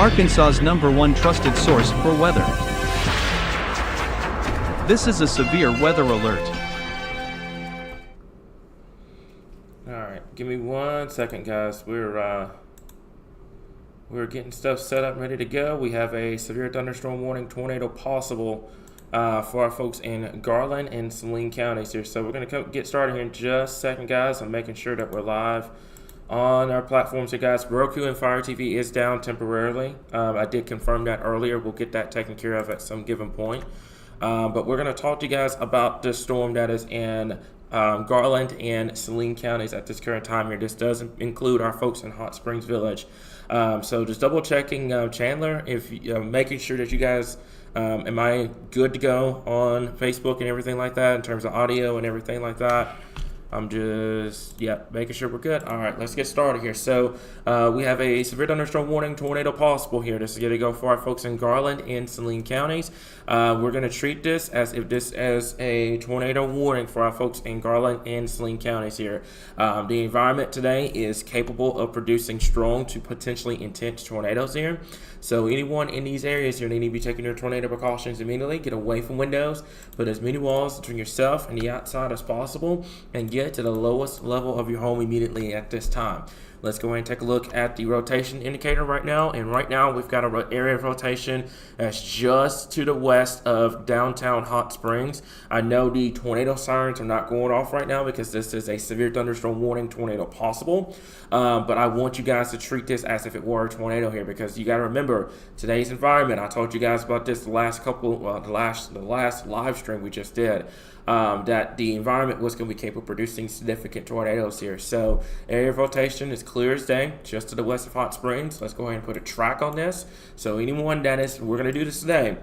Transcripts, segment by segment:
Arkansas's #1 trusted source for weather. This is a severe weather alert. Alright, give me 1 second, guys. We're getting stuff set up, ready to go. We have a severe thunderstorm warning, tornado possible for our folks in Garland and Saline counties here. So we're going to get started here in just a second, guys. I'm making sure that we're live on our platforms here, guys. Roku and Fire TV is down temporarily. I did confirm that earlier. We'll get that taken care of at some given point. But we're going to talk to you guys about this storm that is in Garland and Saline counties at this current time here. This does include our folks in Hot Springs Village. So just double checking, Chandler, if making sure that you guys, am I good to go on Facebook and everything like that in terms of audio and everything like that? I'm just, making sure we're good. All right, let's get started here. So we have a severe thunderstorm warning, tornado possible here. This is going to go for our folks in Garland and Saline counties. We're going to treat this as a tornado warning for our folks in Garland and Saline counties here. The environment today is capable of producing strong to potentially intense tornadoes here. So anyone in these areas, you need to be taking your tornado precautions immediately. Get away from windows, put as many walls between yourself and the outside as possible, and get to the lowest level of your home immediately at this time. Let's go ahead and take a look at the rotation indicator right now. And right now we've got an area of rotation that's just to the west of downtown Hot Springs. I know the tornado sirens are not going off right now because this is a severe thunderstorm warning, tornado possible. But I want you guys to treat this as if it were a tornado here, because you got to remember today's environment. I told you guys about this the last live stream we just did. That the environment was going to be capable of producing significant tornadoes here. So area of rotation is clear as day, just to the west of Hot Springs. Let's go ahead and put a track on this. So anyone that is, we're going to do this today.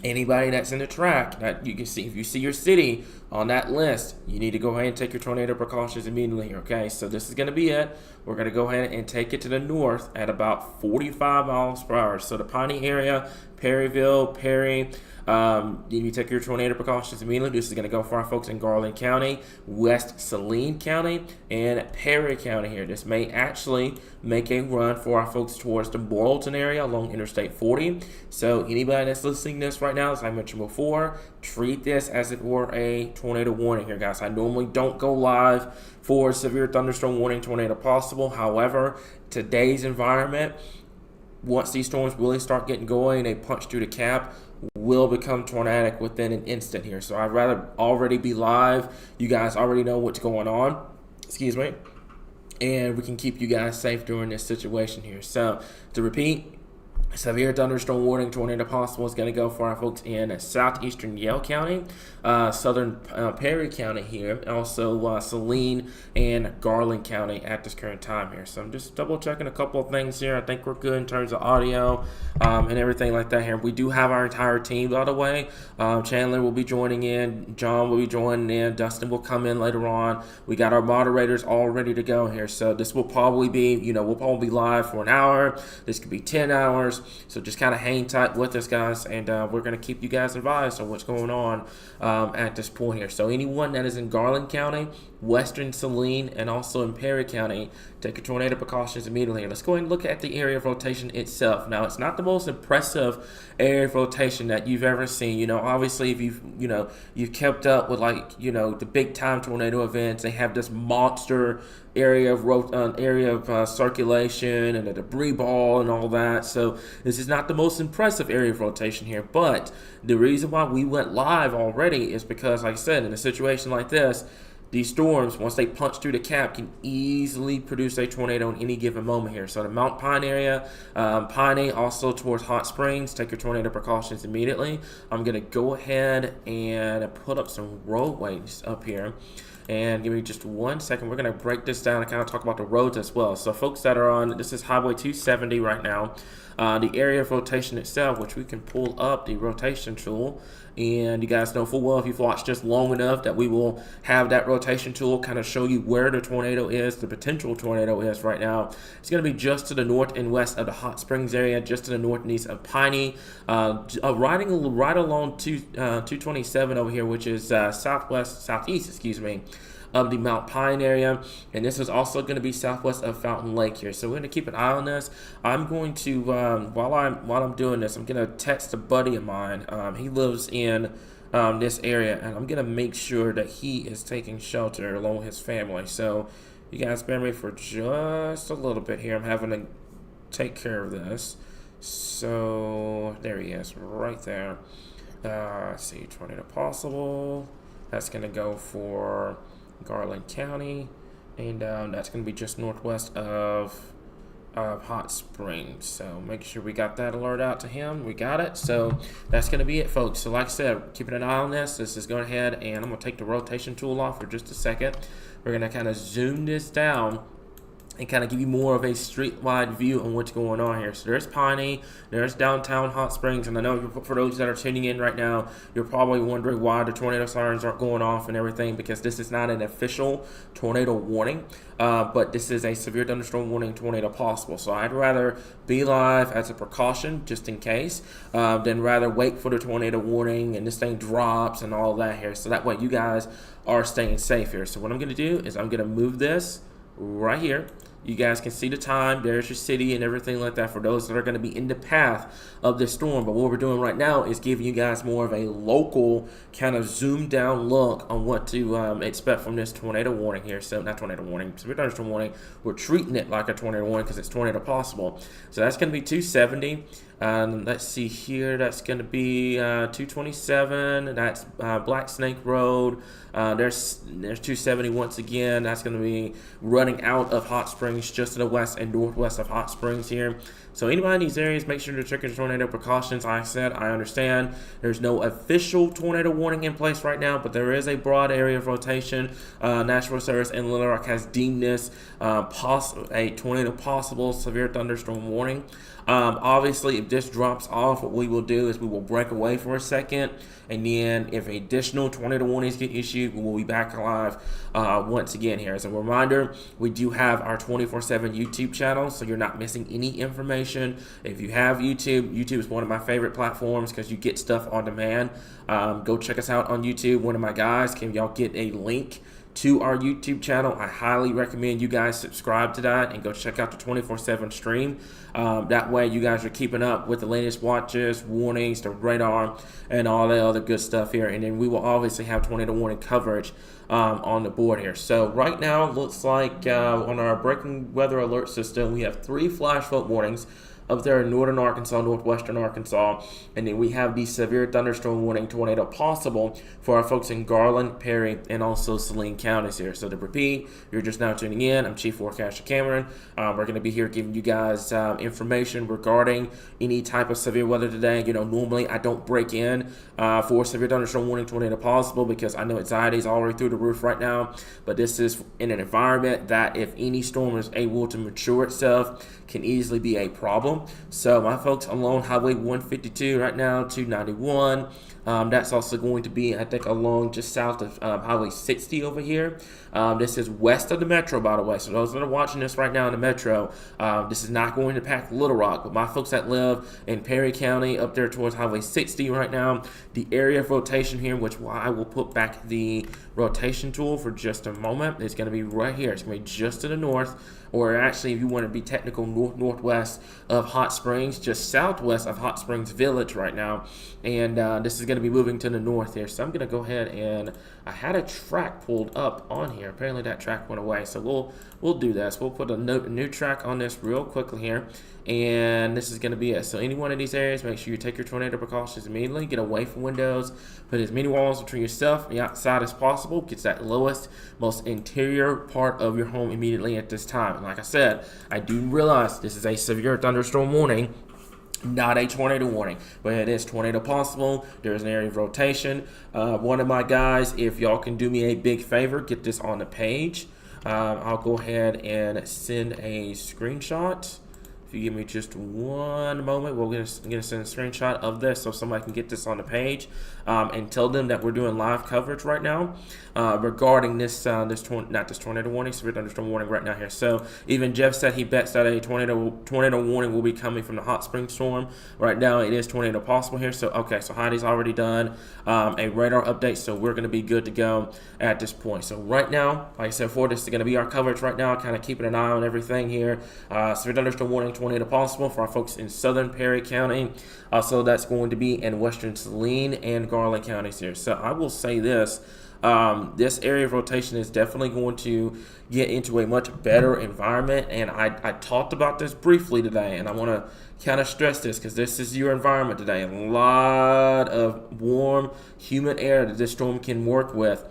Anybody that's in the track that you can see, if you see your city on that list, you need to go ahead and take your tornado precautions immediately. Okay, so this is going to be it. We're going to go ahead and take it to the north at about 45 miles per hour. So the Piney area, Perryville, Perry. You take your tornado precautions immediately. This is going to go for our folks in Garland County, West Saline County, and Perry County here. This may actually make a run for our folks towards the Morrilton area along Interstate 40. So anybody that's listening to this right now, as I mentioned before, treat this as if it were a tornado warning here, guys. I normally don't go live for severe thunderstorm warning, tornado possible. However, today's environment, once these storms really start getting going, they punch through the cap, will become tornadic within an instant here. So I'd rather already be live. You guys already know what's going on. Excuse me. And we can keep you guys safe during this situation here. So to repeat, severe thunderstorm warning, tornado possible is going to go for our folks in southeastern Yale County, southern Perry County here, also Saline and Garland County at this current time here. So I'm just double checking a couple of things here. I think we're good in terms of audio and everything like that here. We do have our entire team, by the way. Chandler will be joining in, John will be joining in, Dustin will come in later on. We got our moderators all ready to go here. So this will probably be, we'll probably be live for an hour. This could be 10 hours. So just kind of hang tight with us, guys, and we're going to keep you guys advised on what's going on at this point here. So anyone that is in Garland County, Western Saline, and also in Perry County, take your tornado precautions immediately. Let's go ahead and look at the area of rotation itself. Now, it's not the most impressive area of rotation that you've ever seen. Obviously, if you've kept up with the big time tornado events, they have this monster area of circulation and a debris ball and all that. So this is not the most impressive area of rotation here, but the reason why we went live already is because, like I said, in a situation like this, these storms, once they punch through the cap, can easily produce a tornado in any given moment here. So the Mount Pine area, Piney, also towards Hot Springs, take your tornado precautions immediately. I'm going to go ahead and put up some roadways up here. And give me just 1 second. We're going to break this down and kind of talk about the roads as well. So folks that are on, this is Highway 270 right now. The area of rotation itself, which we can pull up the rotation tool. And you guys know full well, if you've watched just long enough, that we will have that rotation tool kind of show you where the tornado is, the potential tornado is right now. It's going to be just to the north and west of the Hot Springs area, just to the north and east of Piney, riding right along 227 over here, which is southeast, of the Mount Pine area, and this is also going to be southwest of Fountain Lake here. So we're going to keep an eye on this. I'm going to while I'm doing this, I'm going to text a buddy of mine. He lives in this area, and I'm going to make sure that he is taking shelter along with his family. So you guys bear with me for just a little bit here. I'm having to take care of this. So there he is, right there. Let's see, tornado possible. That's going to go for Garland County, and that's going to be just northwest of Hot Springs. So make sure we got that alert out to him. We got it. So that's going to be it, folks. So like I said, keeping an eye on this. This is going ahead, and I'm going to take the rotation tool off for just a second. We're going to kind of zoom this down and kind of give you more of a street-wide view on what's going on here. So there's Piney, there's downtown Hot Springs, and I know for those that are tuning in right now, you're probably wondering why the tornado sirens aren't going off and everything, because this is not an official tornado warning, but this is a severe thunderstorm warning, tornado possible. So I'd rather be live as a precaution, just in case, than rather wait for the tornado warning and this thing drops and all that here. So that way you guys are staying safe here. So what I'm going to do is I'm going to move this right here. You guys can see the time. There's your city and everything like that for those that are going to be in the path of this storm. But what we're doing right now is giving you guys more of a local kind of zoomed down look on what to expect from this tornado warning here. So not tornado warning, severe thunderstorm warning. We're treating it like a tornado warning because it's tornado possible. So that's going to be 270. Let's see here. That's going to be 227. That's Black Snake Road. There's 270 once again. That's going to be running out of Hot Springs, just to the west and northwest of Hot Springs here. So anybody in these areas, make sure to check your tornado precautions. Like I said, I understand there's no official tornado warning in place right now, but there is a broad area of rotation. National Service in Little Rock has deemed this a tornado possible severe thunderstorm warning. Obviously, if this drops off, what we will do is we will break away for a second, and then if additional tornado warnings get issued, we will be back alive once again here. As a reminder, we do have our 24/7 YouTube channel, so you're not missing any information. If you have YouTube, YouTube is one of my favorite platforms because you get stuff on demand. Go check us out on YouTube. One of my guys, can y'all get a link to our YouTube channel? I highly recommend you guys subscribe to that and go check out the 24/7 stream. That way you guys are keeping up with the latest watches, warnings, the radar, and all the other good stuff here. And then we will obviously have tornado warning coverage on the board here. So right now, looks like on our breaking weather alert system, we have 3 flash flood warnings up there in northern Arkansas, northwestern Arkansas, and then we have the severe thunderstorm warning, tornado possible for our folks in Garland, Perry, and also Saline counties here. So to repeat, you're just now tuning in, I'm Chief Forecaster Cameron. We're going to be here giving you guys information regarding any type of severe weather today. You know, normally I don't break in for severe thunderstorm warning, tornado possible, because I know anxiety is already through the roof right now, but this is in an environment that if any storm is able to mature itself, can easily be a problem. So my folks along Highway 152 right now, 291, that's also going to be, I think, along just south of Highway 60 over here. This is west of the metro, by the way. So those that are watching this right now in the metro, this is not going to pack Little Rock. But my folks that live in Perry County, up there towards Highway 60 right now, the area of rotation here, which I will put back the rotation tool for just a moment, is going to be right here. It's going to be just to the north, or actually, if you want to be technical, northwest of Hot Springs, just southwest of Hot Springs Village right now. And this is going to be moving to the north here. So I'm going to go ahead and I had a track pulled up on here. Apparently that track went away. So we'll do this. We'll put a new track on this real quickly here. And this is going to be it. So any one of these areas, make sure you take your tornado precautions immediately. Get away from windows. Put as many walls between yourself and the outside as possible. Get that lowest, most interior part of your home immediately at this time. And like I said, I do realize this is a severe thunderstorm warning, not a tornado warning, but it is tornado possible. There's an area of rotation. One of my guys, if y'all can do me a big favor, get this on the page. I'll go ahead and send a screenshot. If you give me just one moment, we'll get a screenshot of this so somebody can get this on the page and tell them that we're doing live coverage right now regarding this tornado warning, severe thunderstorm warning right now here. So even Jeff said he bets that a tornado warning will be coming from the hot spring storm. Right now it is tornado possible here. So okay, so Heidi's already done a radar update, so we're going to be good to go at this point. So right now, like I said before, this is going to be our coverage right now, kind of keeping an eye on everything here. Severe thunderstorm warning, tornado possible for our folks in southern Perry County. Also, that's going to be in western Saline and Garland counties here. So I will say this. This area of rotation is definitely going to get into a much better environment, and I talked about this briefly today, and I want to kind of stress this because this is your environment today. A lot of warm, humid air that this storm can work with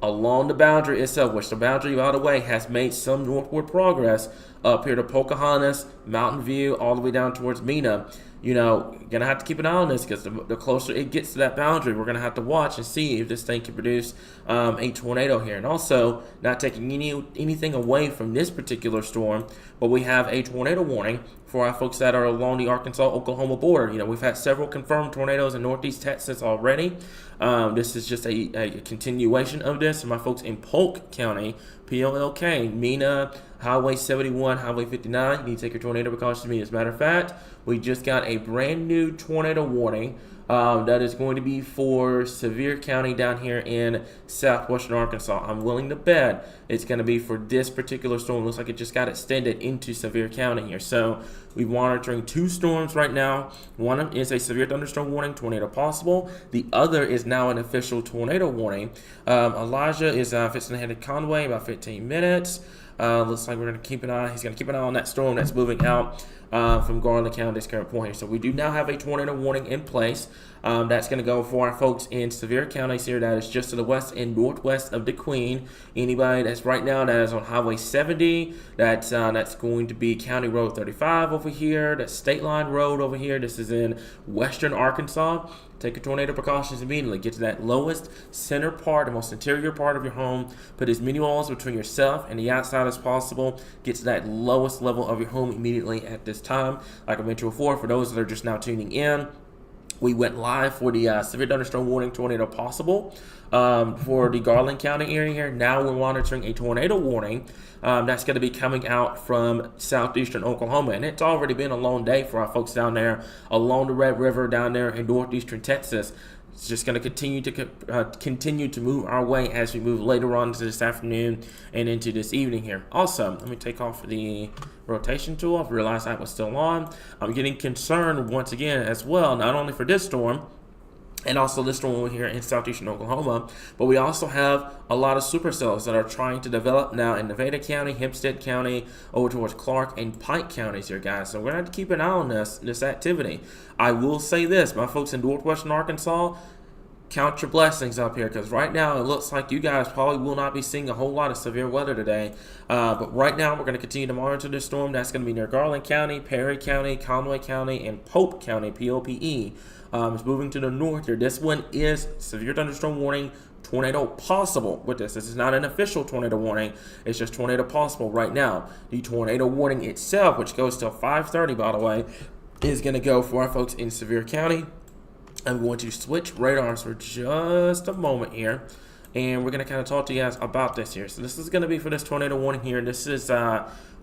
along the boundary itself, which the boundary, by the way, has made some northward progress up here to Pocahontas, Mountain View, all the way down towards Mena. You know, you're going to have to keep an eye on this because the closer it gets to that boundary, we're going to have to watch and see if this thing can produce a tornado here. And also, not taking anything away from this particular storm, but we have a tornado warning for our folks that are along the Arkansas-Oklahoma border. You know, we've had several confirmed tornadoes in northeast Texas already. This is just a continuation of this. And my folks in Polk County, P-O-L-K, Mena, Highway 71, Highway 59, you need to take your tornado precautions with me. As a matter of fact, we just got a brand new tornado warning that is going to be for Sevier County down here in southwestern Arkansas. I'm willing to bet it's going to be for this particular storm. Looks like it just got extended into Sevier County here. So we're monitoring two storms right now. One is a severe thunderstorm warning, tornado possible. The other is now an official tornado warning. Elijah is fixing to head to Conway about 15 minutes. Looks like we're going to keep an eye. He's going to keep an eye on that storm that's moving out from Garland County at this current point here. So we do now have a tornado warning in place. That's going to go for our folks in Sevier counties here. That is just to the west and northwest of DeQueen. Anybody that's right now that is on Highway 70, that's going to be County Road 35 over here. That's State Line Road over here. This is in western Arkansas. Take your tornado precautions immediately. Get to that lowest center part, the most interior part of your home. Put as many walls between yourself and the outside as possible. Get to that lowest level of your home immediately at this time. Like I mentioned before, for those that are just now tuning in, we went live for the severe thunderstorm warning, tornado possible for the Garland County area here. Now we're monitoring a tornado warning that's going to be coming out from southeastern Oklahoma. And it's already been a long day for our folks down there along the Red River down there in northeastern Texas. It's just going to continue to move our way as we move later on to this afternoon and into this evening here. Also, let me take off the rotation tool. I've realized that was still on. I'm getting concerned once again as well, not only for this storm, and also this storm over here in southeastern Oklahoma, but we also have a lot of supercells that are trying to develop now in Nevada County, Hempstead County, over towards Clark and Pike counties here, guys. So we're going to have to keep an eye on this activity. I will say this, my folks in northwestern Arkansas, count your blessings up here, because right now it looks like you guys probably will not be seeing a whole lot of severe weather today. But right now we're going to continue to monitor this storm. That's going to be near Garland County, Perry County, Conway County, and Pope County, P-O-P-E. It's moving to the north here. This one is severe thunderstorm warning, tornado possible with this. This is not an official tornado warning. It's just tornado possible right now. The tornado warning itself, which goes till 5:30, by the way, is going to go for our folks in Sevier County. I'm going to switch radars for just a moment here, and we're going to kind of talk to you guys about this here. So this is going to be for this tornado warning here. This is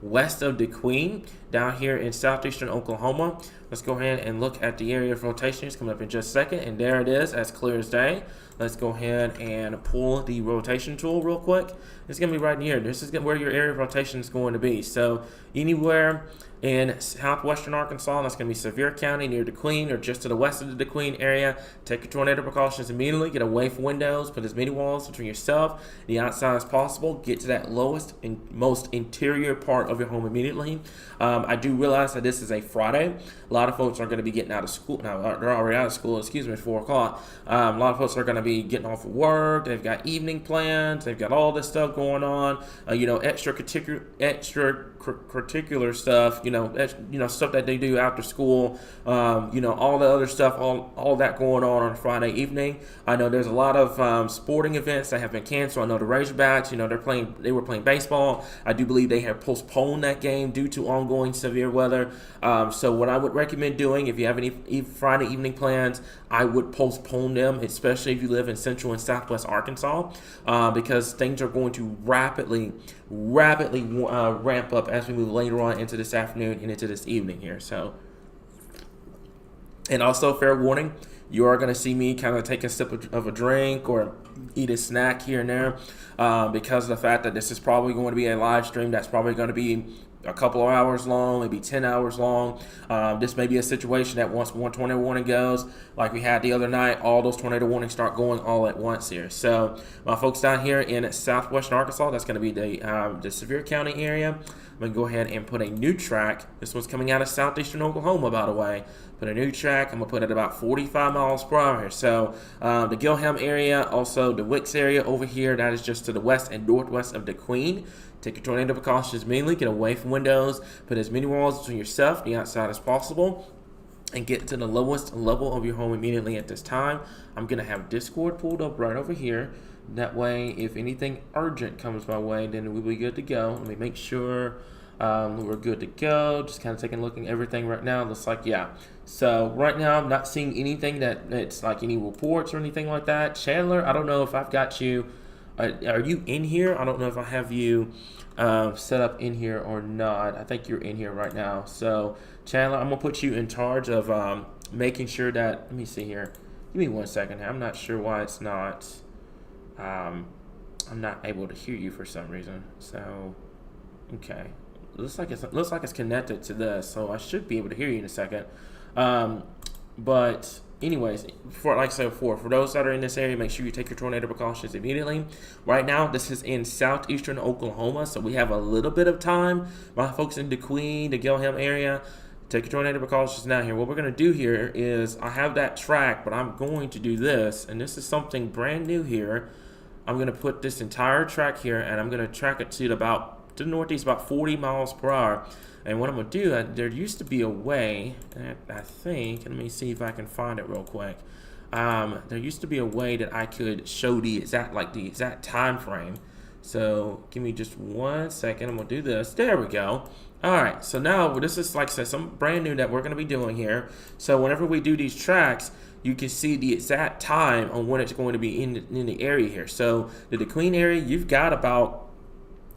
west of DeQueen, down here in southeastern Oklahoma. Let's go ahead and look at the area of rotation. It's coming up in just a second, and there it is, as clear as day. Let's go ahead and pull the rotation tool real quick. It's going to be right here. This is where your area of rotation is going to be. So anywhere in southwestern Arkansas, that's going to be Sevier County near DeQueen or just to the west of the DeQueen area. Take your tornado precautions immediately. Get away from windows. Put as many walls between yourself and the outside as possible. Get to that lowest and most interior part of your home immediately. I do realize that this is a Friday. A lot of folks are going to be getting out of school. Now, they're already out of school, at 4 o'clock. A lot of folks are going to be getting off of work. They've got evening plans. They've got all this stuff going on. Extracurricular stuff, stuff that they do after school, all the other stuff, all that going on a Friday evening. I know there's a lot of sporting events that have been canceled. I know the Razorbacks, they were playing baseball. I do believe they have postponed postpone that game due to ongoing severe weather. So what I would recommend doing, if you have any Friday evening plans, I would postpone them, especially if you live in central and southwest Arkansas, because things are going to rapidly ramp up as we move later on into this afternoon and into this evening here. So, and also fair warning, you are going to see me kind of take a sip of a drink or eat a snack here and there, because of the fact that this is probably going to be a live stream that's probably going to be a couple of hours long, maybe 10 hours long. This may be a situation that once one tornado warning goes, like we had the other night, all those tornado warnings start going all at once here. So my folks down here in southwestern Arkansas, that's going to be the Sevier County area. I'm going to go ahead and put a new track. This one's coming out of southeastern Oklahoma, by the way. Put a new track. I'm going to put it about 45 miles per hour here. So the Gilham area, also the Wicks area over here, that is just to the west and northwest of the Queen. Take your tornado precautions mainly. Get away from windows. Put as many walls between yourself and the outside as possible. And get to the lowest level of your home immediately at this time. I'm going to have Discord pulled up right over here. That way, if anything urgent comes my way, then we'll be good to go. Let me make sure we're good to go. Just kind of taking a look at everything right now. Looks like, yeah. So right now, I'm not seeing anything that it's like any reports or anything like that. Chandler, I don't know if I've got you. Are you in here? I don't know if I have you set up in here or not. I think you're in here right now. So Chandler, I'm going to put you in charge of making sure that, let me see here. Give me 1 second. I'm not sure why it's not. I'm not able to hear you for some reason. So, okay, looks like it's connected to this, so I should be able to hear you in a second. But anyways, like I said before, for those that are in this area, make sure you take your tornado precautions immediately. Right now, this is in southeastern Oklahoma, so we have a little bit of time. My folks in the Queen, the Gilham area, take your tornado precautions now here. What we're going to do here is, I have that track, but I'm going to do this, and this is something brand new here. I'm going to put this entire track here, and I'm going to track it to the northeast, about 40 miles per hour. And what I'm going to do, there used to be a way, I think, let me see if I can find it real quick. There used to be a way that I could show the exact time frame. So give me just 1 second. I'm going to do this. There we go. All right. So now this is, like I said, something brand new that we're going to be doing here. So whenever we do these tracks, you can see the exact time on when it's going to be in the area here. So the Queen area, you've got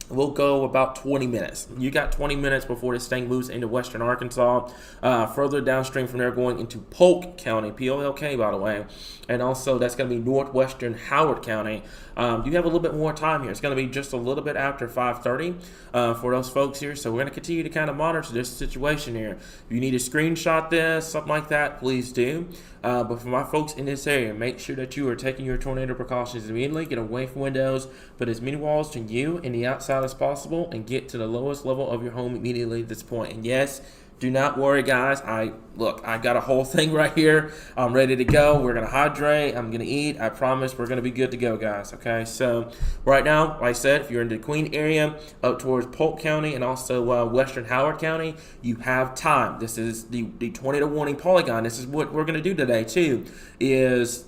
we'll go about 20 minutes. You got 20 minutes before this thing moves into western Arkansas. Further downstream from there, going into Polk County, P-O-L-K, by the way. And also, that's going to be northwestern Howard County. You have a little bit more time here. It's going to be just a little bit after 5:30 for those folks here. So we're going to continue to kind of monitor this situation here. If you need to screenshot this, something like that, please do. But for my folks in this area, make sure that you are taking your tornado precautions immediately. Get away from windows. Put as many walls to you and the outside as possible, and get to the lowest level of your home immediately at this point. And yes, do not worry, guys. I got a whole thing right here. I'm ready to go. We're going to hydrate. I'm going to eat. I promise we're going to be good to go, guys. Okay, so right now, like I said, if you're in the Queen area, up towards Polk County and also western Howard County, you have time. This is the tornado warning polygon. This is what we're going to do today, too, is,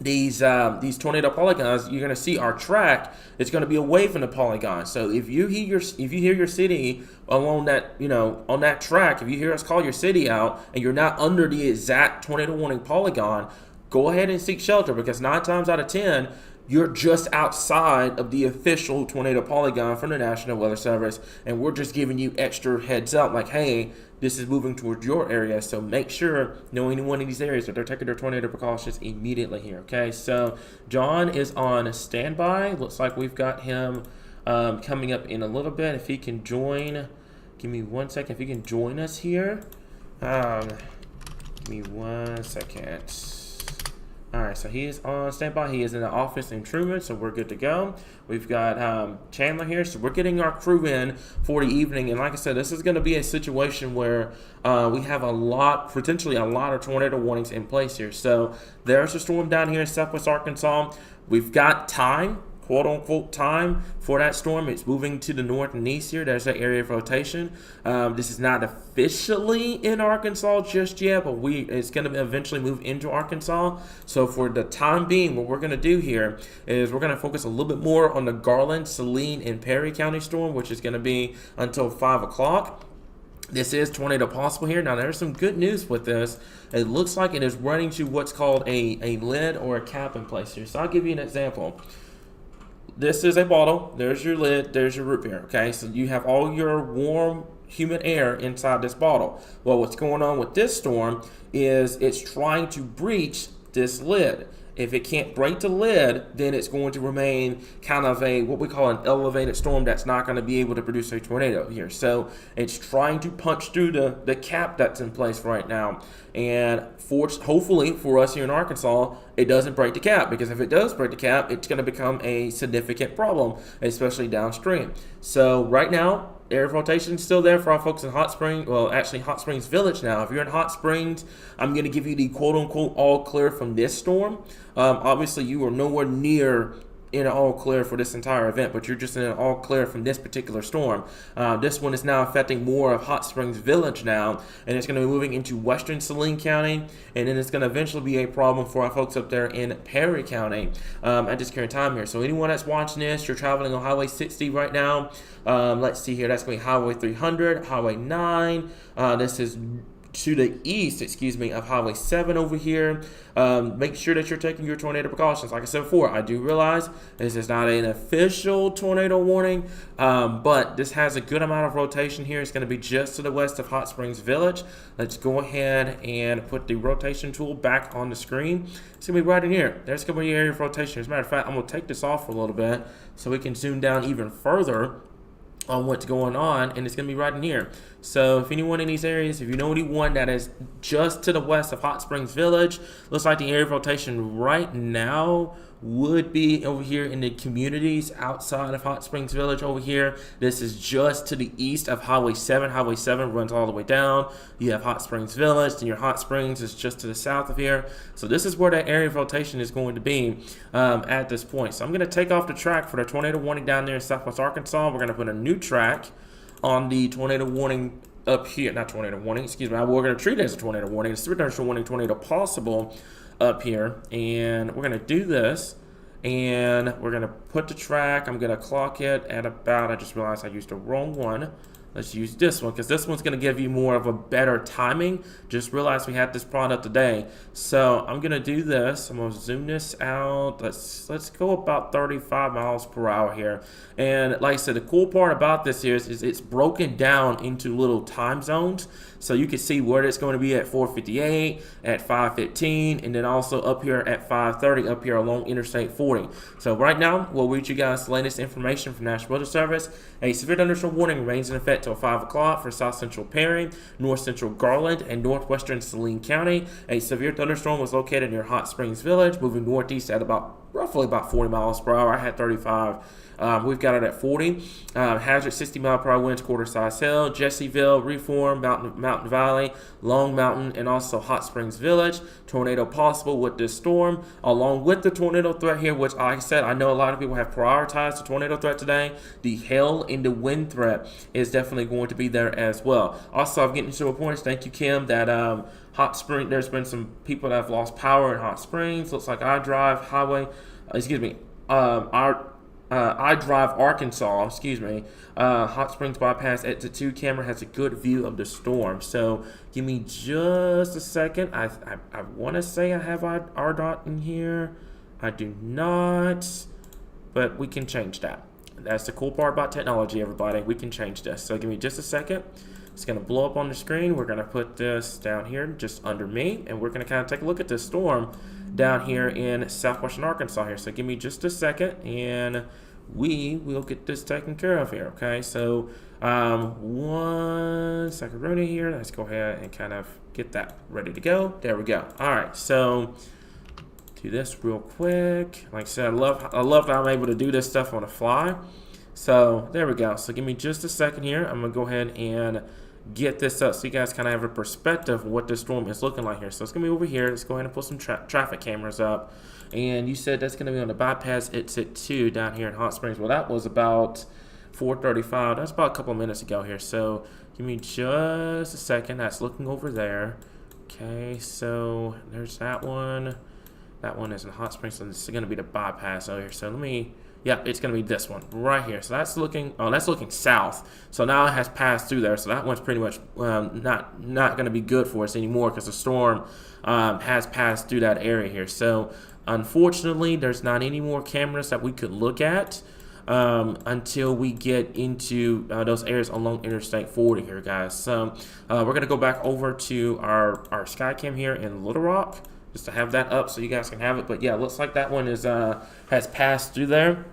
these tornado polygons, you're going to see our track. It's going to be away from the polygon. So if you hear your city along that, on that track, if you hear us call your city out and you're not under the exact tornado warning polygon, go ahead and seek shelter, because 9 times out of 10, you're just outside of the official tornado polygon from the National Weather Service, and we're just giving you extra heads up, like, hey, this is moving towards your area, so make sure, any one of these areas, that they're taking their tornado precautions immediately here, okay? So John is on standby. Looks like we've got him coming up in a little bit. If he can join, give me 1 second. If he can join us here, give me 1 second. All right, so he is on standby. He is in the office in Truman, so we're good to go. We've got Chandler here, so we're getting our crew in for the evening. And like I said, this is going to be a situation where we have potentially a lot of tornado warnings in place here. So there's a storm down here in southwest Arkansas. We've got time. quote-unquote time for that storm. It's moving to the north and east here. There's that area of rotation. This is not officially in Arkansas just yet, but it's going to eventually move into Arkansas. So for the time being, what we're going to do here is we're going to focus a little bit more on the Garland, Saline, and Perry County storm, which is going to be until 5 o'clock. This is tornado possible here. Now, there's some good news with this. It looks like it is running to what's called a lid or a cap in place here. So I'll give you an example. This is a bottle. There's your lid. There's your root beer. Okay, so you have all your warm, humid air inside this bottle. Well, what's going on with this storm is it's trying to breach this lid. If it can't break the lid, then it's going to remain kind of what we call an elevated storm that's not going to be able to produce a tornado here. So it's trying to punch through the cap that's in place right now. And hopefully for us here in Arkansas, it doesn't break the cap, because if it does break the cap, it's going to become a significant problem, especially downstream. So right now, air rotation is still there for our folks in Hot Springs. Well, actually, Hot Springs Village now. If you're in Hot Springs, I'm going to give you the quote-unquote all clear from this storm. Obviously, you are nowhere near in an all clear for this entire event, but you're just in an all clear from this particular storm. This one is now affecting more of Hot Springs Village now, and it's going to be moving into western Saline County, and then it's going to eventually be a problem for our folks up there in Perry County at this current time here. So anyone that's watching this, you're traveling on Highway 60 right now. Let's see here. That's going to be Highway 300, Highway 9. This is to the east, of Highway 7 over here. Make sure that you're taking your tornado precautions. Like I said before, I do realize this is not an official tornado warning, but this has a good amount of rotation here. It's going to be just to the west of Hot Springs Village. Let's go ahead and put the rotation tool back on the screen. It's going to be right in here. There's going to be area of rotation. As a matter of fact, I'm going to take this off for a little bit so we can zoom down even further on what's going on, and it's going to be right in here. So if anyone in these areas, if you know anyone that is just to the west of Hot Springs Village, looks like the area of rotation right now would be over here in the communities outside of Hot Springs Village over here. This is just to the east of Highway 7. Highway 7 runs all the way down. You have Hot Springs Village, and your Hot Springs is just to the south of here. So this is where that area of rotation is going to be at this point. So I'm going to take off the track for the tornado warning down there in southwest Arkansas. We're going to put a new track on the tornado warning up here. Not tornado warning, excuse me. We're going to treat it as a tornado warning. It's a thunderstorm warning, tornado possible up here, and we're going to do this, and we're going to put the track. I'm going to clock it at about, I just realized I used the wrong one. Let's use this one, because this one's going to give you more of a better timing. Just realized we had this product today. So I'm going to do this. I'm going to zoom this out. Let's go about 35 miles per hour here. And like I said, the cool part about this here is it's broken down into little time zones. So you can see where it's going to be at 4:58, at 5:15, and then also up here at 5:30, up here along Interstate 40. So right now, we'll read you guys the latest information from National Weather Service. A severe thunderstorm warning remains in effect till 5 o'clock for South Central Perry, North Central Garland, and Northwestern Saline County. A severe thunderstorm was located near Hot Springs Village, moving northeast at roughly about 40 miles per hour. I had 35. We've got it at 40. Hazard 60 mile per hour winds, quarter size hail, Jesseville, Reform, Mountain Valley, Long Mountain, and also Hot Springs Village. Tornado possible with this storm, along with the tornado threat here, which like I said, I know a lot of people have prioritized the tornado threat today. The hail and the wind threat is definitely going to be there as well. Also, I'm getting to reports, thank you, Kim, that Hot Springs, there's been some people that have lost power in Hot Springs. Looks like I Drive Arkansas, Hot Springs bypass exit 2 camera has a good view of the storm. So give me just a second. I want to say I have RDOT in here. I do not, but we can change that. That's the cool part about technology, everybody. We can change this. So give me just a second. It's going to blow up on the screen. We're going to put this down here just under me, and we're going to kind of take a look at this storm down here in southwestern Arkansas here. So give me just a second, and we will get this taken care of here, okay? So 1 second running here. Let's go ahead and kind of get that ready to go. There we go. All right, so do this real quick. Like I said, I love that I'm able to do this stuff on the fly. So there we go. So give me just a second here. I'm going to go ahead and get this up so you guys kind of have a perspective of what this storm is looking like here. So it's going to be over here. Let's go ahead and put some traffic cameras up. And you said that's going to be on the bypass exit 2 down here in Hot Springs. Well, that was about 4:35. That's about a couple of minutes ago here. So give me just a second. That's looking over there. Okay, so there's that one. That one is in Hot Springs, so this is going to be the bypass over here. So let me, yeah, it's going to be this one right here. So that's looking, oh, that's looking south. So now it has passed through there. So that one's pretty much not going to be good for us anymore because the storm has passed through that area here. So unfortunately, there's not any more cameras that we could look at until we get into those areas along Interstate 40 here, guys. So we're going to go back over to our Skycam here in Little Rock, just to have that up so you guys can have it. But yeah, looks like that one is has passed through there,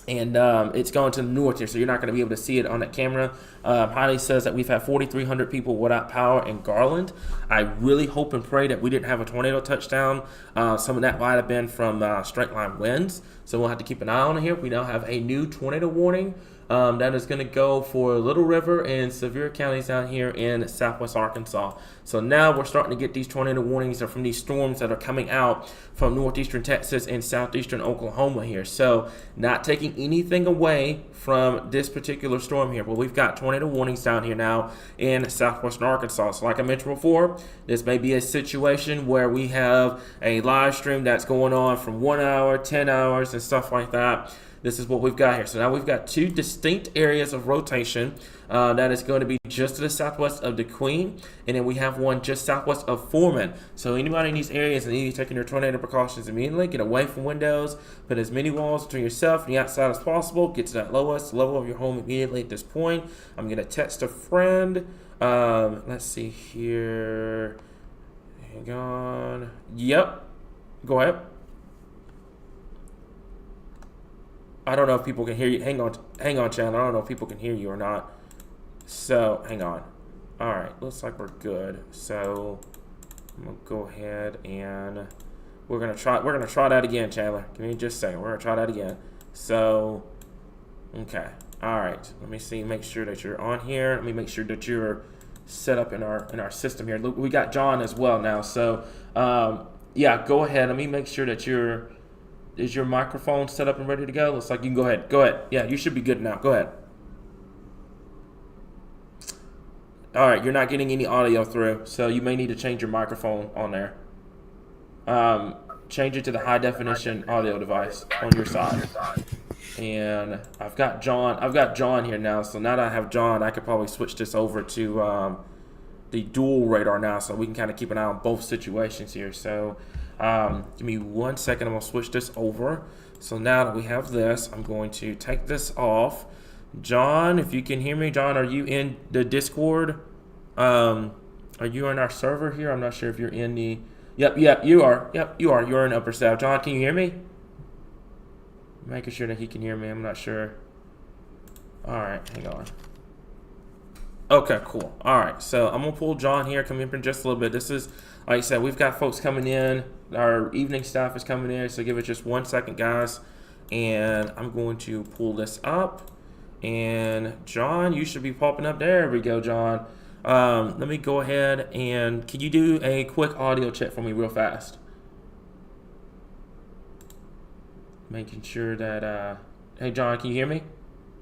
and it's going to the north here, so you're not going to be able to see it on that camera. Heidi says that we've had 4,300 people without power in Garland. I really hope and pray that we didn't have a tornado touchdown. Some of that might have been from straight line winds, so we'll have to keep an eye on it here. We now have a new tornado warning that is going to go for Little River and Sevier counties down here in southwest Arkansas. So now we're starting to get these tornado warnings from these storms that are coming out from northeastern Texas and southeastern Oklahoma here. So not taking anything away from this particular storm here, but we've got tornado warnings down here now in southwestern Arkansas. So like I mentioned before, this may be a situation where we have a live stream that's going on from 1 hour, 10 hours, and stuff like that. This is what we've got here. So now we've got two distinct areas of rotation that is going to be just to the southwest of the Queen, and then we have one just southwest of Foreman. So anybody in these areas that need to take your tornado precautions immediately, get away from windows, put as many walls between yourself and the outside as possible, get to that lowest level of your home immediately at this point. I'm going to text a friend. Let's see here. Hang on. Yep. Go ahead. I don't know if people can hear you. Hang on, Chandler. I don't know if people can hear you or not. So, hang on. All right, looks like we're good. So, I'm gonna go ahead and we're gonna try that again, Chandler. Give me just a second. We're gonna try that again. So, okay. All right. Let me see. Make sure that you're on here. Let me make sure that you're set up in our system here. Look, we got John as well now. So, yeah, go ahead. Let me make sure that is your microphone set up and ready to go? Looks like you can go ahead. Go ahead. Yeah, you should be good now. Go ahead. All right, you're not getting any audio through, so you may need to change your microphone on there. Change it to the high definition audio device on your side. And I've got John here now, so now that I have John, I could probably switch this over to the dual radar now, so we can kind of keep an eye on both situations here. So give me 1 second. I'm going to switch this over. So now that we have this, I'm going to take this off. John, if you can hear me, John, are you in the Discord? Are you in our server here? I'm not sure if you're in the... Yep, you are. Yep, you are. You're in upper staff. John, can you hear me? Making sure that he can hear me. I'm not sure. All right, hang on. Okay, cool. All right, so I'm going to pull John here, come in for just a little bit. This is, like I said, we've got folks coming in. Our evening staff is coming in, so give it just 1 second, guys. And I'm going to pull this up. And John, you should be popping up. There we go, John. Let me go ahead and can you do a quick audio check for me real fast? Making sure that, hey, John, can you hear me?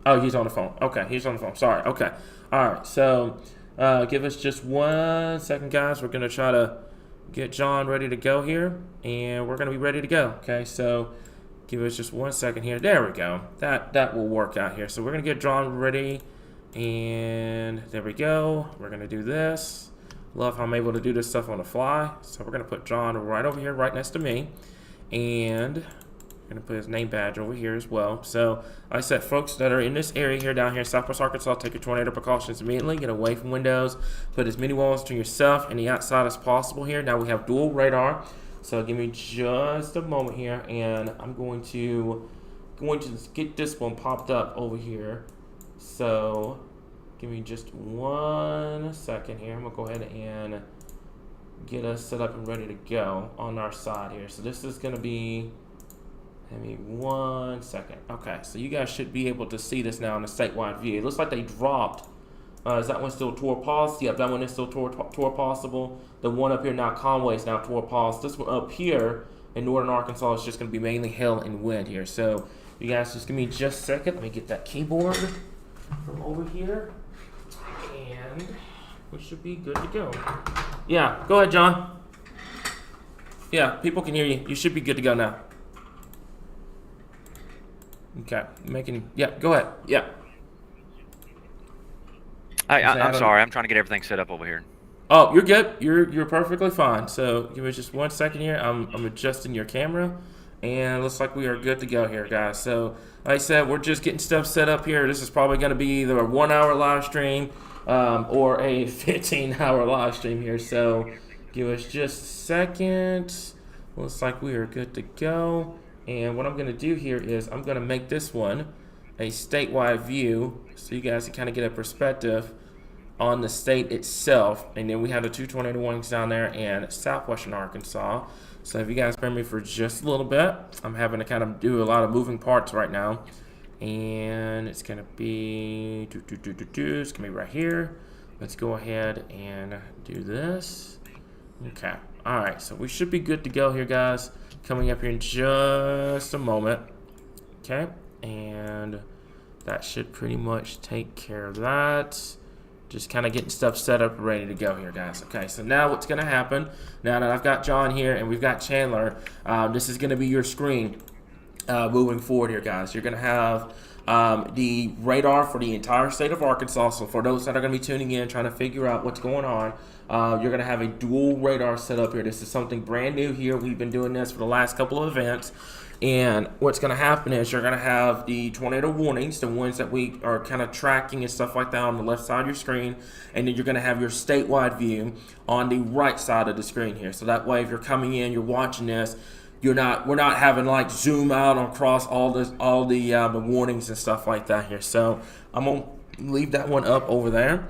Oh, he's on the phone. Okay, he's on the phone. Sorry. Okay. All right. So give us just 1 second, guys. We're going to try to get John ready to go here, and we're going to be ready to go. Okay. So give us just 1 second here. There we go. That will work out here. So we're going to get John ready, and there we go. We're going to do this. Love how I'm able to do this stuff on the fly. So we're going to put John right over here, right next to me, and I'm going to put his name badge over here as well. So, like I said, folks that are in this area here down here in Southwest Arkansas, take your tornado precautions immediately. Get away from windows. Put as many walls between yourself and the outside as possible here. Now we have dual radar. So give me just a moment here, and I'm going to get this one popped up over here. So give me just 1 second here. I'm going to go ahead and get us set up and ready to go on our side here. So this is going to be... Give me 1 second. Okay, so you guys should be able to see this now in the statewide view. It looks like they dropped Is that one still tour pause? Yep, that one is still tour possible. The one up here now, Conway, is now tour pause. This one up here in northern Arkansas is just going to be mainly hail and wind here. So you guys just give me just a second. Let me get that keyboard from over here. And we should be good to go. Yeah, go ahead, John. Yeah, people can hear you. You should be good to go now. Okay, yeah, go ahead. Yeah. I'm sorry. I'm trying to get everything set up over here. Oh, you're good. You're perfectly fine. So give me just 1 second here. I'm adjusting your camera, and it looks like we are good to go here, guys. So like I said, we're just getting stuff set up here. This is probably going to be either a 1 hour live stream or a 15-hour live stream here. So give us just a second. Looks like we are good to go. And what I'm going to do here is I'm going to make this one a statewide view so you guys can kind of get a perspective on the state itself. And then we have the 2 tornado warnings down there in southwestern Arkansas. So if you guys bear me for just a little bit, I'm having to kind of do a lot of moving parts right now. And it's going to be it's going to be right here. Let's go ahead and do this. Okay. All right. So we should be good to go here, guys. Coming up here in just a moment. Okay. And that should pretty much take care of that. Just kind of getting stuff set up and ready to go here, guys. Okay, so now what's going to happen, now that I've got John here and we've got Chandler, this is going to be your screen moving forward here, guys. You're going to have the radar for the entire state of Arkansas. So for those that are going to be tuning in, trying to figure out what's going on, you're going to have a dual radar set up here. This is something brand new here. We've been doing this for the last couple of events. And what's going to happen is you're going to have the tornado warnings, the ones that we are kind of tracking and stuff like that on the left side of your screen. And then you're going to have your statewide view on the right side of the screen here. So that way, if you're coming in, you're watching this, we're not having to like zoom out across all the warnings and stuff like that here. So I'm going to leave that one up over there.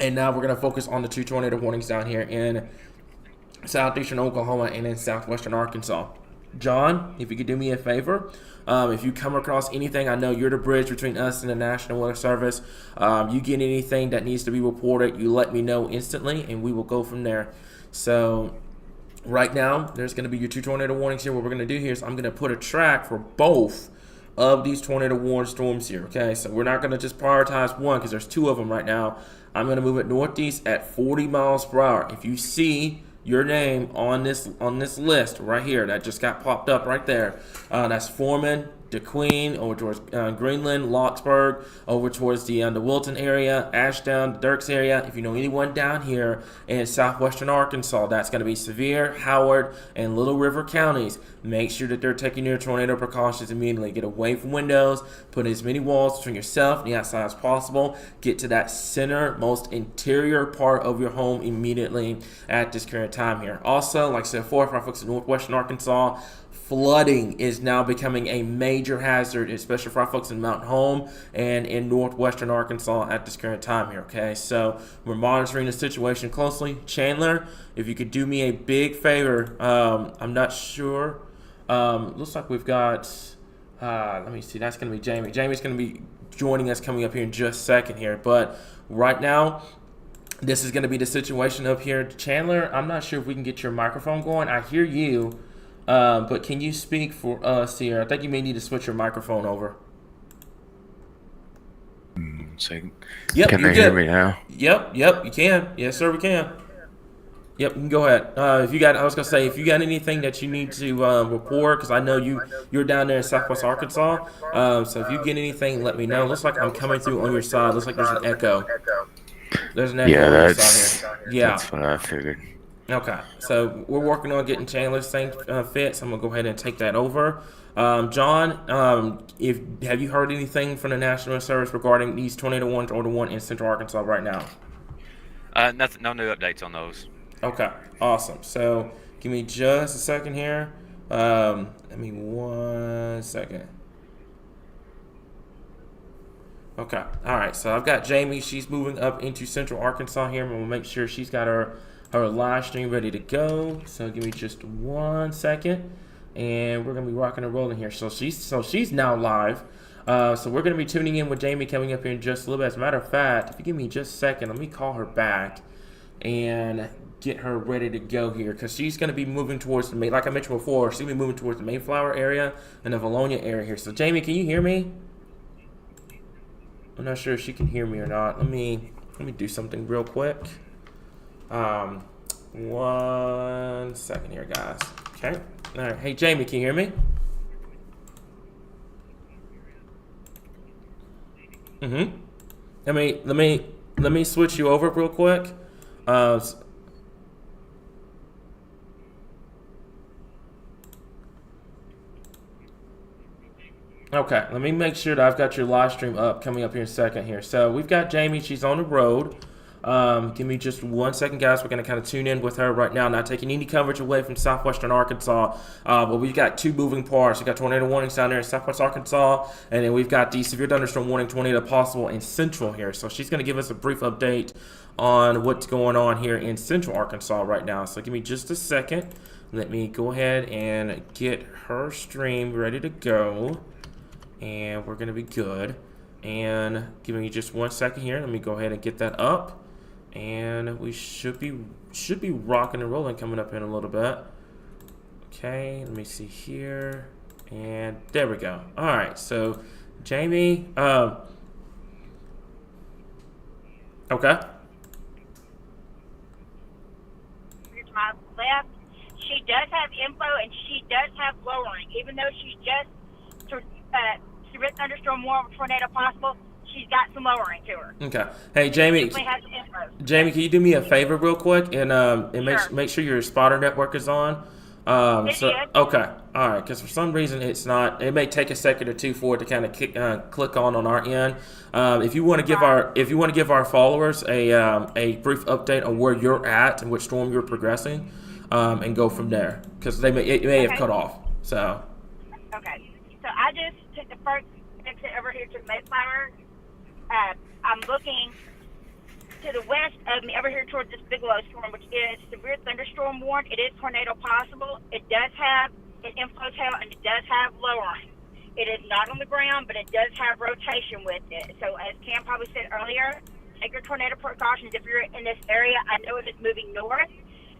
And now we're going to focus on the 2 tornado warnings down here in southeastern Oklahoma and in southwestern Arkansas. John, if you could do me a favor, if you come across anything, I know you're the bridge between us and the National Weather Service. You get anything that needs to be reported, you let me know instantly, and we will go from there. So right now, there's going to be your 2 tornado warnings here. What we're going to do here is I'm going to put a track for both of these tornado warned storms here. Okay, so we're not going to just prioritize one because there's 2 of them right now. I'm going to move it northeast at 40 miles per hour. If you see your name on this list right here that just got popped up right there, that's Foreman, DeQueen, over towards Greenland, Locksburg, over towards the Wilton area, Ashdown, the Dirks area. If you know anyone down here in southwestern Arkansas, that's going to be Sevier, Howard, and Little River counties. Make sure that they're taking their tornado precautions immediately. Get away from windows, put as many walls between yourself and the outside as possible. Get to that center, most interior part of your home immediately at this current time here. Also, like I said before, for our folks in northwestern Arkansas, flooding is now becoming a major hazard, especially for our folks in Mountain Home and in northwestern Arkansas at this current time here, okay? So we're monitoring the situation closely. Chandler, if you could do me a big favor, I'm not sure. Looks like we've got, let me see, that's going to be Jamie. Jamie's going to be joining us coming up here in just a second here. But right now, this is going to be the situation up here. Chandler, I'm not sure if we can get your microphone going. I hear you. But can you speak for us here? I think you may need to switch your microphone over. So Yep, can you're they hear good. me now? Yep, you can. Yes, sir, we can. Yep, you can go ahead. If you got anything that you need to report, because I know you're down there in Southwest Arkansas. So if you get anything, let me know. Looks like I'm coming through on your side. Looks like there's an echo. There's an echo Yeah, on your that's side here. Yeah. that's what I figured. Okay, so we're working on getting Chandler's thing fit, so I'm going to go ahead and take that over. John, have you heard anything from the National Service regarding these tornado warnings or the one in Central Arkansas right now? Nothing, no new updates on those. Okay, awesome. So give me just a second here. Let me 1 second. Okay, all right, so I've got Jamie. She's moving up into Central Arkansas here. We'll make sure she's got her live stream ready to go. So give me just 1 second, and we're gonna be rocking and rolling here. So she's now live. So we're going to be tuning in with Jamie coming up here in just a little bit. As a matter of fact, if you give me just a second, let me call her back and get her ready to go here, because she's going to be moving towards the like I mentioned before, she's going to be moving towards the Mayflower area and the Valonia area here. So Jamie, can you hear me? I'm not sure if she can hear me or not. Let me do something real quick. 1 second here, guys. Okay. All right. Hey Jamie, can you hear me? Let me switch you over real quick. Okay, let me make sure that I've got your live stream up coming up here in a second here. So we've got Jamie, she's on the road. Give me just 1 second, guys. We're going to kind of tune in with her right now. Not taking any coverage away from southwestern Arkansas. But we've got two moving parts. We've got tornado warnings down there in southwest Arkansas. And then we've got the severe thunderstorm warning, tornado possible in central here. So she's going to give us a brief update on what's going on here in central Arkansas right now. So give me just a second. Let me go ahead and get her stream ready to go. And we're going to be good. And give me just 1 second here. Let me go ahead and get that up. And we should be rocking and rolling coming up in a little bit. Okay, let me see here. And there we go. All right, so Jamie, okay. To my left, she does have info and she does have lowering, even though she's just severe thunderstorm warning, tornado possible. She's got some lowering to her. Okay. Hey, Jamie. Jamie, can you do me a favor real quick and Sure. make sure your spotter network is on? Okay. All right. Because for some reason it's not. It may take a second or two for it to kind of click on our end. If you want to give our followers a brief update on where you're at and which storm you're progressing, and go from there, because it may have cut off. So. Okay. So I just took the first exit over here to Mayflower. I'm looking to the west of me over here towards this Bigelow storm, which is severe thunderstorm warned. It is tornado possible. It does have an inflow tail and it does have lowering. It is not on the ground, but it does have rotation with it. So as Cam probably said earlier, take your tornado precautions if you're in this area. I know it is moving north.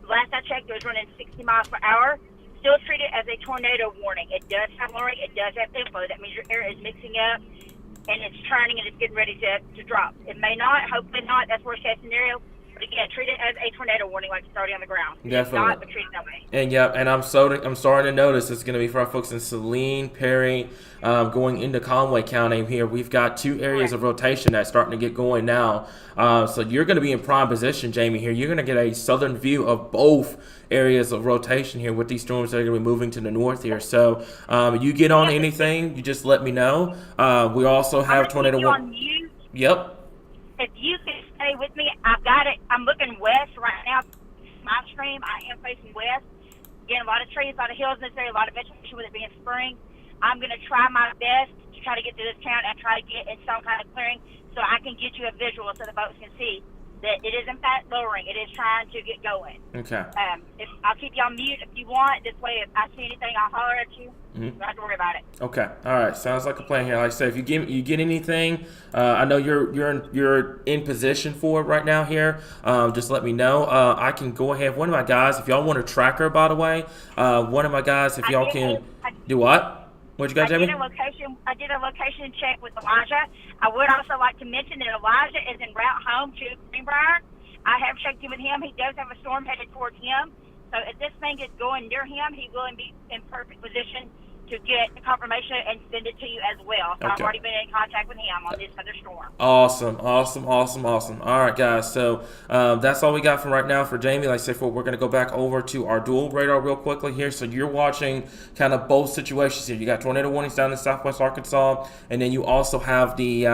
Last I checked, it was running 60 miles per hour. Still treat it as a tornado warning. It does have lowering. It does have inflow. That means your air is mixing up and it's turning and it's getting ready to drop. It may not, hopefully not. That's worst case scenario. But again, treat it as a tornado warning like it's already on the ground. Definitely. It's not, but treat it that way. And yeah, and I'm starting to notice it's going to be for our folks in Saline, Perry, going into Conway County here. We've got two areas of rotation that's starting to get going now. So you're going to be in prime position, Jamie, here. You're going to get a southern view of both areas of rotation here with these storms that are going to be moving to the north here. So you get on anything, you just let me know. We also have tornado warning. Yep. If you can stay with me, I've got it. I'm looking west right now. My stream, I am facing west. Again, a lot of trees, a lot of hills in this area, a lot of vegetation with it being spring. I'm going to try my best to try to get to this town and try to get in some kind of clearing so I can get you a visual so the folks can see that it is in fact lowering. It is trying to get going. Okay. I'll keep you on mute if you want. This way, if I see anything, I'll holler at you. You don't have to worry about it. Okay. All right. Sounds like a plan here. Like I said, if you get anything, I know you're in position for it right now here. Just let me know. I can go ahead. One of my guys, if y'all want to track her, by the way, one of my guys, if y'all can do what? What you got, Jamie? I did a location check with Elijah. I would also like to mention that Elijah is en route home to Greenbrier. I have checked in with him. He does have a storm headed towards him. So if this thing is going near him, he will be in perfect position to get the confirmation and send it to you as well. So I've already been in contact with him on this other storm. Awesome. All right, guys. So that's all we got for right now for Jamie. Like I said, we're going to go back over to our dual radar real quickly here. So you're watching kind of both situations here. You got tornado warnings down in southwest Arkansas, and then you also have the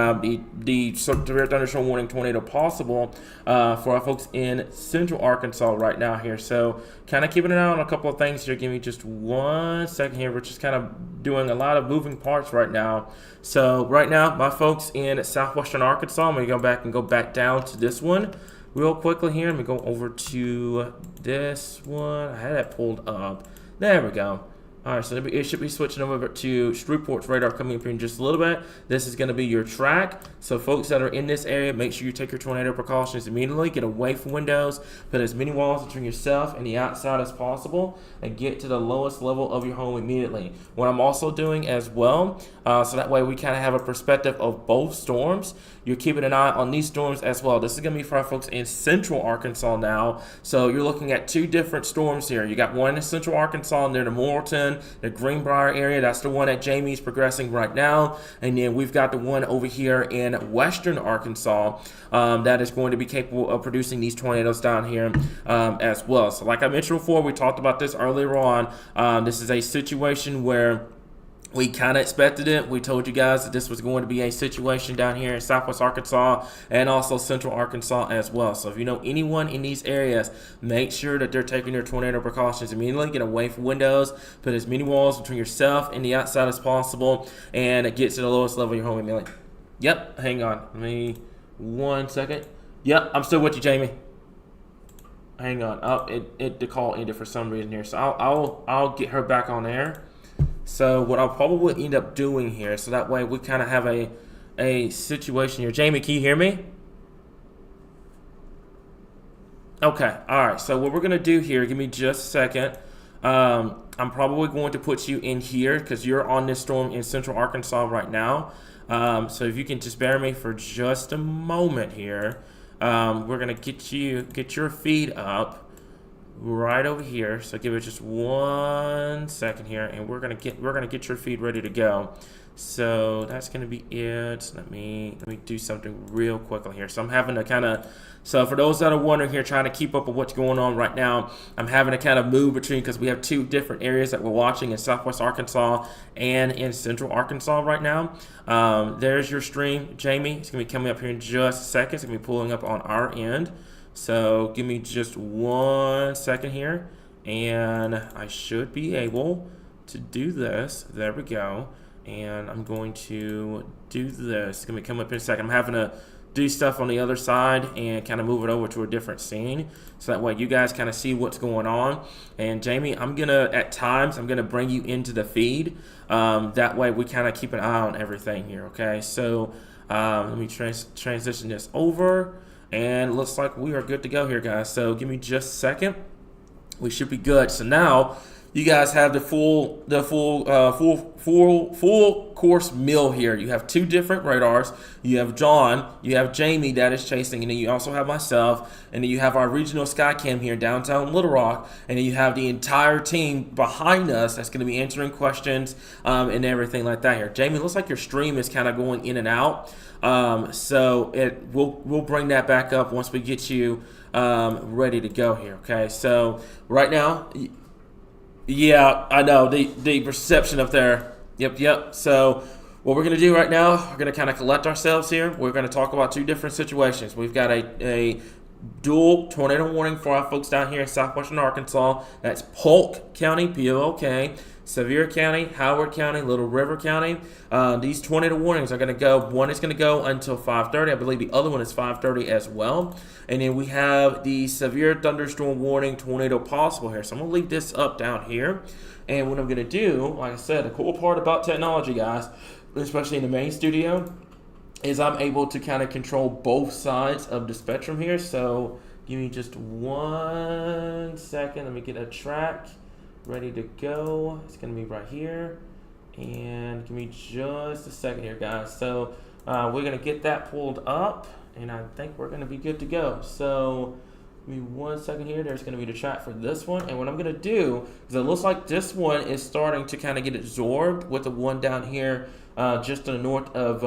severe thunderstorm warning, tornado possible for our folks in central Arkansas right now here. So kind of keeping an eye on a couple of things here. Give me just 1 second here. We're just kind of doing a lot of moving parts right now. So right now, my folks in southwestern Arkansas, I'm going to go back down to this one real quickly here. I'm going to go over to this one. I had that pulled up. There we go. All right, so it should be switching over to Shreveport's radar coming up here in just a little bit. This is going to be your track. So folks that are in this area, make sure you take your tornado precautions immediately. Get away from windows. Put as many walls between yourself and the outside as possible. And get to the lowest level of your home immediately. What I'm also doing as well, so that way we kind of have a perspective of both storms. You're keeping an eye on these storms as well. This is going to be for our folks in central Arkansas now. So you're looking at two different storms here. You got one in central Arkansas near the Morrilton, the Greenbrier area. That's the one that Jamie's progressing right now. And then we've got the one over here in western Arkansas that is going to be capable of producing these tornadoes down here as well. So like I mentioned before, we talked about this earlier on. This is a situation where we kind of expected it. We told you guys that this was going to be a situation down here in southwest Arkansas and also central Arkansas as well. So if you know anyone in these areas, make sure that they're taking their tornado precautions immediately. Get away from windows. Put as many walls between yourself and the outside as possible. And get to the lowest level of your home immediately. Yep, hang on. Let me 1 second. Yep, I'm still with you, Jamie. Hang on. Oh, the call ended for some reason here. So I'll get her back on air. So what I'll probably end up doing here, so that way we kind of have a situation here. Jamie, can you hear me? Okay, all right. So what we're going to do here, give me just a second. I'm probably going to put you in here because you're on this storm in central Arkansas right now. So if you can just bear me for just a moment here, we're going to get your feed up right over here. So give it just 1 second here, and we're gonna get your feed ready to go. So that's gonna be it. Let me do something real quickly here. So I'm having to so for those that are wondering here, trying to keep up with what's going on right now, I'm having to kind of move between, because we have two different areas that we're watching in southwest Arkansas and in central Arkansas right now. There's your stream, Jamie. It's gonna be coming up here in just a second. It's gonna be pulling up on our end. So give me just 1 second here, and I should be able to do this. There we go. And I'm going to do this. It's going to come up in a second. I'm having to do stuff on the other side and kind of move it over to a different scene, so that way you guys kind of see what's going on. And Jamie, at times I'm gonna bring you into the feed. That way we kind of keep an eye on everything here. Okay, so let me transition this over. And it looks like we are good to go here, guys. So give me just a second. We should be good. So now you guys have the full course meal here. You have two different radars. You have John, you have Jamie that is chasing, and then you also have myself, and then you have our regional sky cam here in downtown Little Rock, and then you have the entire team behind us that's going to be answering questions and everything like that here. Jamie, it looks like your stream is kind of going in and out. So we'll bring that back up once we get you ready to go here. Okay, so right now, yeah, I know the reception up there. Yep. So what we're gonna do right now, we're gonna kind of collect ourselves here. We're gonna talk about two different situations. We've got a dual tornado warning for our folks down here in southwestern Arkansas. That's Polk County, P-O-L-K, Sevier County, Howard County, Little River County. These tornado warnings are going to go, one is going to go until 5:30. I believe the other one is 5:30 as well. And then we have the severe thunderstorm warning, tornado possible here. So I'm going to leave this up down here. And what I'm going to do, like I said, the cool part about technology, guys, especially in the main studio, is I'm able to kind of control both sides of the spectrum here. So give me just 1 second. Let me get a track ready to go. It's going to be right here. And give me just a second here, guys. So we're going to get that pulled up, and I think we're going to be good to go. So give me 1 second here. There's going to be the track for this one. And what I'm going to do is it looks like this one is starting to kind of get absorbed with the one down here just to the north of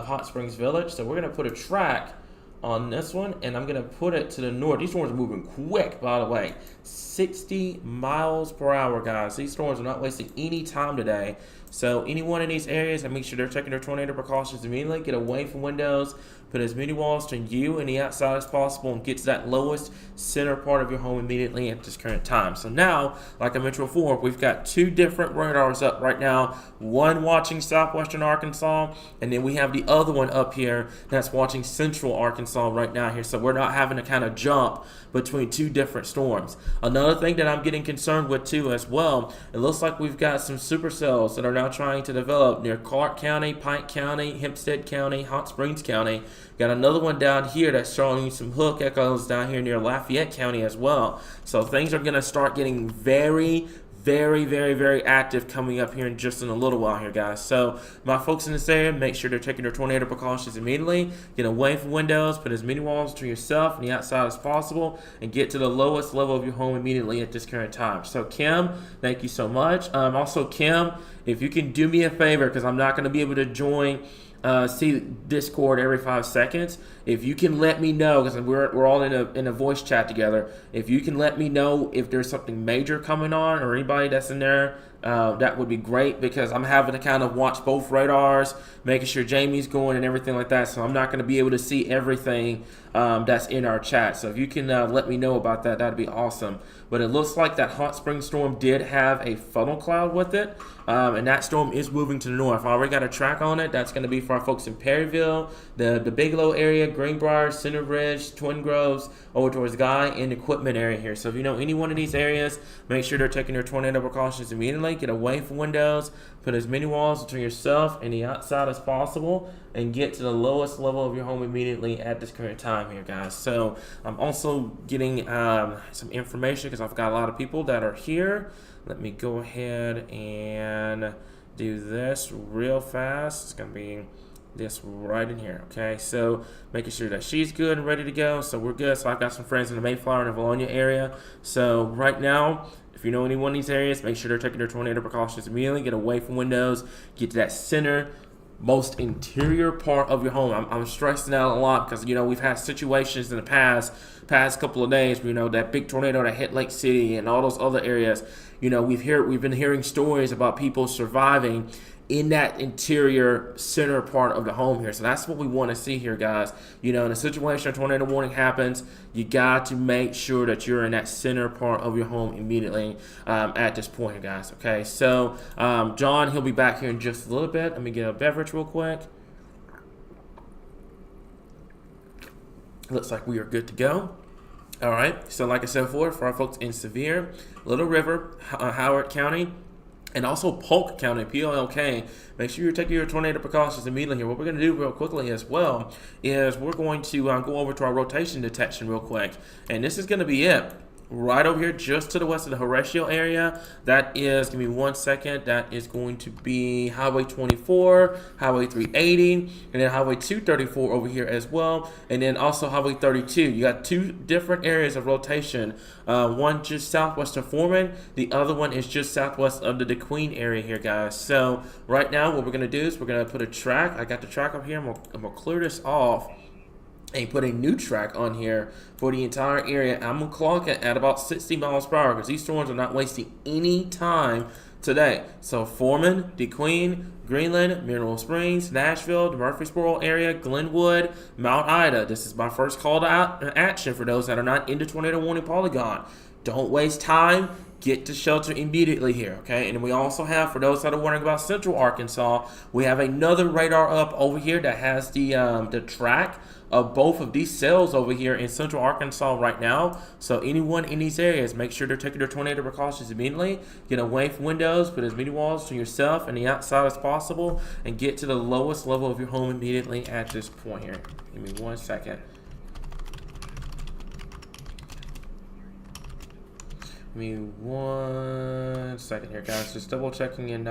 Hot Springs Village. So we're going to put a track on this one, and I'm going to put it to the north. These storms are moving quick, by the way. 60 miles per hour, guys. These storms are not wasting any time today. So anyone in these areas, and make sure they're checking their tornado precautions immediately. Get away from windows. Put as many walls between you and the outside as possible, and get to that lowest center part of your home immediately at this current time. So now, like I mentioned before, we've got 2 different radars up right now. One watching southwestern Arkansas, and then we have the other one up here that's watching central Arkansas right now here. So we're not having to kind of jump between 2 different storms. Another thing that I'm getting concerned with too as well, it looks like we've got some supercells that are now trying to develop near Clark County, Pike County, Hempstead County, Hot Springs County. Got another one down here that's showing some hook echoes down here near Lafayette County as well. So things are going to start getting very active coming up here in just in a little while here, guys. So my folks in this area, make sure they're taking their tornado precautions immediately. Get away from windows, put as many walls to yourself and the outside as possible, and get to the lowest level of your home immediately at this current time. So Kim, thank you so much. Also Kim, if you can do me a favor, because I'm not going to be able to join see Discord every 5 seconds. If you can let me know, because we're all in a voice chat together, if you can let me know if there's something major coming on or anybody that's in there, that would be great, because I'm having to kind of watch both radars, making sure Jamie's going and everything like that. So I'm not going to be able to see everything that's in our chat. So if you can let me know about that, that'd be awesome. But it looks like that Hot Spring storm did have a funnel cloud with it, and that storm is moving to the north. I already got a track on it. That's going to be for our folks in Perryville, the Bigelow area, Greenbrier, Center Ridge, Twin Groves, over towards Guy, and equipment area here. So if you know any one of these areas, make sure they're taking their tornado precautions immediately. Get away from windows, put as many walls between yourself and the outside as possible, and get to the lowest level of your home immediately at this current time here, guys. So I'm also getting some information, because I've got a lot of people that are here. Let me go ahead and do this real fast. It's going to be this right in here, okay? So making sure that she's good and ready to go, so we're good. So I've got some friends in the Mayflower and the Valonia area. So right now, if you know anyone in these areas, make sure they're taking their tornado precautions immediately. Get away from windows, get to that center, most interior part of your home. I'm stressing out a lot, because we've had situations in the past couple of days where, that big tornado that hit Lake City and all those other areas. We've been hearing stories about people surviving in that interior center part of the home here. So that's what we want to see here, guys. In a situation, a tornado warning happens, you got to make sure that you're in that center part of your home immediately at this point here, guys. Okay, so John, he'll be back here in just a little bit. Let me get a beverage real quick. Looks like we are good to go. All right, so like I said before, for our folks in Sevier, Little River, Howard County, and also Polk County, P-O-L-K, make sure you're taking your tornado precautions immediately here. What we're going to do real quickly as well is we're going to go over to our rotation detection real quick. And this is going to be it. Right over here, just to the west of the Horatio area, that is, give me 1 second, that is going to be Highway 24, Highway 380, and then Highway 234 over here as well, and then also Highway 32. You got 2 different areas of rotation, one just southwest of Foreman, the other one is just southwest of the DeQueen area here, guys. So right now, what we're going to do is we're going to put a track. I got the track up here. I'm going to clear this off and put a new track on here for the entire area. I'm going to clock it at about 60 miles per hour, because these storms are not wasting any time today. So Foreman, DeQueen, Greenland, Mineral Springs, Nashville, the Murfreesboro area, Glenwood, Mount Ida. This is my first call to action for those that are not in the tornado warning polygon. Don't waste time. Get to shelter immediately here, okay? And we also have, for those that are wondering about Central Arkansas, we have another radar up over here that has the track of both of these cells over here in Central Arkansas right now. So anyone in these areas, make sure they're taking their tornado precautions immediately. Get away from windows, put as many walls to yourself and the outside as possible, and get to the lowest level of your home immediately at this point here. Give me 1 second. Give me 1 second here, guys. Just double checking and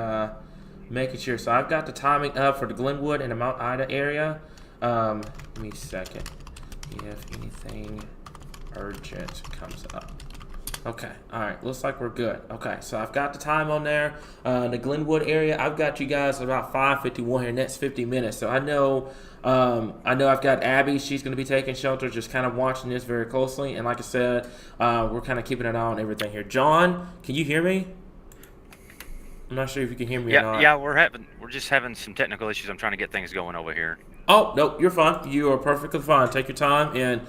making sure. So I've got the timing up for the Glenwood and the Mount Ida area. Give me a second if anything urgent comes up. Okay, all right, looks like we're good. Okay, so I've got the time on there. The Glenwood area, I've got you guys at about 5:51 here, next 50 minutes. So I know I've got Abby. She's going to be taking shelter, just kind of watching this very closely. And like I said, we're kind of keeping an eye on everything here. John, can you hear me? I'm not sure if you can hear me or not. Yeah, we're just having some technical issues. I'm trying to get things going over here. Oh, no, you're fine. You are perfectly fine. Take your time and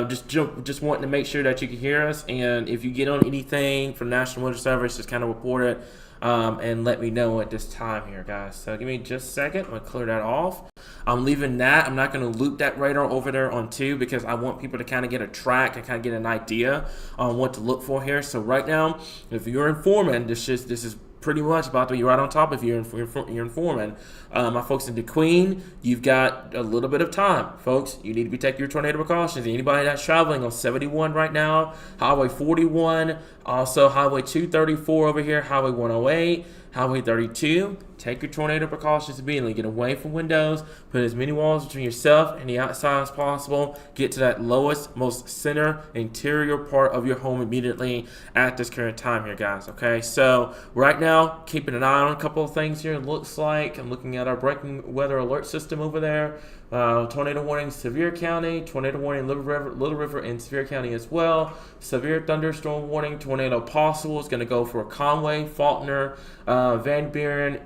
just wanting to make sure that you can hear us. And if you get on anything from National Weather Service, just kind of report it and let me know at this time here, guys. So give me just a second. I'm going to clear that off. I'm leaving that. I'm not going to loop that radar over there on 2 because I want people to kind of get a track and kind of get an idea on what to look for here. So right now, if you're informing, this is pretty much about to be right on top of you. You're informing. My folks in DeQueen, you've got a little bit of time, folks. You need to be taking your tornado precautions. Anybody that's traveling on 71 right now, Highway 41, also Highway 234 over here, Highway 108, Highway 32. Take your tornado precautions immediately. Get away from windows. Put as many walls between yourself and the outside as possible. Get to that lowest, most center, interior part of your home immediately at this current time here, guys. Okay, so right now, keeping an eye on a couple of things here. It looks like I'm looking at our breaking weather alert system over there. Tornado warning, Sevier County. Tornado warning, Little River, and Sevier County as well. Severe thunderstorm warning, tornado possible. Is going to go for Conway, Faulkner, Van Buren,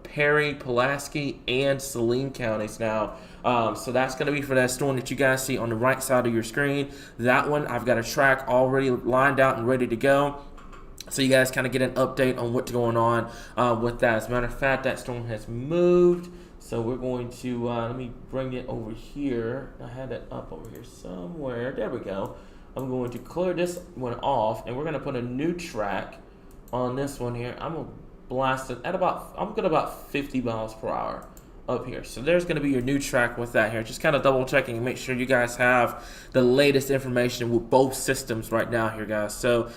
Perry, Pulaski, and Saline counties now. So that's going to be for that storm that you guys see on the right side of your screen. That one, I've got a track already lined out and ready to go. So you guys kind of get an update on what's going on with that. As a matter of fact, that storm has moved. So we're going to, let me bring it over here. I had that up over here somewhere. There we go. I'm going to clear this one off, and we're going to put a new track on this one here. I'm going to blast it at about 50 miles per hour up here. So there's going to be your new track with that here. Just kind of double checking and make sure you guys have the latest information with both systems right now here, guys. So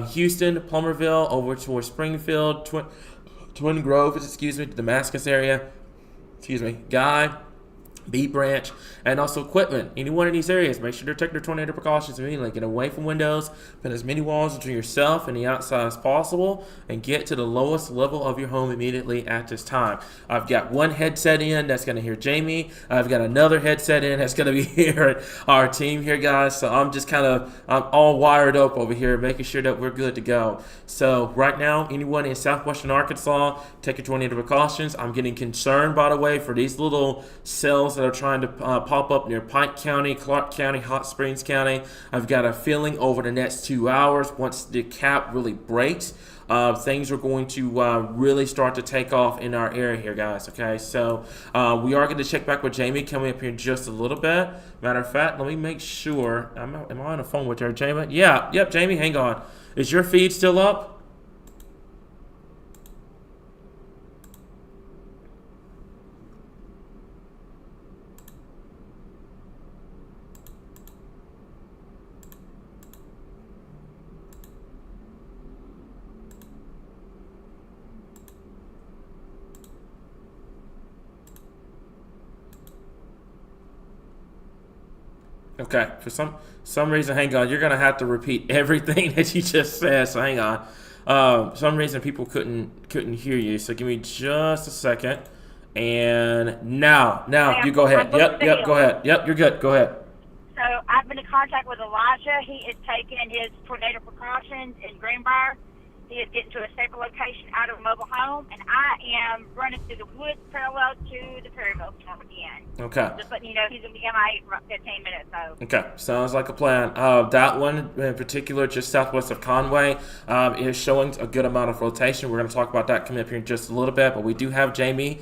Houston, Plumerville, over towards Springfield, Twin Grove, Damascus area, Guy, B Branch, and also equipment. Anyone in these areas, make sure to take their tornado precautions immediately. Get away from windows, put as many walls between yourself and the outside as possible, and get to the lowest level of your home immediately at this time. I've got one headset in that's going to hear Jamie. I've got another headset in that's going to be hearing our team here, guys. So I'm all wired up over here, making sure that we're good to go. So right now, anyone in southwestern Arkansas, take your tornado precautions. I'm getting concerned, by the way, for these little cells that are trying to pop up near Pike County, Clark County, Hot Springs County. I've got a feeling over the next 2 hours, once the cap really breaks, things are going to really start to take off in our area here, guys. Okay, so we are going to check back with Jamie coming up here in just a little bit. Matter of fact, let me make sure. Am I on the phone with her, Jamie? Yeah, yep, Jamie, hang on. Is your feed still up? Okay, for some reason, hang on. You're gonna have to repeat everything that you just said. So hang on. For some reason people couldn't hear you. So give me just a second. And now you go ahead. Yep, go ahead. Yep, you're good. Go ahead. So I've been in contact with Elijah. He is taking his tornado precautions in Greenbrier. He is getting to a safer location out of a mobile home, and I am running through the woods parallel to the Perryville storm again. Okay. Just letting you know he's going to be MIA for about 15 minutes. So. Okay, sounds like a plan. That one in particular, just southwest of Conway, is showing a good amount of rotation. We're going to talk about that coming up here in just a little bit, but we do have Jamie.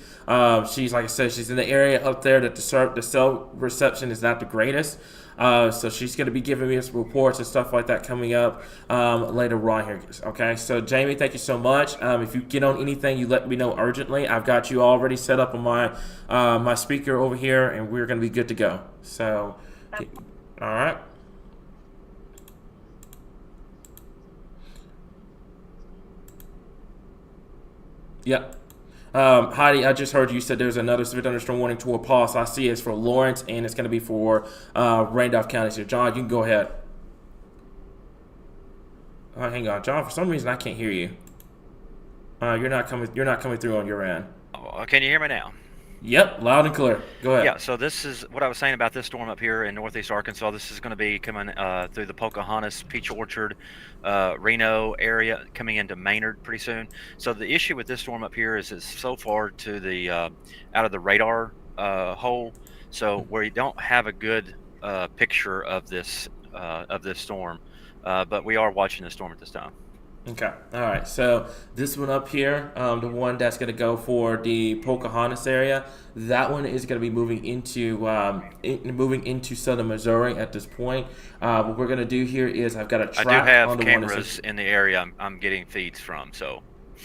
She's, like I said, she's in the area up there that the cell reception is not the greatest. So she's going to be giving me some reports and stuff like that coming up later on here. Okay, so Jamie, thank you so much. If you get on anything, you let me know urgently. I've got you already set up on my my speaker over here, and we're going to be good to go. So, all right. Yep. Heidi, I just heard you said there's another severe thunderstorm warning toward Paul. So I see it's for Lawrence, and it's going to be for Randolph County. So John, you can go ahead. Hang on, John. For some reason, I can't hear you. You're not coming through on your end. Oh, can you hear me now? Yep, loud and clear. Go ahead. Yeah, so this is what I was saying about this storm up here in northeast Arkansas. This is going to be coming through the Pocahontas, Peach Orchard, Reno area, coming into Maynard pretty soon. So the issue with this storm up here is it's so far to the out of the radar hole, so where you don't have a good picture of this storm, but we are watching the storm at this time. Okay. All right. So this one up here, the one that's going to go for the Pocahontas area, that one is going to be moving into southern Missouri at this point. What we're going to do here is I've got a track I do have on the cameras in the area I'm getting feeds from, so.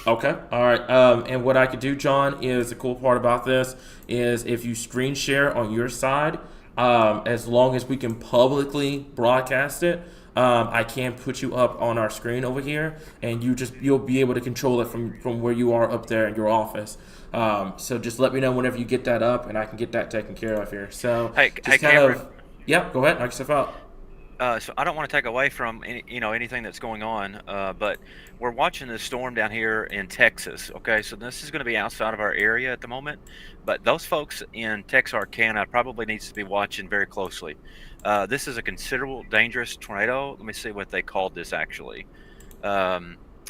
Okay. All right. And what I could do, John, is the cool part about this is if you screen share on your side, as long as we can publicly broadcast it, I can put you up on our screen over here, and you'll be able to control it from where you are up there in your office. So just let me know whenever you get that up, and I can get that taken care of here. So Hey, just Cameron. Yep. Go ahead, knock yourself out. So I don't want to take away from anything that's going on, but we're watching this storm down here in Texas. Okay, so this is going to be outside of our area at the moment, but those folks in Texarkana probably needs to be watching very closely. This is a considerable dangerous tornado. Let me see what they called this actually. So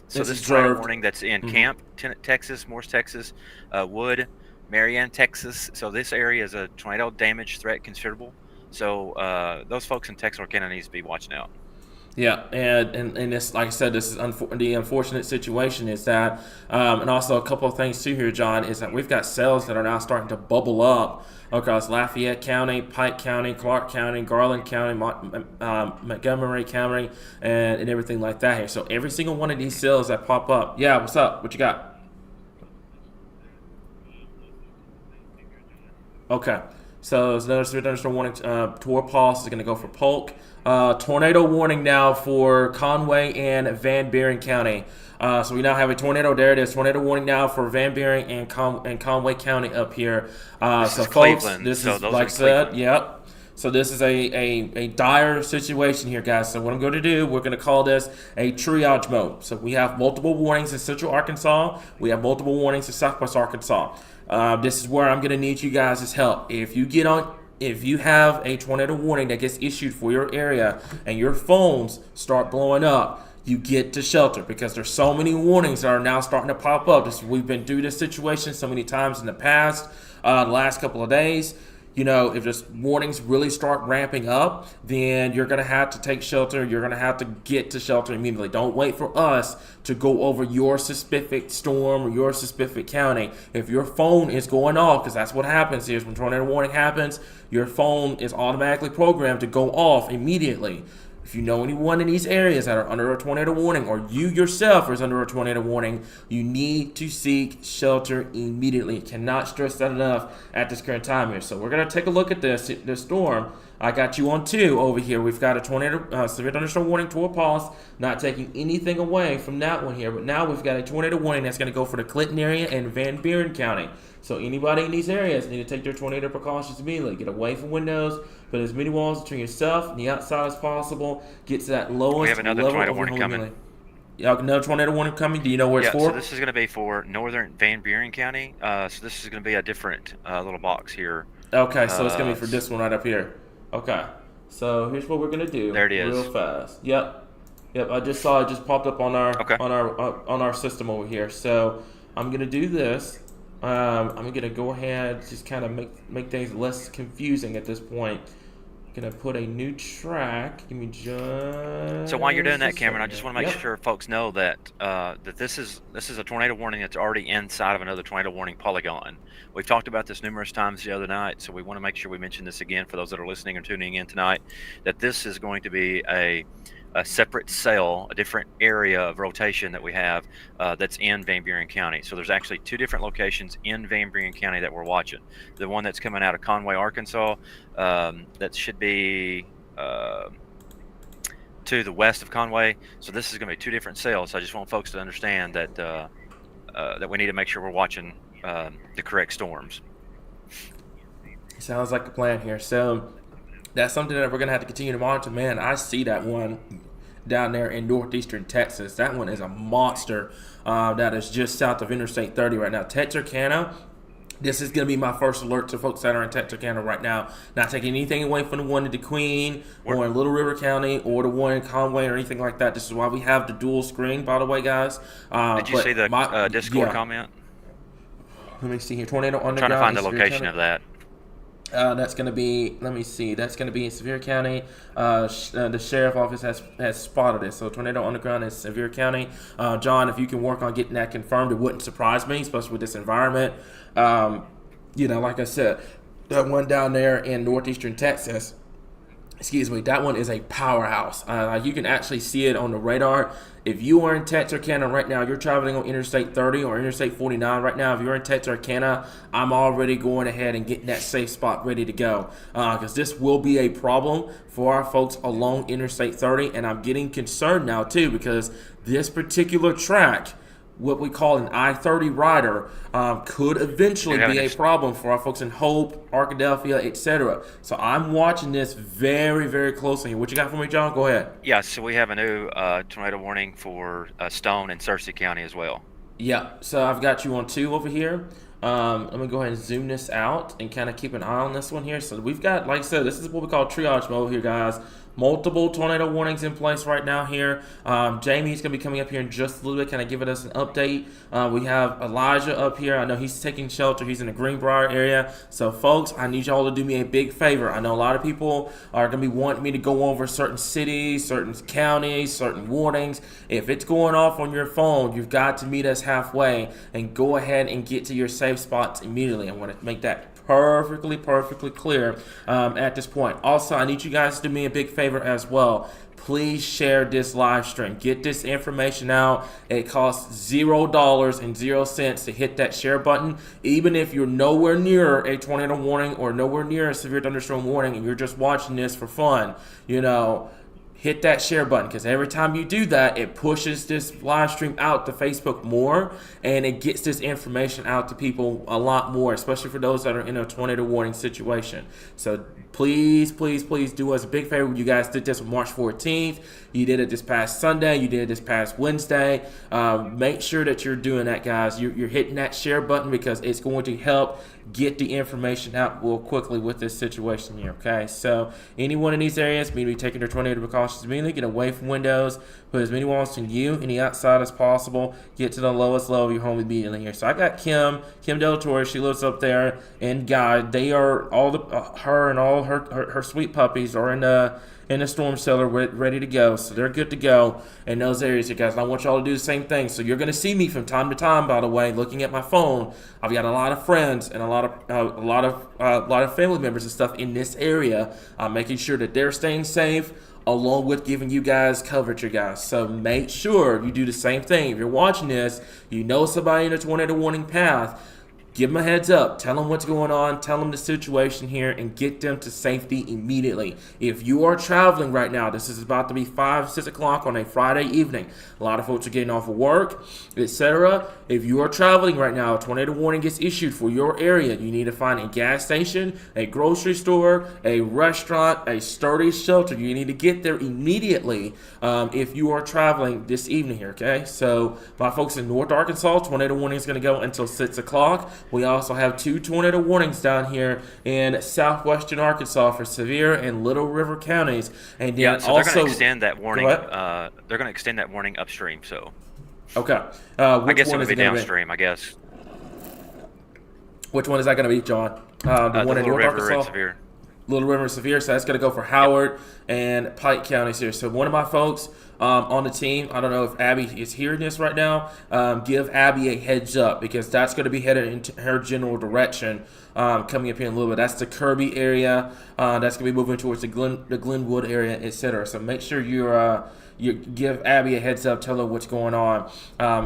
It's this tornado observed. warning that's in Camp, Texas, Morse, Texas, Wood, Marianne, Texas. So this area is a tornado damage threat considerable. So those folks in Texarkana needs to be watching out. Yeah, and this, like I said, this is the unfortunate situation is that, and also a couple of things too here, John, is that we've got cells that are now starting to bubble up across Lafayette County, Pike County, Clark County, Garland County, Montgomery County, and everything like that here. So every single one of these cells that pop up, yeah, what's up? What you got? Okay. So there's another severe thunderstorm warning. Toward Pulse is going to go for Polk. Tornado warning now for Conway and Van Buren County. So we now have a tornado. There it is. Tornado warning now for Van Buren and Conway County up here. This so is folks, Cleveland. this So is those like are I said. Cleveland. Yep. So this is a dire situation here, guys. So what I'm going to do, we're going to call this a triage mode. So we have multiple warnings in Central Arkansas. We have multiple warnings in Southwest Arkansas. This is where I'm going to need you guys' help. If you have a tornado warning that gets issued for your area and your phones start blowing up, you get to shelter because there's so many warnings that are now starting to pop up. We've been through this situation so many times in the past, the last couple of days. You know, if this warnings really start ramping up, then you're going to have to take shelter. You're going to have to get to shelter immediately. Don't wait for us to go over your specific storm or your specific county. If your phone is going off, because that's what happens here, is when tornado warning happens, your phone is automatically programmed to go off immediately. If you know anyone in these areas that are under a tornado warning, or you yourself is under a tornado warning, you need to seek shelter immediately. Cannot stress that enough at this current time here. So we're going to take a look at this storm. I got you on 2 over here. We've got a tornado, severe thunderstorm warning toward Pulse, not taking anything away from that one here. But now we've got a tornado warning that's going to go for the Clinton area and Van Buren County. So anybody in these areas need to take their tornado precautions immediately. Get away from windows, put as many walls between yourself and the outside as possible. Get to that lowest We have another level tornado of warning coming. humidity. Yeah, another tornado warning coming. Do you know where it's for? So this is going to be for northern Van Buren County. So this is going to be a different little box here. Okay, so it's gonna be for this one right up here. Okay, so here's what we're gonna do. There it is. Real fast. Yep. I just saw it just popped up on our Okay. on our system over here. So I'm gonna do this. I'm gonna go ahead, just kind of make things less confusing at this point. Gonna put a new track. Give me just. So while you're doing a that, Cameron, I second. just want to make Yep. sure folks know that that this is a tornado warning that's already inside of another tornado warning polygon. We've talked about this numerous times the other night, so we want to make sure we mention this again for those that are listening or tuning in tonight. That this is going to be a separate cell, a different area of rotation that we have that's in Van Buren County. So there's actually 2 different locations in Van Buren County that we're watching. The one that's coming out of Conway, Arkansas, that should be to the west of Conway. So this is going to be 2 different cells. So I just want folks to understand that that we need to make sure we're watching the correct storms. Sounds like a plan here. So that's something that we're going to have to continue to monitor. Man, I see that one down there in northeastern Texas. That one is a monster that is just south of Interstate 30 right now. Texarkana This is going to be my first alert to folks that are in Texarkana right now. Not taking anything away from the one in DeQueen or in Little River County or the one in Conway or anything like that. This is why we have the dual screen, by the way, guys. Did you see the Discord comment? Let me see here. Tornado underground. I'm trying to find the location of that. That's going to be, let me see, that's going to be in Sevier County. The sheriff office has spotted it. So tornado underground is Sevier County. John, if you can work on getting that confirmed, it wouldn't surprise me, especially with this environment. Like I said, that one down there in northeastern Texas, that one is a powerhouse. You can actually see it on the radar. If you are in Texarkana right now, you're traveling on Interstate 30 or Interstate 49 right now. If you're in Texarkana, I'm already going ahead and getting that safe spot ready to go, because this will be a problem for our folks along Interstate 30, and I'm getting concerned now too because this particular track, what we call an I-30 rider, could eventually be a problem for our folks in Hope, Arkadelphia, etc. So I'm watching this very, very closely. What you got for me, John? Go ahead. Yeah, so we have a new tornado warning for Stone and Searcy County as well. Yeah, so I've got you on 2 over here. Let me go ahead and zoom this out and kind of keep an eye on this one here. So we've got, like I said, this is what we call triage mode here, guys. Multiple tornado warnings in place right now here. Jamie's going to be coming up here in just a little bit, kind of giving us an update. We have Elijah up here. I know he's taking shelter. He's in the Greenbrier area. So, folks, I need y'all to do me a big favor. I know a lot of people are going to be wanting me to go over certain cities, certain counties, certain warnings. If it's going off on your phone, you've got to meet us halfway and go ahead and get to your safe spots immediately. I want to make that perfectly clear at this point. Also, I need you guys to do me a big favor as well. Please share this live stream. Get this information out. It costs $0 to hit that share button. Even if you're nowhere near a tornado warning or nowhere near a severe thunderstorm warning and you're just watching this for fun, hit that share button, because every time you do that, it pushes this live stream out to Facebook more, and it gets this information out to people a lot more, especially for those that are in a tornado warning situation. So please do us a big favor. You guys did this on March 14th. You did it this past Sunday. You did it this past Wednesday. Make sure that you're doing that, guys. You're hitting that share button, because it's going to help get the information out real quickly with this situation here, okay? So anyone in these areas, maybe taking their tornado precautions immediately, get away from windows, put as many walls in you, any outside as possible, get to the lowest level of your home immediately here. So I got Kim Del Torre. She lives up there, and Guy. They are all her and all her sweet puppies are in the storm cellar ready to go. So they're good to go in those areas here, guys. And I want y'all to do the same thing. So you're going to see me from time to time, by the way, looking at my phone. I've got a lot of friends and a lot of family members and stuff in this area. I'm making sure that they're staying safe, along with giving you guys coverage, you guys. So make sure you do the same thing. If you're watching this, you know somebody in a tornado warning path, give them a heads up. Tell them what's going on. Tell them the situation here and get them to safety immediately. If you are traveling right now, this is about to be 5, 6 o'clock on a Friday evening. A lot of folks are getting off of work, etc. If you are traveling right now, a tornado warning gets issued for your area. You need to find a gas station, a grocery store, a restaurant, a sturdy shelter. You need to get there immediately if you are traveling this evening here, okay? So my folks in North Arkansas, tornado warning is going to go until 6 o'clock. We also have 2 tornado warnings down here in southwestern Arkansas for Sevier and Little River counties. And then so also, they're going to extend that warning. They're going to extend that warning upstream. So okay, I guess it would be downstream. I guess. Which one is that going to be, John? The one in North Arkansas. And Sevier. Little River and Sevier. So that's going to go for Howard and Pike counties here. So one of my folks on the team, I don't know if Abby is hearing this right now, give Abby a heads up, because that's going to be headed into her general direction coming up here in a little bit. That's the Kirby area. That's going to be moving towards the Glenwood area, etc. So make sure you give Abby a heads up, tell her what's going on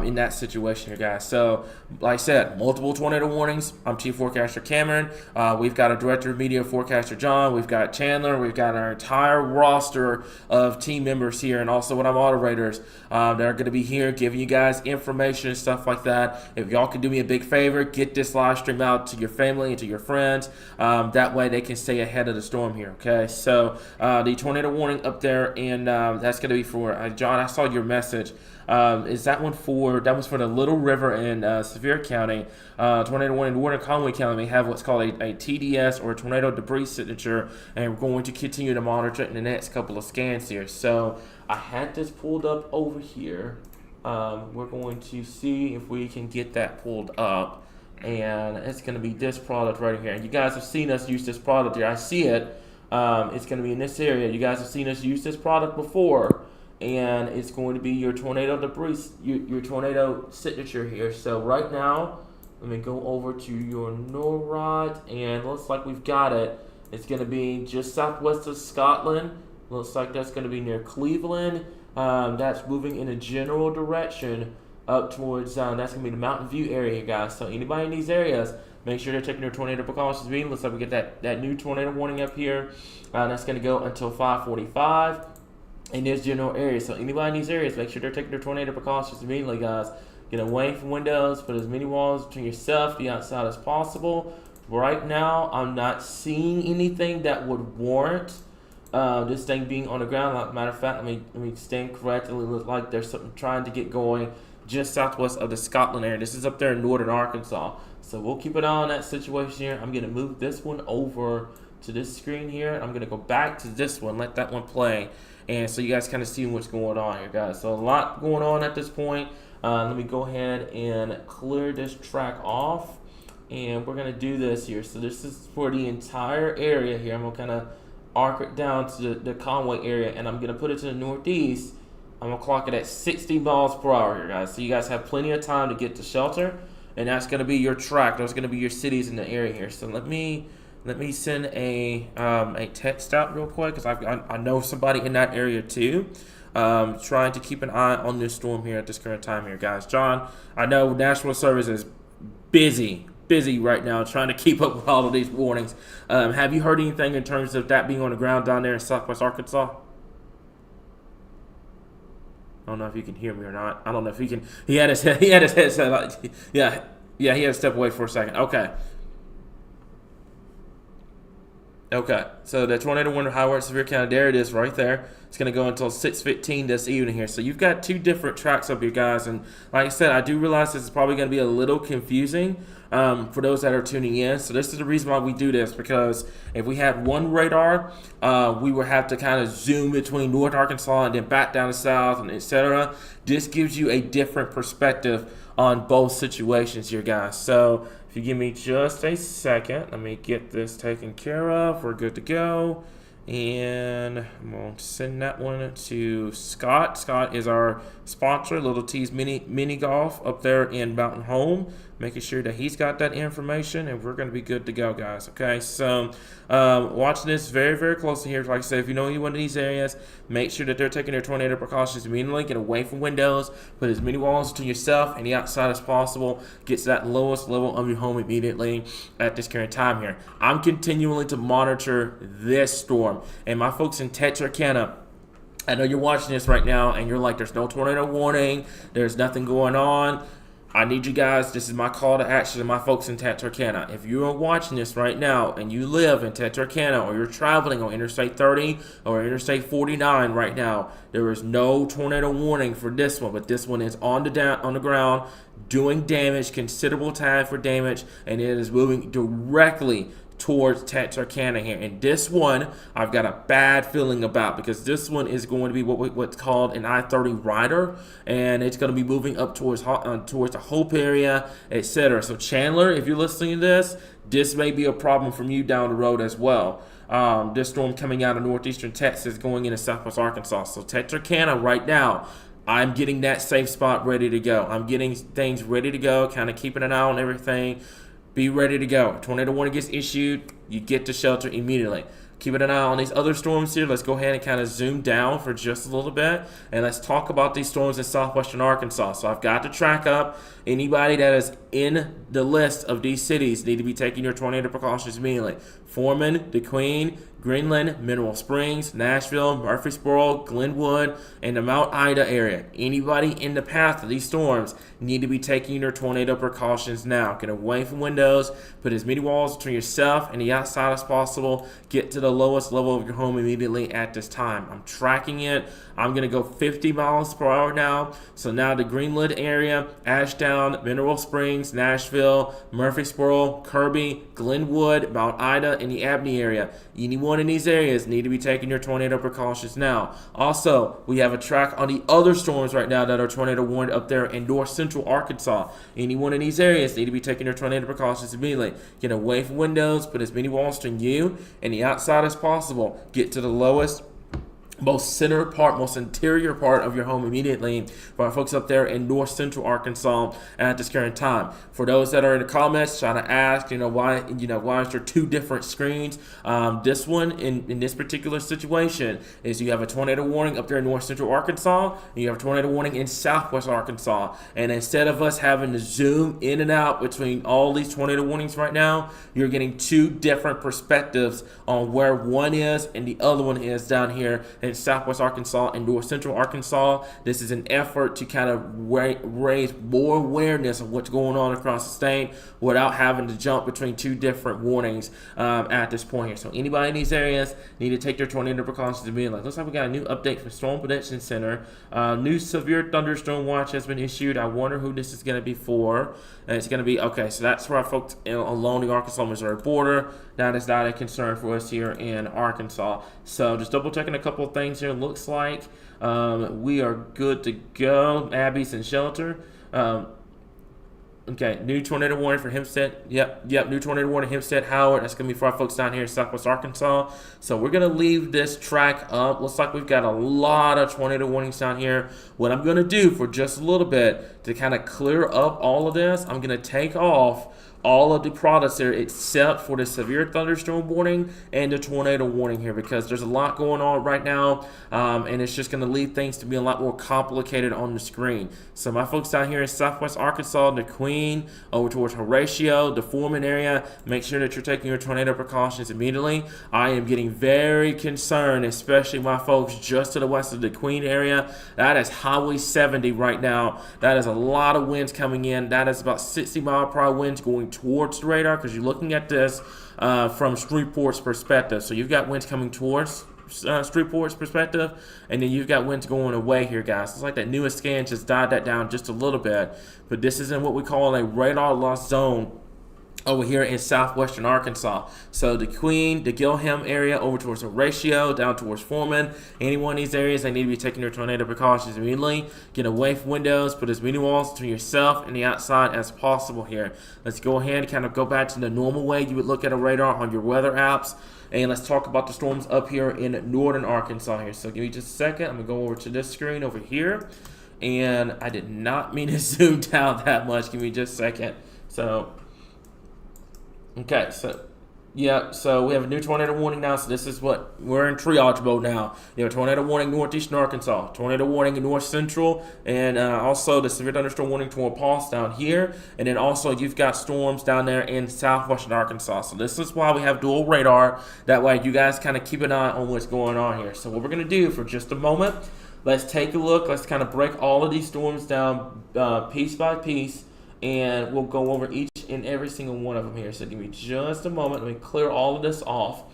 in that situation here, guys. So, like I said, multiple tornado warnings. I'm Chief Forecaster Cameron. We've got a Director of Media Forecaster John. We've got Chandler. We've got our entire roster of team members here, and also one of our moderators that are going to be here giving you guys information and stuff like that. If y'all can do me a big favor, get this live stream out to your family and to your friends. That way they can stay ahead of the storm here, okay? So the tornado warning up there, and that's going to be for, John, I saw your message. Is that one for, that was for the Little River in Sevier County. Tornado warning in Warren Conway County. They have what's called a TDS, or a tornado debris signature, and we're going to continue to monitor it in the next couple of scans here. So I had this pulled up over here. We're going to see if we can get that pulled up, and it's going to be this product right here. And you guys have seen us use this product here. I see it. It's going to be in this area. You guys have seen us use this product before, and it's going to be your tornado debris, your tornado signature here. So right now, let me go over to your NORAD, and looks like we've got it. It's going to be just southwest of Scotland. Looks like that's going to be near Cleveland. That's moving in a general direction up towards, that's going to be the Mountain View area, guys. So anybody in these areas, make sure they're taking their tornado precautions. Looks like we get that new tornado warning up here. That's going to go until 5:45 in this general area. So anybody in these areas, make sure they're taking their tornado precautions immediately, guys. Get away from windows, put as many walls between yourself, the outside as possible. Right now, I'm not seeing anything that would warrant this thing being on the ground. Matter of fact, let me stand correctly. It looks like there's something trying to get going just southwest of the Scotland area. This is up there in northern Arkansas. So we'll keep an eye on that situation here. I'm going to move this one over to this screen here. I'm going to go back to this one, let that one play. And so you guys kind of see what's going on here, guys. So a lot going on at this point. Let me go ahead and clear this track off. And we're going to do this here. So this is for the entire area here. I'm going to kind of arc it down to the Conway area, and I'm going to put it to the northeast. I'm going to clock it at 60 miles per hour here, guys. So you guys have plenty of time to get to shelter, and that's going to be your track. Those are going to be your cities in the area here. So let me send a text out real quick, because I know somebody in that area too. Trying to keep an eye on this storm here at this current time here, guys. John, I know National Service is busy right now trying to keep up with all of these warnings. Have you heard anything in terms of that being on the ground down there in southwest Arkansas? I don't know if you can hear me or not. I don't know if he can. He had his headset. Like, yeah. He had to step away for a second. Okay, so the tornado warning high alert Sevier County, there it is right there. It's going to go until 6:15 this evening here. So you've got two different tracks up here, guys. And like I said, I do realize this is probably going to be a little confusing for those that are tuning in. So this is the reason why we do this, because if we had one radar, we would have to kind of zoom between North Arkansas and then back down to south and etc. This gives you a different perspective on both situations here, guys. So if you give me just a second, let me get this taken care of. We're good to go. And I'm going to send that one to Scott. Scott is our sponsor, Little T's Mini Golf up there in Mountain Home. Making sure that he's got that information, and we're going to be good to go, guys. Okay, so watching this very, very closely here. Like I said, if you know anyone in these areas, make sure that they're taking their tornado precautions immediately. Get away from windows. Put as many walls between yourself and the outside as possible. Get to that lowest level of your home immediately at this current time here. I'm continuing to monitor this storm. And my folks in Texarkana, I know you're watching this right now, and you're like, there's no tornado warning. There's nothing going on. I need you guys, this is my call to action to my folks in Texarkana. If you are watching this right now and you live in Texarkana, or you're traveling on Interstate 30 or Interstate 49 right now, there is no tornado warning for this one, but this one is on the ground, doing damage, considerable time for damage, and it is moving directly towards Texarkana here. And this one I've got a bad feeling about, because this one is going to be what's called an I-30 rider, and it's going to be moving up towards the Hope area, etc. So Chandler, if you're listening to this may be a problem from you down the road as well. This storm coming out of northeastern Texas going into southwest Arkansas. So Texarkana right now, I'm getting that safe spot ready to go. I'm getting things ready to go, kind of keeping an eye on everything. Be ready to go. Tornado warning gets issued, you get to shelter immediately. Keeping an eye on these other storms here. Let's go ahead and kind of zoom down for just a little bit, and let's talk about these storms in southwestern Arkansas. So I've got to track up anybody that is in the list of these cities need to be taking your tornado precautions immediately. Foreman, DeQueen, Greenland, Mineral Springs, Nashville, Murfreesboro, Glenwood, and the Mount Ida area. Anybody in the path of these storms need to be taking their tornado precautions now. Get away from windows, put as many walls between yourself and the outside as possible. Get to the lowest level of your home immediately at this time. I'm tracking it. I'm going to go 50 miles per hour now. So now the Greenwood area, Ashdown, Mineral Springs, Nashville, Murfreesboro, Kirby, Glenwood, Mount Ida, and the Abney area. Anyone in these areas need to be taking your tornado precautions now. Also, we have a track on the other storms right now that are tornado warned up there in north central Arkansas. Anyone in these areas need to be taking your tornado precautions immediately. Get away from windows, put as many walls between you and the outside as possible. Get to the lowest, most center part, most interior part of your home immediately for our folks up there in north central Arkansas at this current time. For those that are in the comments trying to ask, why is there two different screens? This one in this particular situation is you have a tornado warning up there in north central Arkansas, and you have a tornado warning in southwest Arkansas. And instead of us having to zoom in and out between all these tornado warnings right now, you're getting two different perspectives on where one is and the other one is down here in southwest Arkansas and north central Arkansas. This is an effort to kind of raise more awareness of what's going on across the state without having to jump between two different warnings at this point here. So anybody in these areas need to take their tornado precautions immediately. Looks like we got a new update from Storm Prediction Center. New severe thunderstorm watch has been issued. I wonder who this is going to be for. It's going to be, okay, so that's for our folks along the Arkansas-Missouri border. That is not a concern for us here in Arkansas. So just double checking a couple of things here. Looks like we are good to go. Abby's in shelter. Okay, new tornado warning for Hempstead. Yep, new tornado warning Hempstead, Howard. That's going to be for our folks down here in southwest Arkansas. So we're going to leave this track up. Looks like we've got a lot of tornado warnings down here. What I'm going to do for just a little bit to kind of clear up all of this, I'm going to take off all of the products there except for the severe thunderstorm warning and the tornado warning here, because there's a lot going on right now, and it's just going to lead things to be a lot more complicated on the screen. So my folks down here in southwest Arkansas, the Queen, over towards Horatio, the Foreman area, make sure that you're taking your tornado precautions immediately. I am getting very concerned, especially my folks just to the west of the Queen area. That is Highway 70 right now. That is a lot of winds coming in. That is about 60 mile per hour winds going towards the radar, because you're looking at this from Shreveport's perspective. So you've got winds coming towards Shreveport's perspective, and then you've got winds going away here, guys. It's like that newest scan just dialed that down just a little bit, but this is in what we call a radar loss zone over here in southwestern Arkansas. So the Queen, the Gilham area over towards Horatio, down towards Foreman. Anyone in these areas, they need to be taking their tornado precautions immediately. Get away from windows, put as many walls between yourself and the outside as possible here. Let's go ahead and kind of go back to the normal way you would look at a radar on your weather apps. And let's talk about the storms up here in northern Arkansas here. So give me just a second. I'm going to go over to this screen over here. And I did not mean to zoom down that much. Give me just a second. So okay, so we have a new tornado warning now. So this is what we're in triage mode now. You have a tornado warning northeastern Arkansas, tornado warning in north central, and also the severe thunderstorm warning toward Pulse down here. And then also you've got storms down there in southwestern Arkansas. So this is why we have dual radar. That way you guys kind of keep an eye on what's going on here. So what we're going to do for just a moment, let's take a look. Let's kind of break all of these storms down piece by piece, and we'll go over each and every single one of them here. So give me just a moment. Let me clear all of this off,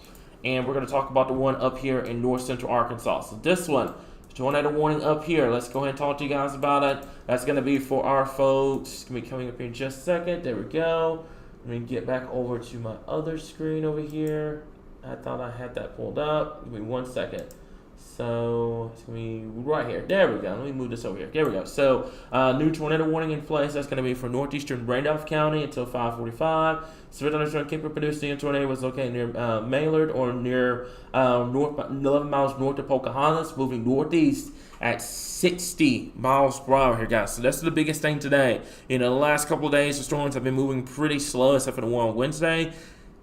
and we're going to talk about the one up here in north central Arkansas. So this one, tornado warning up here. Let's go ahead and talk to you guys about it. That's going to be for our folks. It's going to be coming up here in just a second. There we go. Let me get back over to my other screen over here. I thought I had that pulled up. Give me 1 second. So it's going to be right here. There we go. Let me move this over here. There we go. So new tornado warning in place. That's going to be for northeastern Randolph County until 5:45. Severe thunderstorm capable of producing a tornado was located near Maynard or near 11 miles north of Pocahontas, moving northeast at 60 miles per hour here, guys. So that's the biggest thing today. In the last couple of days, the storms have been moving pretty slow, except for the one on Wednesday.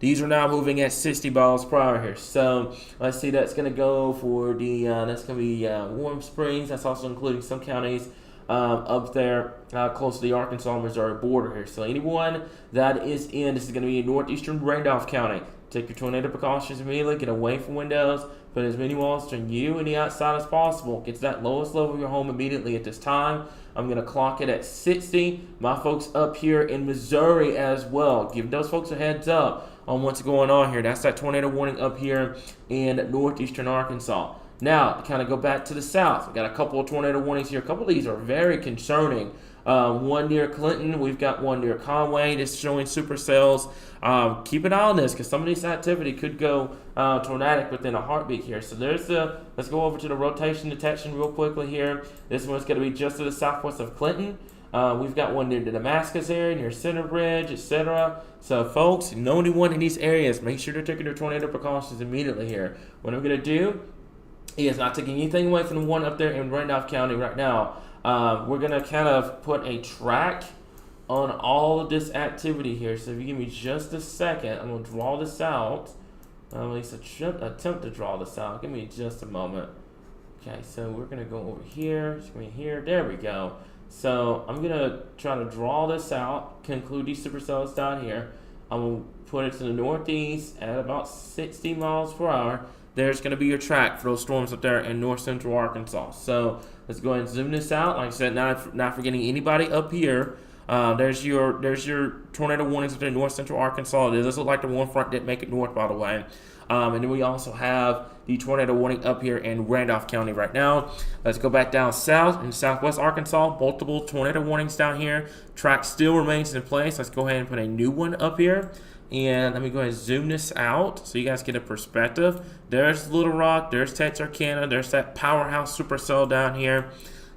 These are now moving at 60 miles per hour here. So let's see, that's going to go for the, that's going to be Warm Springs. That's also including some counties up there close to the Arkansas-Missouri border here. So anyone that is in, this is going to be in northeastern Randolph County. take your tornado precautions immediately. Get away from windows. Put as many walls between you and the outside as possible. Get to that lowest level of your home immediately at this time. I'm going to clock it at 60. My folks up here in Missouri as well. Give those folks a heads up on what's going on here. That's that tornado warning up here in northeastern Arkansas. Now, to kind of go back to the south, we've got a couple of tornado warnings here. A couple of these are very concerning. One near Clinton. We've got one near Conway. This is showing supercells. Keep an eye on this because some of this activity could go tornadic within a heartbeat here. So let's go over to the rotation detection real quickly here. This one's going to be just to the southwest of Clinton. We've got one near the Damascus area, near Center Bridge, etc. So, folks, know anyone in these areas, make sure they're taking their tornado precautions immediately here. What I'm going to do is not taking anything away from the one up there in Randolph County right now. We're going to kind of put a track on all of this activity here. So if you give me just a second, I'm going to draw this out. At least attempt to draw this out. Give me just a moment. Okay, so we're going to go over here. Just give me here. There we go. So I'm going to try to draw this out, conclude these supercells down here. I'm going to put it to the northeast at about 60 miles per hour. There's going to be your track for those storms up there in north central Arkansas. So let's go ahead and zoom this out. Like I said, not forgetting anybody up here. There's your tornado warnings up there in north central Arkansas. It does look like the one front didn't make it north, by the way. And then we also have the tornado warning up here in Randolph County right now. Let's go back down south in southwest Arkansas. Multiple tornado warnings down here. Track still remains in place. Let's go ahead and put a new one up here. And let me go ahead and zoom this out so you guys get a perspective. There's Little Rock. There's Texarkana. There's that powerhouse supercell down here.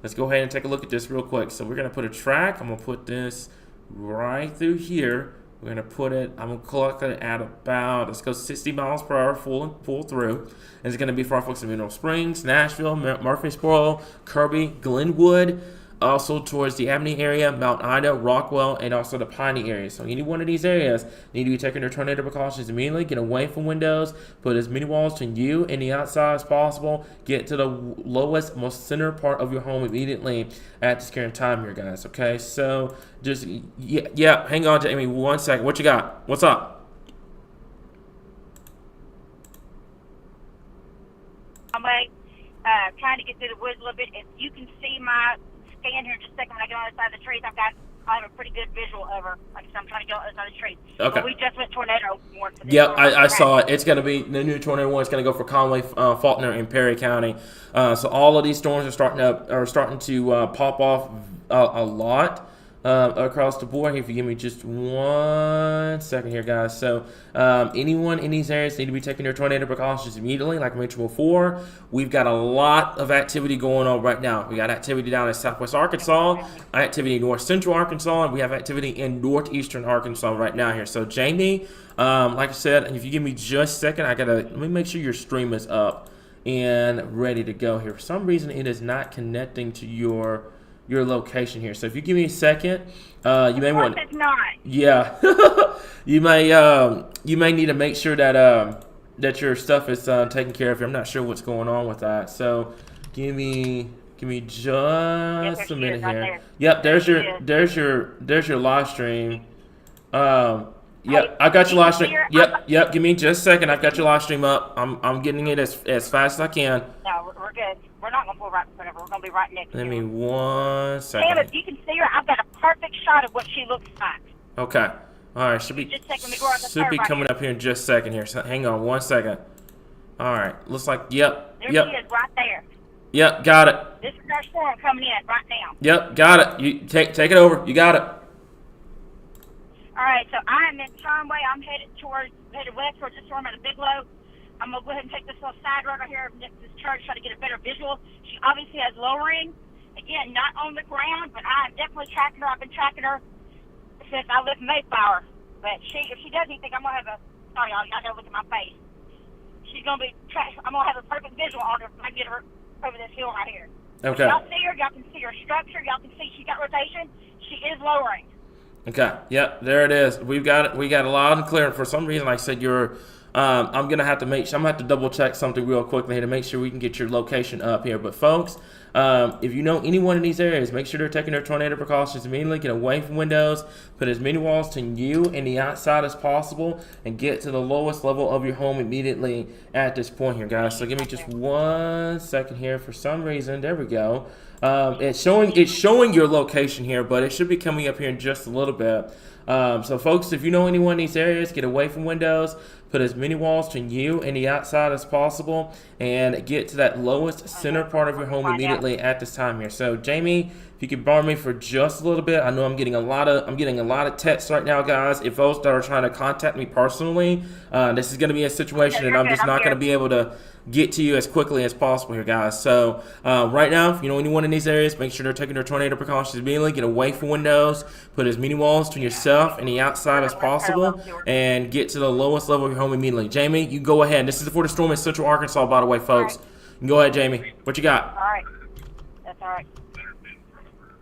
Let's go ahead and take a look at this real quick. So we're going to put a track. I'm going to put this right through here. We're going to put it, I'm going to collect it at about, let's go 60 miles per hour full through. And it's going to be for our folks in Mineral Springs, Nashville, Murfreesboro, Kirby, Glenwood, also towards the Abney area, Mount Ida, Rockwell, and also the Piney area. So any one of these areas need to be taking their tornado precautions immediately. Get away from windows. Put as many walls between you and the outside as possible. Get to the lowest, most center part of your home immediately at this current time here, guys. Okay, so just, yeah, hang on, Jamie, 1 second. What you got? What's up? I'm trying to get through the woods a little bit. If you can see my stand here in just a second when I get on the other side of the trees, I have a pretty good visual of her. Like I said, I'm trying to get on the other side of the trees. Okay. But we just went tornado warning for this. Yep, I saw it. It's going to be, the new tornado warning is going to go for Conway, Faulkner, and Perry County. So all of these storms are starting to pop off a lot. Across the board. If you give me just 1 second here, guys. So anyone in these areas need to be taking their tornado precautions immediately. Like I mentioned before, we've got a lot of activity going on right now. We got activity down in southwest Arkansas, activity in north central Arkansas, and we have activity in northeastern Arkansas right now here. So Jamie, like I said, if you give me just a second, let me make sure your stream is up and ready to go here. For some reason, it is not connecting to your location here. So if you give me a second, you may want. It's not. Yeah, you may need to make sure that that your stuff is taken care of. I'm not sure what's going on with that. So give me just a minute here. Right there. Yep, there's your live stream. Yep, I got your live stream. Yep. Give me just a second. I've got your live stream up. I'm getting it as fast as I can. No, we're good. We're not going to pull right in front of her. We're going to be right next to her. Let me 1 second. Sam, if you can see her, I've got a perfect shot of what she looks like. Okay. All right. Should be coming up here in just a second here. So hang on 1 second. All right. Looks like, yep. There she is right there. Yep, got it. This is our storm coming in right now. Yep, got it. You take it over. You got it. All right, so I am in Conway. I'm headed west towards the storm at a big low. I'm going to go ahead and take this little side road right here next to this church, try to get a better visual. She obviously has lowering. Again, not on the ground, but I'm definitely tracking her. I've been tracking her since I left Mayflower. But if she does anything, I'm going to have sorry, y'all got to look at my face. She's going to be, I'm going to have a perfect visual on her if I get her over this hill right here. Okay. Y'all see her, y'all can see her structure, y'all can see she's got rotation. She is lowering. Okay. Yep. There it is. We got it loud and clear. For some reason, like I said, your I'm gonna have to double check something real quickly here to make sure we can get your location up here. But folks, if you know anyone in these areas, make sure they're taking their tornado precautions immediately. Get away from windows, put as many walls between you and the outside as possible, and get to the lowest level of your home immediately at this point here, guys. So give me just 1 second here. For some reason, there we go. It's showing your location here, but it should be coming up here in just a little bit. So folks, if you know anyone in these areas, get away from windows, put as many walls between you and the outside as possible, and get to that lowest center part of your home immediately at this time here. So Jamie, if you could borrow me for just a little bit, I know I'm getting a lot of texts right now, guys. If folks that are trying to contact me personally, this is going to be a situation that I'm just not going to be able to get to you as quickly as possible here, guys. So right now, if you know anyone in these areas, make sure they're taking their tornado precautions immediately. Get away from windows, put as many walls between yourself and the outside as possible, and get to the lowest level of your home immediately. Jamie, you go ahead. This is before the storm in Central Arkansas, by the way, folks. You can go ahead, Jamie. What you got? All right. That's all right.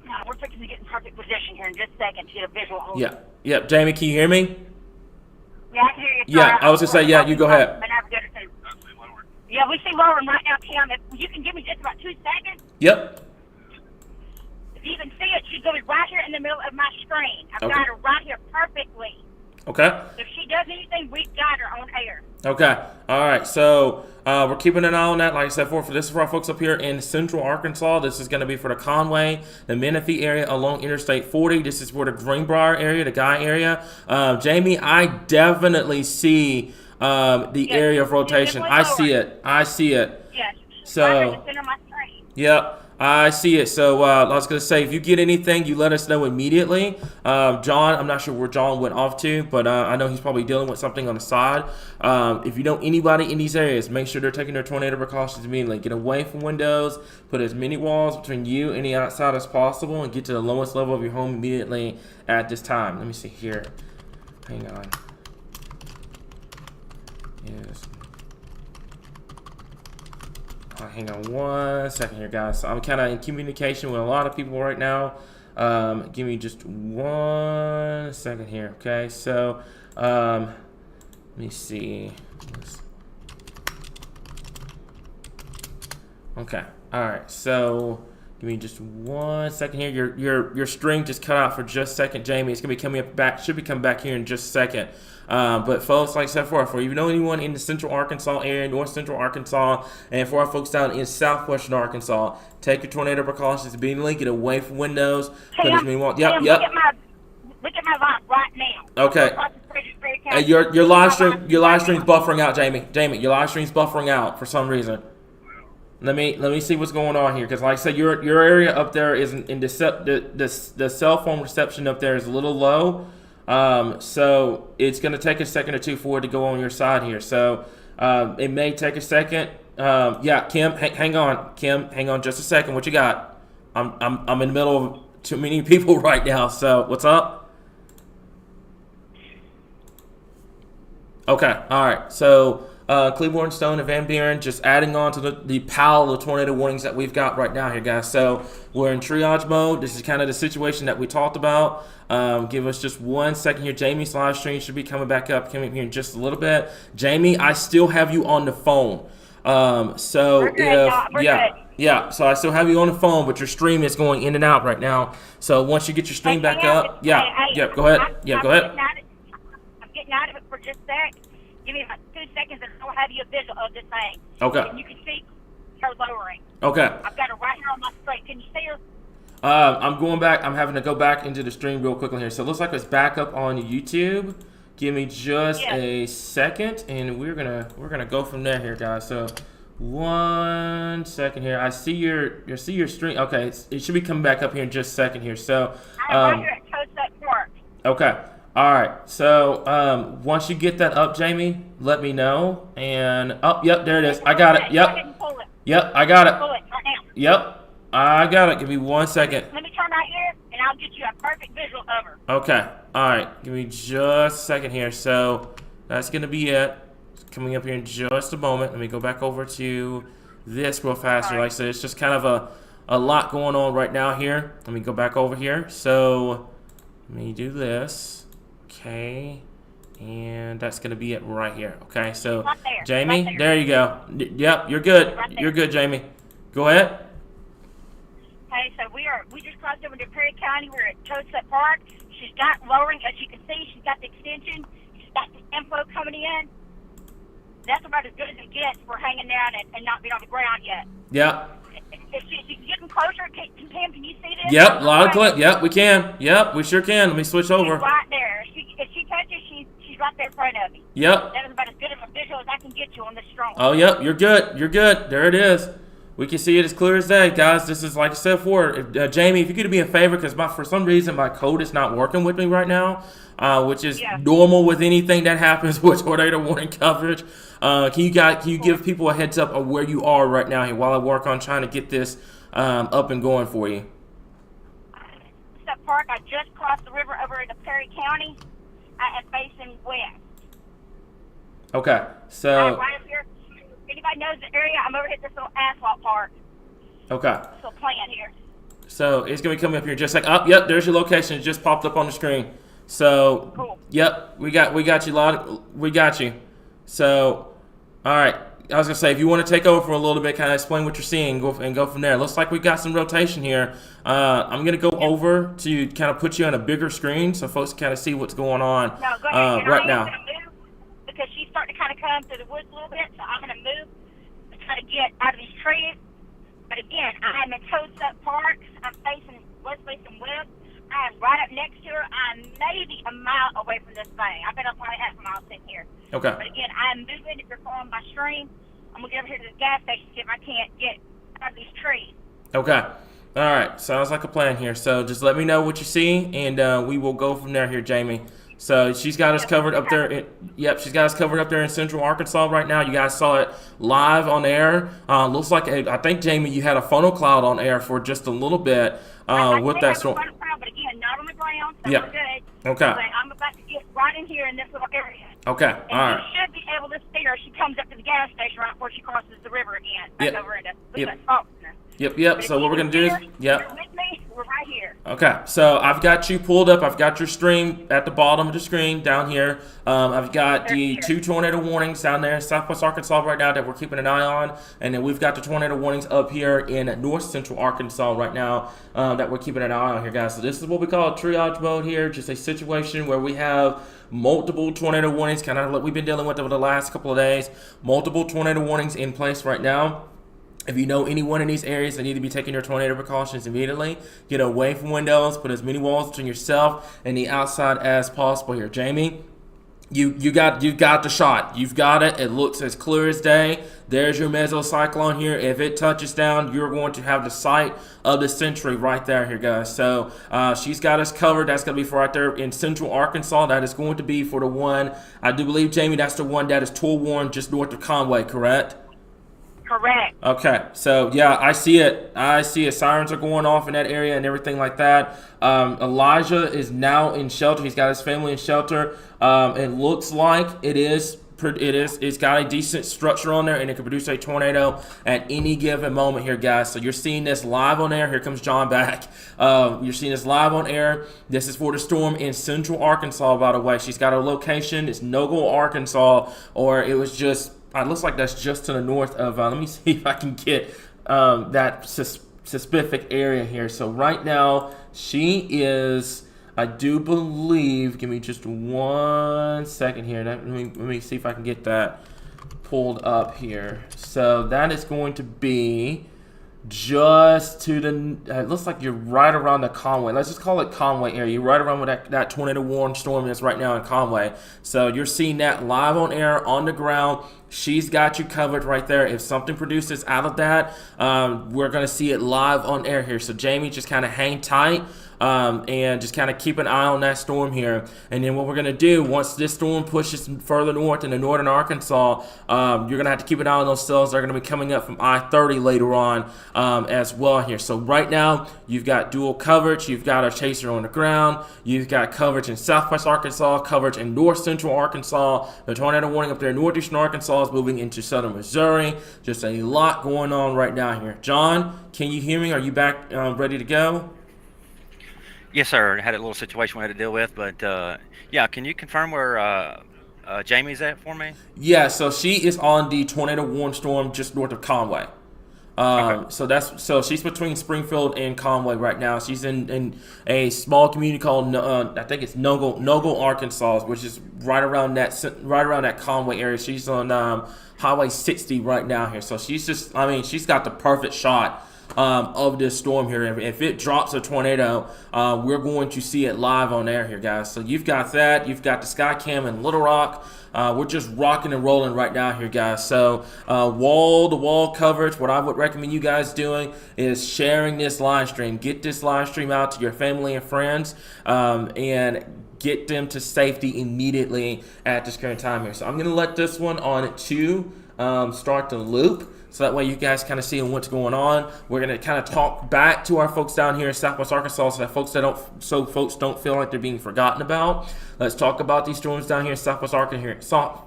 Now, we're fixing to get in perfect position here in just a second to get a visual on Yeah. Yep. Jamie, can you hear me? Yeah, I can hear you. Yeah, I was going to say, yeah, you go ahead. Yeah, we see lowering right now, Tim. If you can give me just about 2 seconds. Yep. If you can see it, she's going to be right here in the middle of my screen. I've got her right here perfectly. Okay. If she does anything, we've got her on air. Okay. All right. So we're keeping an eye on that. Like I said, for this is for our folks up here in Central Arkansas. This is going to be for the Conway, the Menifee area along Interstate 40. This is for the Greenbrier area, the Guy area. Jamie, I definitely see the area of rotation. I see it. Yes. So, right in the center of my screen. Yep. I see it. So I was going to say, if you get anything, you let us know immediately. John, I'm not sure where John went off to, but I know he's probably dealing with something on the side. If you know anybody in these areas, make sure they're taking their tornado precautions immediately. Get away from windows, put as many walls between you and the outside as possible, and get to the lowest level of your home immediately at this time. Let me see here. Hang on. Yes. Hang on 1 second here, guys. So I'm kind of in communication with a lot of people right now. Give me just 1 second here, okay? So let me see. Okay. All right. So give me just 1 second here. Your string just cut out for just a second, Jamie. It's gonna be coming up back. Should be coming back here in just a second. But folks, like I said before, if you know anyone in the Central Arkansas area, North Central Arkansas, and for our folks down in Southwestern Arkansas, take your tornado precautions immediately. Get away from windows. Put as many walls. Yep. Look at my live right now. Okay. Your live stream's buffering out, Jamie. Your live stream's buffering out for some reason. Let me see what's going on here, because like I said, your area up there is in the cell phone reception up there is a little low. So it's going to take a second or two for it to go on your side here. So it may take a second. Yeah, Kim, hang on. Kim, hang on just a second. What you got? I'm in the middle of too many people right now. So what's up? Okay, all right. So Cleveland Stone and Van Buren just adding on to the pile of tornado warnings that we've got right now here, guys. So we're in triage mode. This is kind of the situation that we talked about. Give us just 1 second here. Jamie's live stream should be coming back up, coming here in just a little bit. Jamie, I still have you on the phone. So yeah, so I still have you on the phone, but your stream is going in and out right now. So once you get your stream back up, go ahead. Go ahead. I'm getting out of it for just a sec. Give me about 2 seconds and I'll have you a visual of this thing. Okay. And you can see her lowering. Okay. I've got her right here on my screen. Can you see her? I'm going back. I'm having to go back into the stream real quickly here. So it looks like it's back up on YouTube. Give me just a second, and we're gonna go from there here, guys. So 1 second here. I see your stream. Okay, it should be coming back up here in just a second here. So I'm right here at Toast Up Park. Okay. All right. So once you get that up, Jamie, let me know. And yep, there it is. I got it. Yep. Yep, I got it. Pull it right now. Yep. I got it. Give me 1 second. Let me turn right here, and I'll get you a perfect visual of her. Okay. All right. Give me just a second here. So that's going to be it. It's coming up here in just a moment. Let me go back over to this real fast. Like I said, it's just kind of a lot going on right now here. Let me go back over here. So let me do this. Okay. And that's going to be it right here. Okay, so Right there. Jamie, Right there you go. Yep, you're good. Right there. You're good, Jamie. Go ahead. Okay, so we just crossed over to Perry County. We're at Toadset Park. She's got lowering, as you can see. She's got the extension. She's got the info coming in. That's about as good as it gets for hanging down and not being on the ground yet. Yep. If she's getting closer, Pam, can you see this? Yep, a lot of clip. Yep, we can. Yep, we sure can. Let me switch over. She's right there. If she touches, she's right there in front of me. Yep. That is about as good of a visual as I can get you on this strong. Oh, yep, you're good. You're good. There it is. We can see it as clear as day, guys. This is like I said before. Jamie, if you could do me a favor, because for some reason my code is not working with me right now, which is normal with anything that happens with tornado warning coverage. Can you give people a heads up of where you are right now here while I work on trying to get this up and going for you? Toadset Park. I just crossed the river over into Perry County. I am facing west. Okay, so Right up here. If anybody knows the area, I'm over here at this little asphalt park. okay. Still playing here. So it's going to be coming up here just like, yep, there's your location. It just popped up on the screen. So, Cool. Yep, we got you, we got you. So, all right. I was going to say, if you want to take over for a little bit, kind of explain what you're seeing and go from there. Looks like we've got some rotation here. I'm going to go over to kind of put you on a bigger screen so folks can kind of see what's going on No, go ahead. right now. I'm going to move because she's starting to kind of come through the woods a little bit, so I'm going to move to try to get out of these trees. But again, I'm in Toadset Park. I'm facing west. I am right up next to her. I'm maybe a mile away from this thing. I bet I'm probably half a mile sitting here. Okay. But again, I'm moving. If you're following my stream, I'm going to get over here to the gas station see if I can't get out of these trees. Okay. All right. Sounds like a plan here. So just let me know what you see, and we will go from there here, Jamie. So she's got us covered up there. Yep, she's got us covered up there in Central Arkansas right now. You guys saw it live on air. Looks like, I think, Jamie, you had a funnel cloud on air for just a little bit with that storm. But again, not on the ground, so Yep. we're good. Okay. But I'm about to get right in here in this little area. Okay. And All right. you should be able to see her. She comes up to the gas station right before she crosses the river again. Back Yep. over into Yep. Faulkner. Yep. So what we're going to do is, You're with me. We're right here. Okay, so I've got you pulled up. I've got your stream at the bottom of the screen down here. I've got the 2 tornado warnings down there in Southwest Arkansas right now that we're keeping an eye on. And then we've got the tornado warnings up here in North Central Arkansas right now that we're keeping an eye on here, guys. So this is what we call a triage mode here, just a situation where we have multiple tornado warnings, kind of like we've been dealing with over the last couple of days. Multiple tornado warnings in place right now. If you know anyone in these areas that need to be taking your tornado precautions immediately, get away from windows, put as many walls between yourself and the outside as possible here. Jamie, you got the shot. You've got it. It looks as clear as day. There's your mesocyclone here. If it touches down, you're going to have the site of the century right there here, guys. So she's got us covered. That's going to be for right there in Central Arkansas. That is going to be for the one, I do believe, Jamie, that's the one that is toll worn just north of Conway, correct? Correct. Okay, so yeah, I see it. Sirens are going off in that area and everything like that. Elijah is now in shelter. He's got his family in shelter. It looks like it's got a decent structure on there, and it can produce a tornado at any given moment here, guys. So you're seeing this live on air. Here comes John back. You're seeing this live on air. This is for the storm in Central Arkansas, by the way. She's got a location. It's Nogle, Arkansas, or it was just... It looks like that's just to the north of, let me see if I can get that specific area here. So right now, she is, I do believe, give me just 1 second here. Let me see if I can get that pulled up here. So that is going to be just to the, it looks like you're right around the Conway. Let's just call it Conway area. You're right around where that tornado warning storm is right now in Conway. So you're seeing that live on air, on the ground. She's got you covered right there. If something produces out of that, we're going to see it live on air here. So Jamie, just kind of hang tight. And just kind of keep an eye on that storm here. And then what we're going to do, once this storm pushes further north into northern Arkansas, you're going to have to keep an eye on those cells that are going to be coming up from I-30 later on as well here. So right now, you've got dual coverage. You've got a chaser on the ground. You've got coverage in southwest Arkansas, coverage in north central Arkansas. The tornado warning up there in northeastern Arkansas is moving into southern Missouri. Just a lot going on right now here. John, can you hear me? Are you back ready to go? Yes, sir. Had a little situation we had to deal with, but yeah, can you confirm where Jamie's at for me? Yeah, so she is on the tornado warning storm just north of Conway. Okay. So she's between Springfield and Conway right now. She's in a small community called I think it's Nogle, Arkansas, which is right around that Conway area. She's on Highway 60 right now here. So she's she's got the perfect shot of this storm here. If it drops a tornado, we're going to see it live on air here, guys. So you've got that. You've got the sky cam in Little Rock. We're just rocking and rolling right now here, guys. So wall-to-wall coverage. What I would recommend you guys doing is sharing this live stream. Get this live stream out to your family and friends, and get them to safety immediately at this current time here. So I'm going to let this one on to start the loop. So that way you guys kind of see what's going on. We're going to kind of talk back to our folks down here in Southwest Arkansas so folks don't feel like they're being forgotten about. Let's talk about these storms down here in Southwest Arkansas,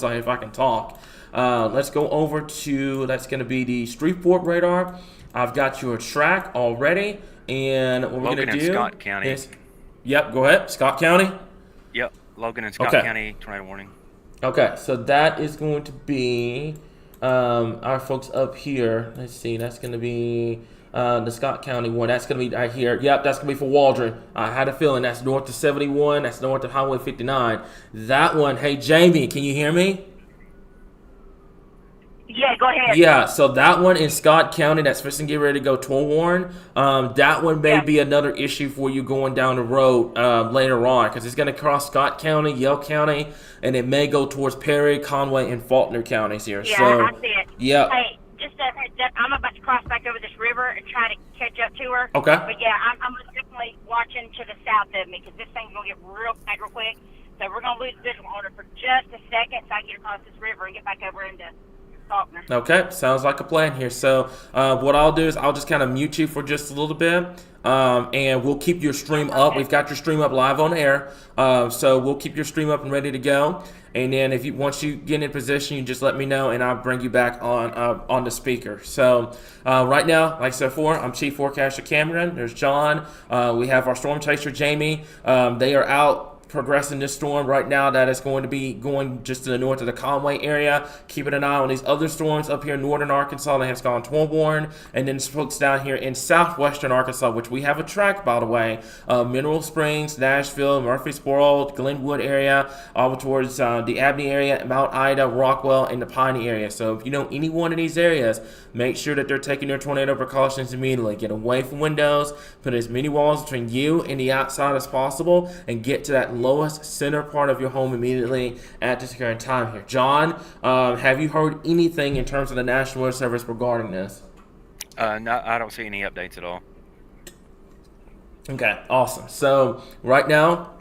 if I can talk. Let's go over to, that's going to be the Shreveport radar. I've got your track already. And what we're going to do Scott County. is, yep, go ahead. Scott County? Yep, Logan and Scott County, tornado warning. Okay, so that is going to be our folks up here. Let's see, that's going to be the Scott County one. That's going to be right here. Yep, that's going to be for Waldron. I had a feeling that's north of 71. That's north of Highway 59. That one, hey, Jamie, can you hear me? Yeah, go ahead. Yeah, so that one in Scott County, that's fixing to get ready to go to Warren. That one may be another issue for you going down the road later on, because it's going to cross Scott County, Yell County, and it may go towards Perry, Conway, and Faulkner counties here. Yeah, so, I see it. Yeah. Hey, just a heads up, I'm about to cross back over this river and try to catch up to her. Okay. But yeah, I'm definitely watching to the south of me because this thing's going to get real bad real quick. So we're going to lose visual on her for just a second so I can get across this river and get back over into Faulkner. Okay, sounds like a plan here. So what I'll do is I'll just kind of mute you for just a little bit, and we'll keep your stream up. We've got your stream up live on air, so we'll keep your stream up and ready to go. And then once you get in position, you just let me know, and I'll bring you back on the speaker. So right now, like I said before, I'm Chief Forecaster Cameron. There's John. We have our storm chaser Jamie. They are out progressing this storm right now that is going to be going just to the north of the Conway area. Keeping an eye on these other storms up here in northern Arkansas that has gone to Warren, and then folks down here in southwestern Arkansas, which we have a track, by the way, Mineral Springs, Nashville, Murfreesboro, Glenwood area, all towards the Abney area, Mount Ida, Rockwell, and the Piney area. So if you know any one of these areas, make sure that they're taking their tornado precautions immediately. Get away from windows, put as many walls between you and the outside as possible, and get to that lowest center part of your home immediately at this current time here. John, have you heard anything in terms of the National Weather Service regarding this? No, I don't see any updates at all. Okay, awesome. So right now,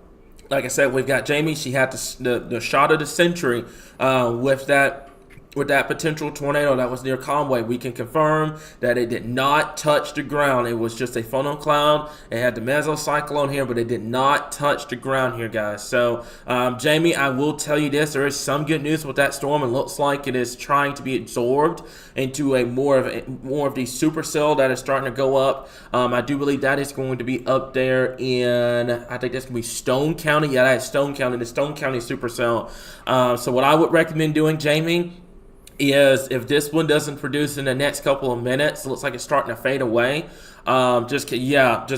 like I said, we've got Jamie. She had the shot of the century with that potential tornado that was near Conway. We can confirm that it did not touch the ground. It was just a funnel cloud. It had the mesocyclone here, but it did not touch the ground here, guys. So, Jamie, I will tell you this. There is some good news with that storm. It looks like it is trying to be absorbed into a more of the supercell that is starting to go up. I do believe that is going to be up there in, I think that's going to be Stone County. Yeah, that is Stone County, the Stone County supercell. So what I would recommend doing, Jamie, is if this one doesn't produce in the next couple of minutes, it looks like it's starting to fade away. Just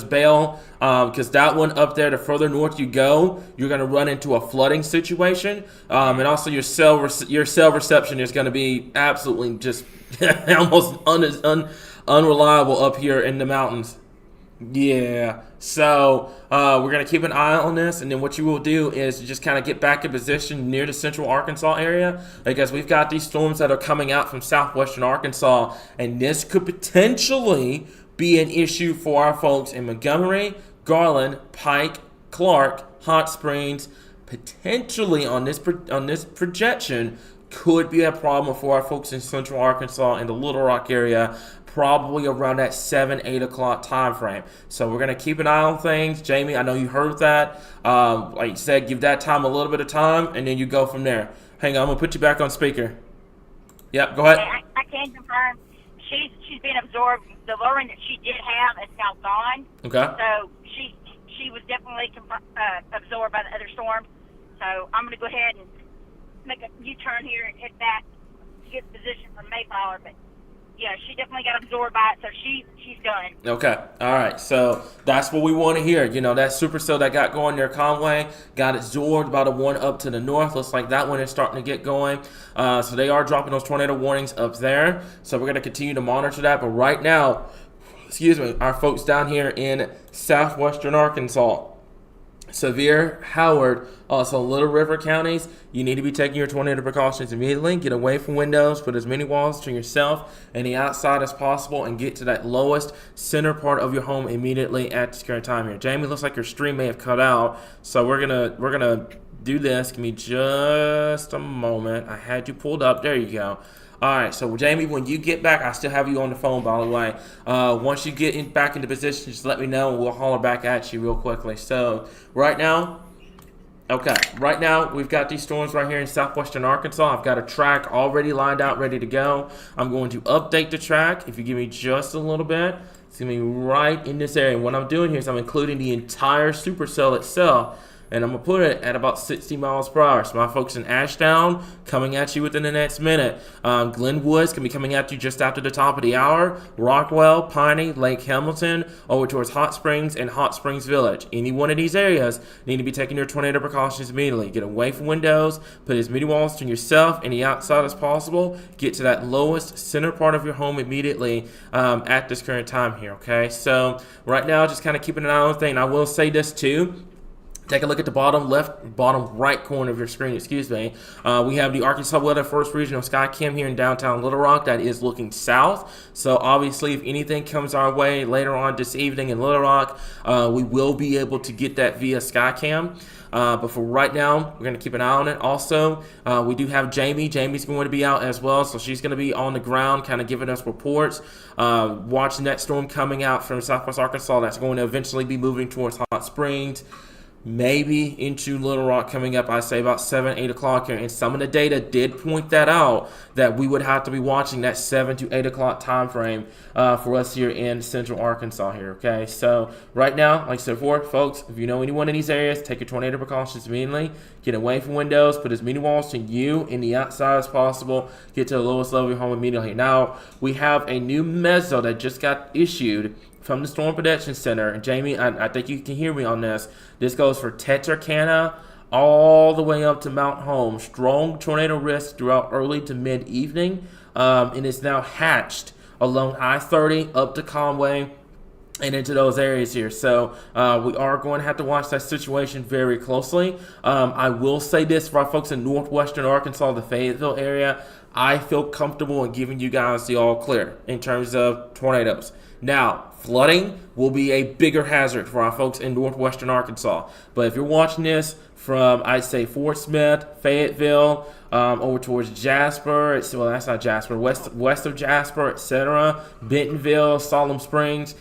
bail, because that one up there, the further north you go, you're going to run into a flooding situation, and also your cell reception is going to be absolutely just almost unreliable up here in the mountains. Yeah, so we're going to keep an eye on this, and then what you will do is just kind of get back in position near the central Arkansas area, because we've got these storms that are coming out from southwestern Arkansas, and this could potentially be an issue for our folks in Montgomery, Garland, Pike, Clark, Hot Springs. Potentially on this projection could be a problem for our folks in central Arkansas and the Little Rock area, probably around that 7-8 o'clock time frame. So we're going to keep an eye on things. Jamie, I know you heard that. Like you said, give that time a little bit of time, and then you go from there. Hang on, I'm going to put you back on speaker. Yep, go ahead. I can confirm she's been absorbed. The lowering that she did have is now gone. Okay. So easily absorbed by the other storm. So I'm going to go ahead and make a U-turn here and head back to get the position from Mayflower. But yeah, she definitely got absorbed by it, so she's done. Okay, all right, so that's what we want to hear. You know, that supercell that got going near Conway got absorbed by the one up to the north. Looks like that one is starting to get going. So they are dropping those tornado warnings up there. So we're going to continue to monitor that. But right now, our folks down here in southwestern Arkansas, Sevier, Howard, also Little River counties, you need to be taking your tornado precautions immediately. Get away from windows, put as many walls to yourself and the outside as possible, and get to that lowest center part of your home immediately at this current time here. Jamie, looks like your stream may have cut out, so we're gonna do this. Give me just a moment. I had you pulled up. There you go. All right, so Jamie, when you get back, I still have you on the phone, by the way. Once you get back into position, just let me know, and we'll holler back at you real quickly. So right now, we've got these storms right here in southwestern Arkansas. I've got a track already lined out, ready to go. I'm going to update the track. If you give me just a little bit, it's going to be right in this area. And what I'm doing here is I'm including the entire supercell itself, and I'm going to put it at about 60 miles per hour. So my folks in Ashdown, coming at you within the next minute. Glenwood's going to be coming at you just after the top of the hour. Rockwell, Piney, Lake Hamilton, over towards Hot Springs and Hot Springs Village. Any one of these areas need to be taking your tornado precautions immediately. Get away from windows, put as many walls to yourself and the outside as possible. Get to that lowest center part of your home immediately at this current time here, okay? So right now, just kind of keeping an eye on the thing. I will say this too. Take a look at the bottom right corner of your screen, We have the Arkansas Weather First Regional Sky Cam here in downtown Little Rock that is looking south. So obviously, if anything comes our way later on this evening in Little Rock, we will be able to get that via Sky Cam. But for right now, we're going to keep an eye on it. Also, we do have Jamie. Jamie's going to be out as well, so she's going to be on the ground kind of giving us reports, watching that storm coming out from southwest Arkansas that's going to eventually be moving towards Hot Springs, maybe into Little Rock coming up, I say about 7, 8 o'clock here. And some of the data did point that out, that we would have to be watching that 7 to 8 o'clock time frame for us here in central Arkansas here, okay? So right now, like I said before, folks, if you know anyone in these areas, take your tornado precautions immediately. Get away from windows, put as many walls to you in the outside as possible. Get to the lowest level of your home immediately. Now, we have a new mezzo that just got issued from the Storm Protection Center. And Jamie, I think you can hear me on this. This goes for Texarkana all the way up to Mount Holm. Strong tornado risk throughout early to mid-evening. And it's now hatched along I-30 up to Conway and into those areas here. So we are going to have to watch that situation very closely. I will say this for our folks in northwestern Arkansas, the Fayetteville area, I feel comfortable in giving you guys the all clear in terms of tornadoes. Now, flooding will be a bigger hazard for our folks in northwestern Arkansas. But if you're watching this from, I'd say, Fort Smith, Fayetteville, over towards Jasper, well, that's not Jasper, west of Jasper, etc., Bentonville, Salem Springs,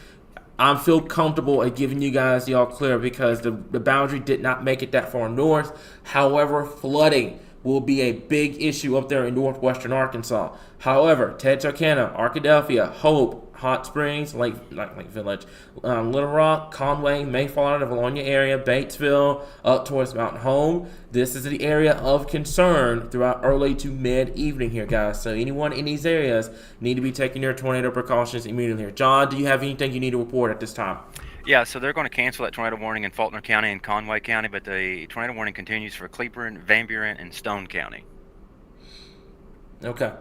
I feel comfortable at giving you guys the all clear because the boundary did not make it that far north. However, flooding will be a big issue up there in northwestern Arkansas. However, Texarkana, Arkadelphia, Hope, Hot Springs, Lake Village, Little Rock, Conway, Mayflower, the Valonia area, Batesville, up towards Mountain Home. This is the area of concern throughout early to mid-evening here, guys. So anyone in these areas need to be taking their tornado precautions immediately here. John, do you have anything you need to report at this time? Yeah, so they're going to cancel that tornado warning in Faulkner County and Conway County, but the tornado warning continues for Cleburne, Van Buren, and Stone County. Okay.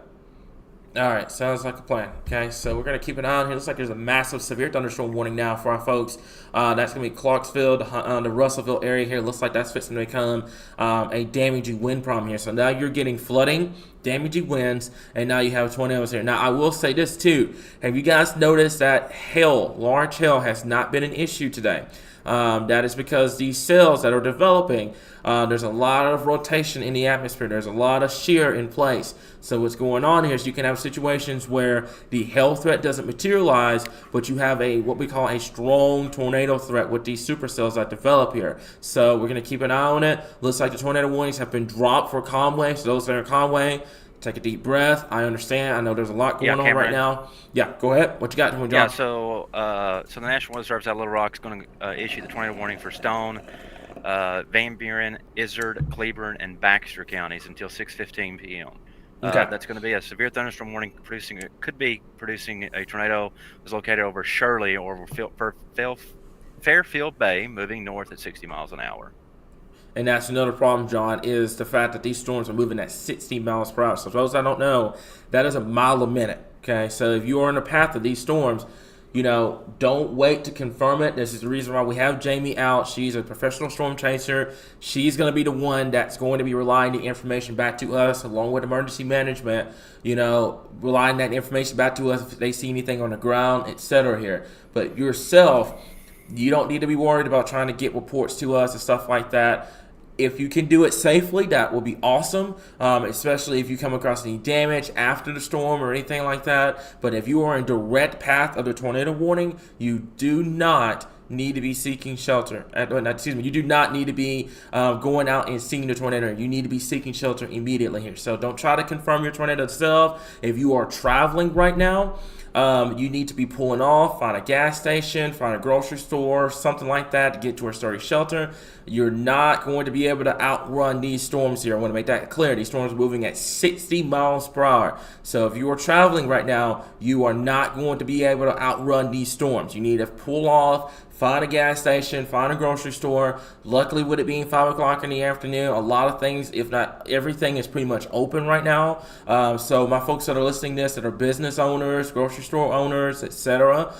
All right, sounds like a plan. Okay, so we're going to keep an eye on here. Looks like there's a massive severe thunderstorm warning now for our folks. That's going to be Clarksville, the Russellville area here. Looks like that's fixing to become a damaging wind problem here. So now you're getting flooding, damaging winds, and now you have tornadoes here. Now, I will say this too. Have you guys noticed that hail, large hail, has not been an issue today? That is because these cells that are developing, there's a lot of rotation in the atmosphere. There's a lot of shear in place. So what's going on here is you can have situations where the hail threat doesn't materialize, but you have what we call a strong tornado threat with these supercells that develop here. So we're going to keep an eye on it. Looks like the tornado warnings have been dropped for Conway. So those that are in Conway, take a deep breath. I understand. I know there's a lot going on right Cameron. now. Yeah, go ahead. What you got, John? Yeah, so the National Weather Service out of Little Rock is going to issue the tornado warning for Stone, Van Buren, Izard, Cleburne, and Baxter counties until 6:15 p.m. Okay. That's going to be a severe thunderstorm warning. Could be producing a tornado. Is located over Shirley or Fairfield Bay, moving north at 60 miles an hour. And that's another problem, John, is the fact that these storms are moving at 60 miles per hour. So for those that don't know, that is a mile a minute. Okay, so if you are in the path of these storms, don't wait to confirm it. This is the reason why we have Jamie out. She's a professional storm chaser. She's going to be the one that's going to be relying the information back to us, along with emergency management, relying that information back to us if they see anything on the ground, etc. here. But yourself, you don't need to be worried about trying to get reports to us and stuff like that. If you can do it safely, that will be awesome, especially if you come across any damage after the storm or anything like that. But if you are in direct path of the tornado warning, you do not need to be seeking shelter. You do not need to be going out and seeing the tornado. You need to be seeking shelter immediately here. So don't try to confirm your tornado itself. If you are traveling right now, you need to be pulling off, find a gas station, find a grocery store, something like that to get to a sturdy shelter. You're not going to be able to outrun these storms here. I want to make that clear. These storms are moving at 60 miles per hour. So if you are traveling right now, you are not going to be able to outrun these storms. You need to pull off, find a gas station, find a grocery store. Luckily, with it being 5 o'clock in the afternoon, a lot of things, if not everything, is pretty much open right now. So my folks that are listening to this, that are business owners, grocery store owners, etc.,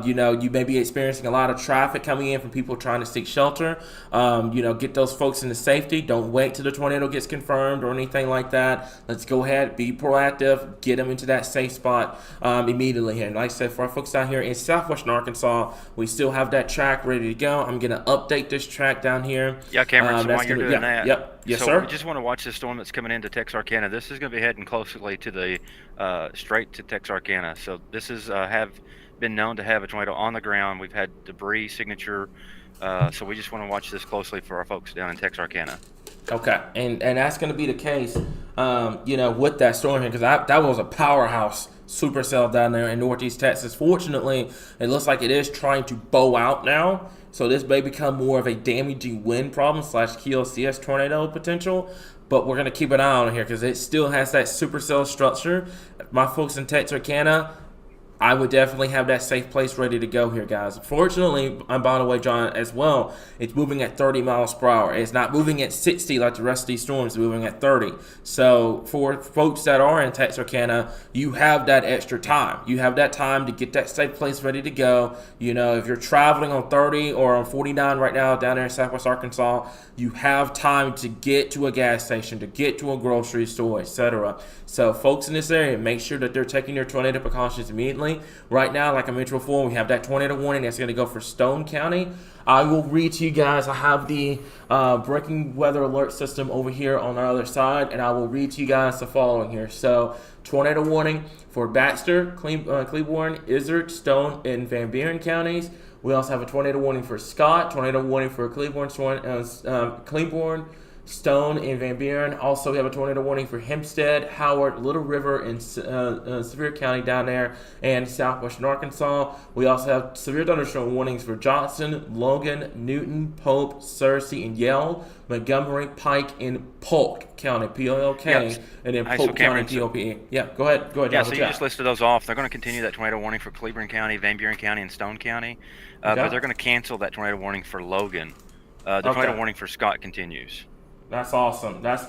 you may be experiencing a lot of traffic coming in from people trying to seek shelter. Get those folks into safety. Don't wait till the tornado gets confirmed or anything like that. Let's go ahead, be proactive, get them into that safe spot immediately here. And like I said, for our folks out here in southwestern Arkansas, we still have that track ready to go. I'm going to update this track down here. Yeah, Cameron, so while you're doing that. Yep. Yes, so sir. we just want to watch this storm that's coming into Texarkana. This is going to be heading closely to the straight to Texarkana. So this is have been known to have a tornado on the ground. We've had debris signature. So we just want to watch this closely for our folks down in Texarkana. Okay, and that's going to be the case, with that storm here, because that was a powerhouse supercell down there in northeast Texas. Fortunately, it looks like it is trying to bow out now, so this may become more of a damaging wind problem / QLCS tornado potential. But we're going to keep an eye on it here because it still has that supercell structure. My folks in Texarkana, I would definitely have that safe place ready to go here, guys. Fortunately, by the way, John, as well, it's moving at 30 miles per hour. It's not moving at 60 like the rest of these storms. It's moving at 30. So for folks that are in Texarkana, you have that extra time. You have that time to get that safe place ready to go. If you're traveling on 30 or on 49 right now down there in southwest Arkansas, you have time to get to a gas station, to get to a grocery store, etc. So folks in this area, make sure that they're taking their tornado precautions immediately. Right now, like I mentioned before, we have that tornado warning that's going to go for Stone County. I will read to you guys. I have the breaking weather alert system over here on our other side, and I will read to you guys the following here. So, tornado warning for Baxter, Cleburne, Izard, Stone, and Van Buren counties. We also have a tornado warning for Scott, tornado warning for Cleburne, Stone, and Van Buren. Also, we have a tornado warning for Hempstead, Howard, Little River, and Sevier County down there, and southwestern Arkansas. We also have severe thunderstorm warnings for Johnson, Logan, Newton, Pope, Searcy, and Yell, Montgomery, Pike, and Polk County, P-O-L-K, Yes. and then Polk County, P-O-P-E. Yeah, go ahead. Yeah, so you just listed those off. They're going to continue that tornado warning for Cleburne County, Van Buren County, and Stone County, but they're going to cancel that tornado warning for Logan. The tornado warning for Scott continues. That's awesome. That's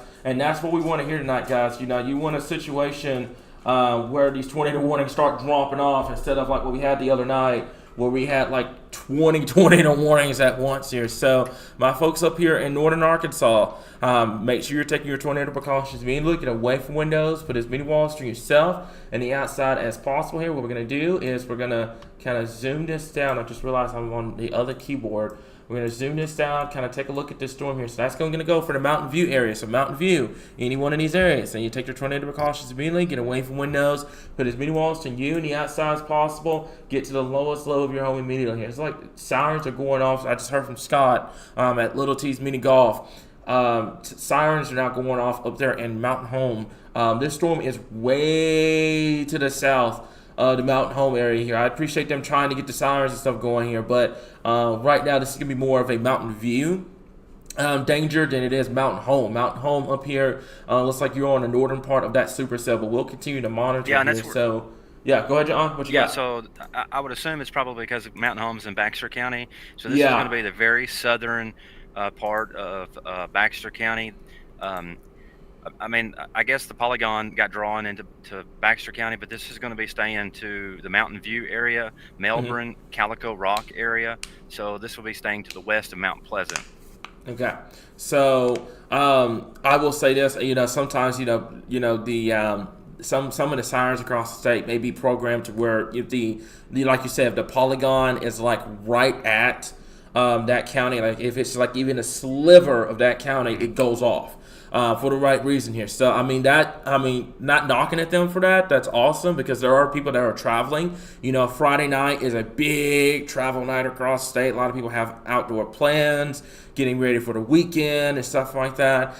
what we want to hear tonight, guys. You want a situation where these tornado warnings start dropping off instead of like what we had the other night, where we had like 20 tornado warnings at once here. So my folks up here in northern Arkansas, make sure you're taking your tornado precautions immediately. Get away from windows. Put as many walls to yourself and the outside as possible here. What we're going to do is we're going to kind of zoom this down. I just realized I'm on the other keyboard. We're going to zoom this down, kind of take a look at this storm here. So that's going to go for the Mountain View area. So Mountain View, any one of these areas. And you take your tornado precautions immediately, get away from windows, put as many walls to you and the outside as possible, get to the lowest low of your home immediately here. It's like sirens are going off. I just heard from Scott at Little T's Mini Golf. Sirens are now going off up there in Mountain Home. This storm is way to the south of the Mountain Home area here. I appreciate them trying to get the sirens and stuff going here, but right now this is going to be more of a Mountain View danger than it is Mountain Home. Mountain Home up here looks like you're on the northern part of that supercell, but we'll continue to monitor here. So, yeah, go ahead, John. What you got? So I would assume it's probably because of Mountain Home's in Baxter County. So this is going to be the very southern part of Baxter County. I mean, I guess the polygon got drawn into Baxter County, but this is going to be staying to the Mountain View area, Melbourne, Calico Rock area. So this will be staying to the west of Mount Pleasant. Okay, so I will say this. Sometimes the some of the sirens across the state may be programmed to where if the like you said, if the polygon is like right at that county, like if it's like even a sliver of that county, it goes off. For the right reason here. So, not knocking at them for that. That's awesome because there are people that are traveling. Friday night is a big travel night across the state. A lot of people have outdoor plans, getting ready for the weekend and stuff like that.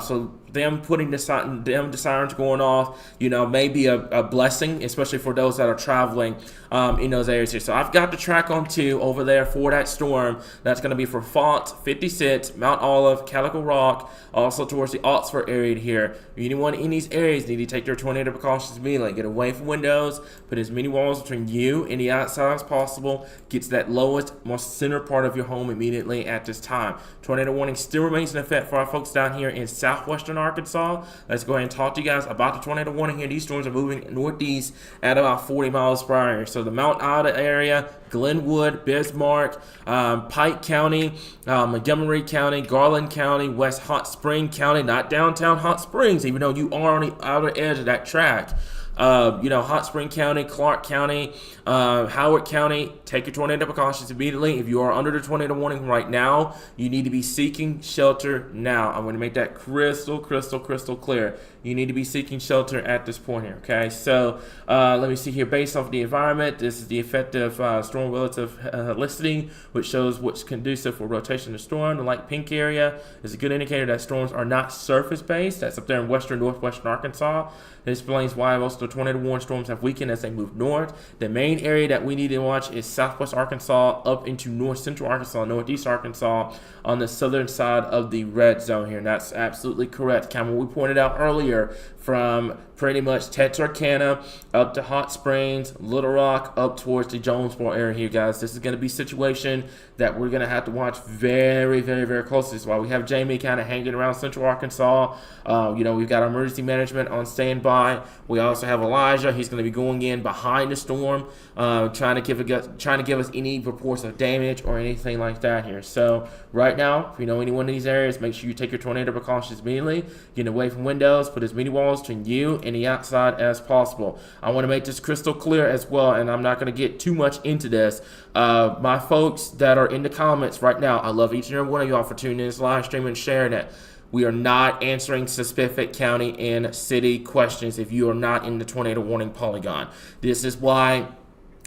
So them putting the sirens going off, may be a blessing, especially for those that are traveling in those areas here. So I've got the track on 2 over there for that storm. That's going to be for Font, 56, Mount Olive, Calico Rock, also towards the Oxford area here. Anyone in these areas need to take their tornado precautions immediately. Get away from windows, put as many walls between you and the outside as possible. Get to that lowest, most center part of your home immediately at this time. Tornado warning still remains in effect for our folks down here in southwestern Arkansas. Let's go ahead and talk to you guys about the tornado warning here. These storms are moving northeast at about 40 miles per hour. So the Mount Ida area, Glenwood, Bismarck, Pike County, Montgomery County, Garland County, West Hot Spring County, not downtown Hot Springs, even though you are on the outer edge of that track. Hot Spring County, Clark County, Howard County, take your tornado precautions immediately. If you are under the tornado warning right now, you need to be seeking shelter now. I'm going to make that crystal clear. You need to be seeking shelter at this point here, okay? So let me see here. Based off the environment, this is the effective storm relative listing, which shows what's conducive for rotation of the storm. The light pink area is a good indicator that storms are not surface-based. That's up there in northwestern Arkansas. This explains why most of the tornado warning storms have weakened as they move north. The main area that we need to watch is southwest Arkansas up into north central Arkansas, northeast Arkansas on the southern side of the red zone here. And that's absolutely correct. Kind of what we pointed out earlier, from pretty much Texarkana up to Hot Springs, Little Rock, up towards the Jonesboro area here, guys. This is going to be a situation that we're going to have to watch very, very, very closely. That's why we have Jamie kind of hanging around central Arkansas. We've got our emergency management on standby. We also have Elijah. He's going to be going in behind the storm, trying to give us any reports of damage or anything like that here. So right now, if you know anyone in these areas, make sure you take your tornado precautions immediately. Get away from windows. Put as many walls between you and the outside as possible. I want to make this crystal clear as well, and I'm not going to get too much into this. My folks that are in the comments right now, I love each and every one of y'all for tuning in this live stream and sharing it. We are not answering specific county and city questions if you are not in the tornado warning polygon. This is why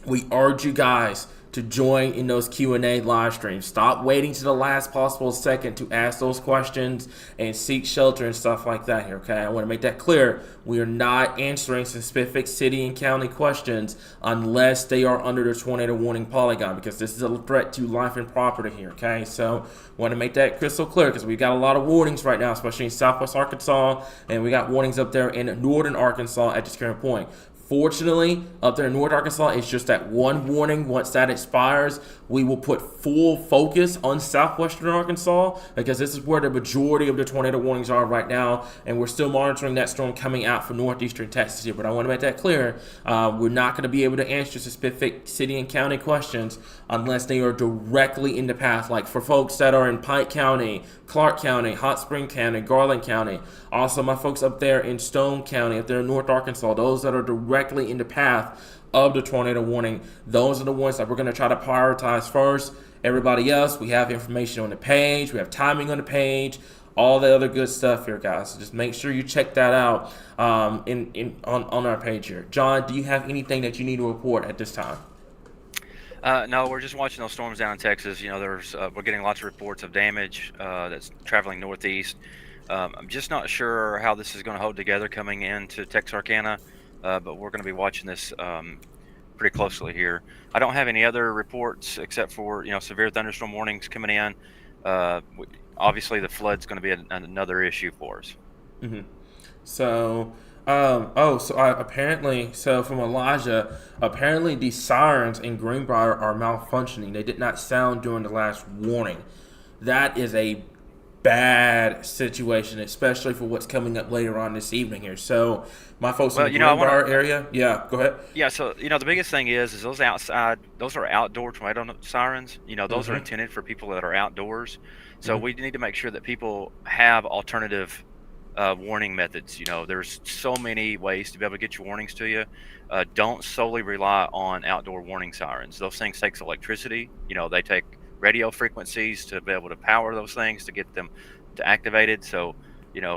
we urge you guys to join in those Q&A live streams. Stop waiting to the last possible second to ask those questions and seek shelter and stuff like that here, okay? I want to make that clear. We are not answering specific city and county questions unless they are under the tornado warning polygon, because this is a threat to life and property here, okay? So want to make that crystal clear because we've got a lot of warnings right now, especially in southwest Arkansas, and we got warnings up there in northern Arkansas at this current point. Fortunately, up there in North Arkansas, it's just that one warning. Once that expires, we will put full focus on southwestern Arkansas, because this is where the majority of the tornado warnings are right now, and we're still monitoring that storm coming out from northeastern Texas here. But I want to make that clear. We're not going to be able to answer specific city and county questions unless they are directly in the path, like for folks that are in Pike County, Clark County, Hot Spring County, Garland County. Also, my folks up there in Stone County, up there in North Arkansas, those that are directly in the path of the tornado warning, those are the ones that we're going to try to prioritize first. Everybody else, we have information on the page, we have timing on the page, all the other good stuff here, guys. So just make sure you check that out on our page here. John, do you have anything that you need to report at this time? No, we're just watching those storms down in Texas. You know, we're getting lots of reports of damage that's traveling northeast. I'm just not sure how this is going to hold together coming into Texarkana, but we're going to be watching this pretty closely here. I don't have any other reports except for severe thunderstorm warnings coming in. Obviously, the flood's going to be another issue for us. Mm-hmm. So, apparently, from Elijah, apparently the sirens in Greenbrier are malfunctioning. They did not sound during the last warning. That is a bad situation, especially for what's coming up later on this evening here. So, my folks in the Greenbrier area, yeah, go ahead. Yeah, so the biggest thing is those are outdoor tornado sirens. Those are intended for people that are outdoors. So we need to make sure that people have alternative warning methods. There's so many ways to be able to get your warnings to you. Don't solely rely on outdoor warning sirens. Those things take electricity. They take radio frequencies to be able to power those things to get them to activated. So,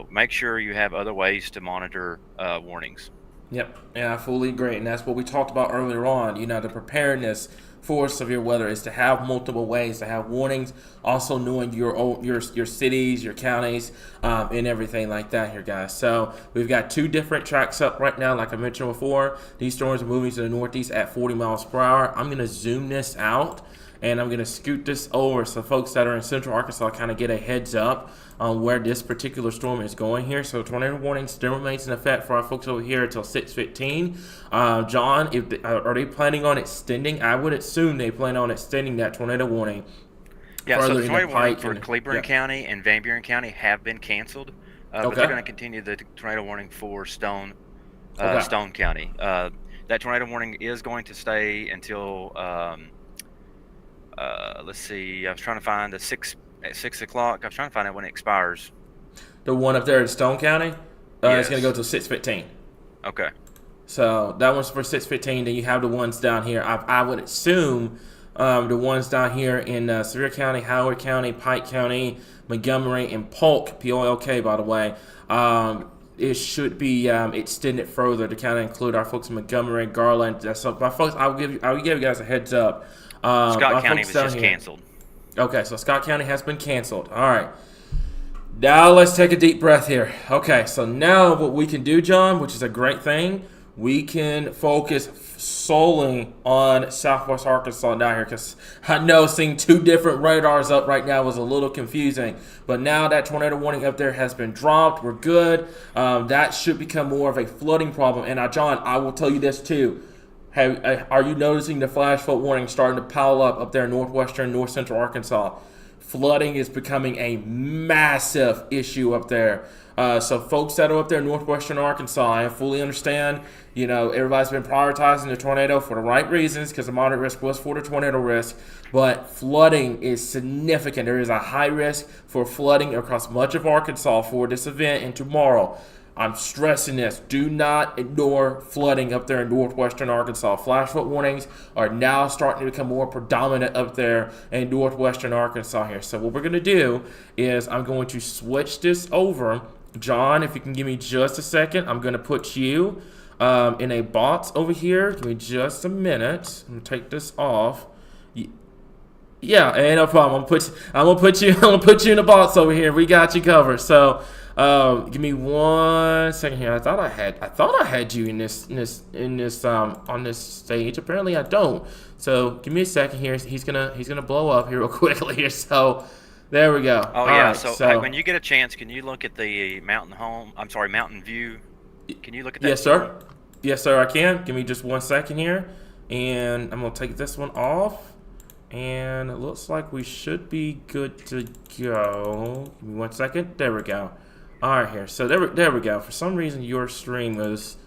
make sure you have other ways to monitor warnings. Yep, and I fully agree. And that's what we talked about earlier on. The preparedness for severe weather is to have multiple ways to have warnings, also knowing your cities, your counties, and everything like that here, guys. So we've got two different tracks up right now. Like I mentioned before, these storms are moving to the northeast at 40 miles per hour. I'm going to zoom this out, and I'm going to scoot this over so folks that are in central Arkansas kind of get a heads up on where this particular storm is going here. So tornado warning still remains in effect for our folks over here until 6:15. John, are they planning on extending? I would assume they plan on extending that tornado warning. Yeah, so the tornado warning for Cleburne County and Van Buren County have been canceled, but they're going to continue the tornado warning for Stone County. That tornado warning is going to stay until let's see. I was trying to find at 6 o'clock. I was trying to find out when it expires. The one up there in Stone County, it's going to go till 6:15. Okay. So that one's for 6:15. Then you have the ones down here. I would assume the ones down here in Sevier County, Howard County, Pike County, Montgomery, and Polk, P-O-L-K, by the way. It should be extended further to kind of include our folks in Montgomery, Garland. So my folks, I'll give you guys a heads up. Scott County was just canceled. Okay, so Scott County has been canceled. All right. Now let's take a deep breath here. Okay, so now what we can do, John, which is a great thing, we can focus solely on Southwest Arkansas down here, because I know seeing two different radars up right now was a little confusing. But now that tornado warning up there has been dropped, we're good. That should become more of a flooding problem. And John, I will tell you this too. Are you noticing the flash flood warning starting to pile up there in northwestern, north central Arkansas? Flooding is becoming a massive issue up there. So folks that are up there in northwestern Arkansas, I fully understand, everybody's been prioritizing the tornado for the right reasons, because the moderate risk was for the tornado risk, but flooding is significant. There is a high risk for flooding across much of Arkansas for this event and tomorrow. I'm stressing this. Do not ignore flooding up there in northwestern Arkansas. Flash flood warnings are now starting to become more predominant up there in northwestern Arkansas here. So what we're going to do is I'm going to switch this over. John, if you can give me just a second, I'm going to put you in a box over here. Give me just a minute. I'm going to take this off. Yeah, ain't no problem. I'm gonna put you in a box over here. We got you covered. So give me 1 second here. I thought I had you in this on this stage. Apparently I don't. So give me a second here. He's gonna blow up here real quickly here. So there we go. Oh, yeah. Right, so hey, when you get a chance, can you look at the Mountain View? Can you look at that? Yes, sir. Yes, sir. I can. Give me just 1 second here, and I'm gonna take this one off. And it looks like we should be good to go. Give me 1 second. There we go. All right, here. So there we go. For some reason, yours was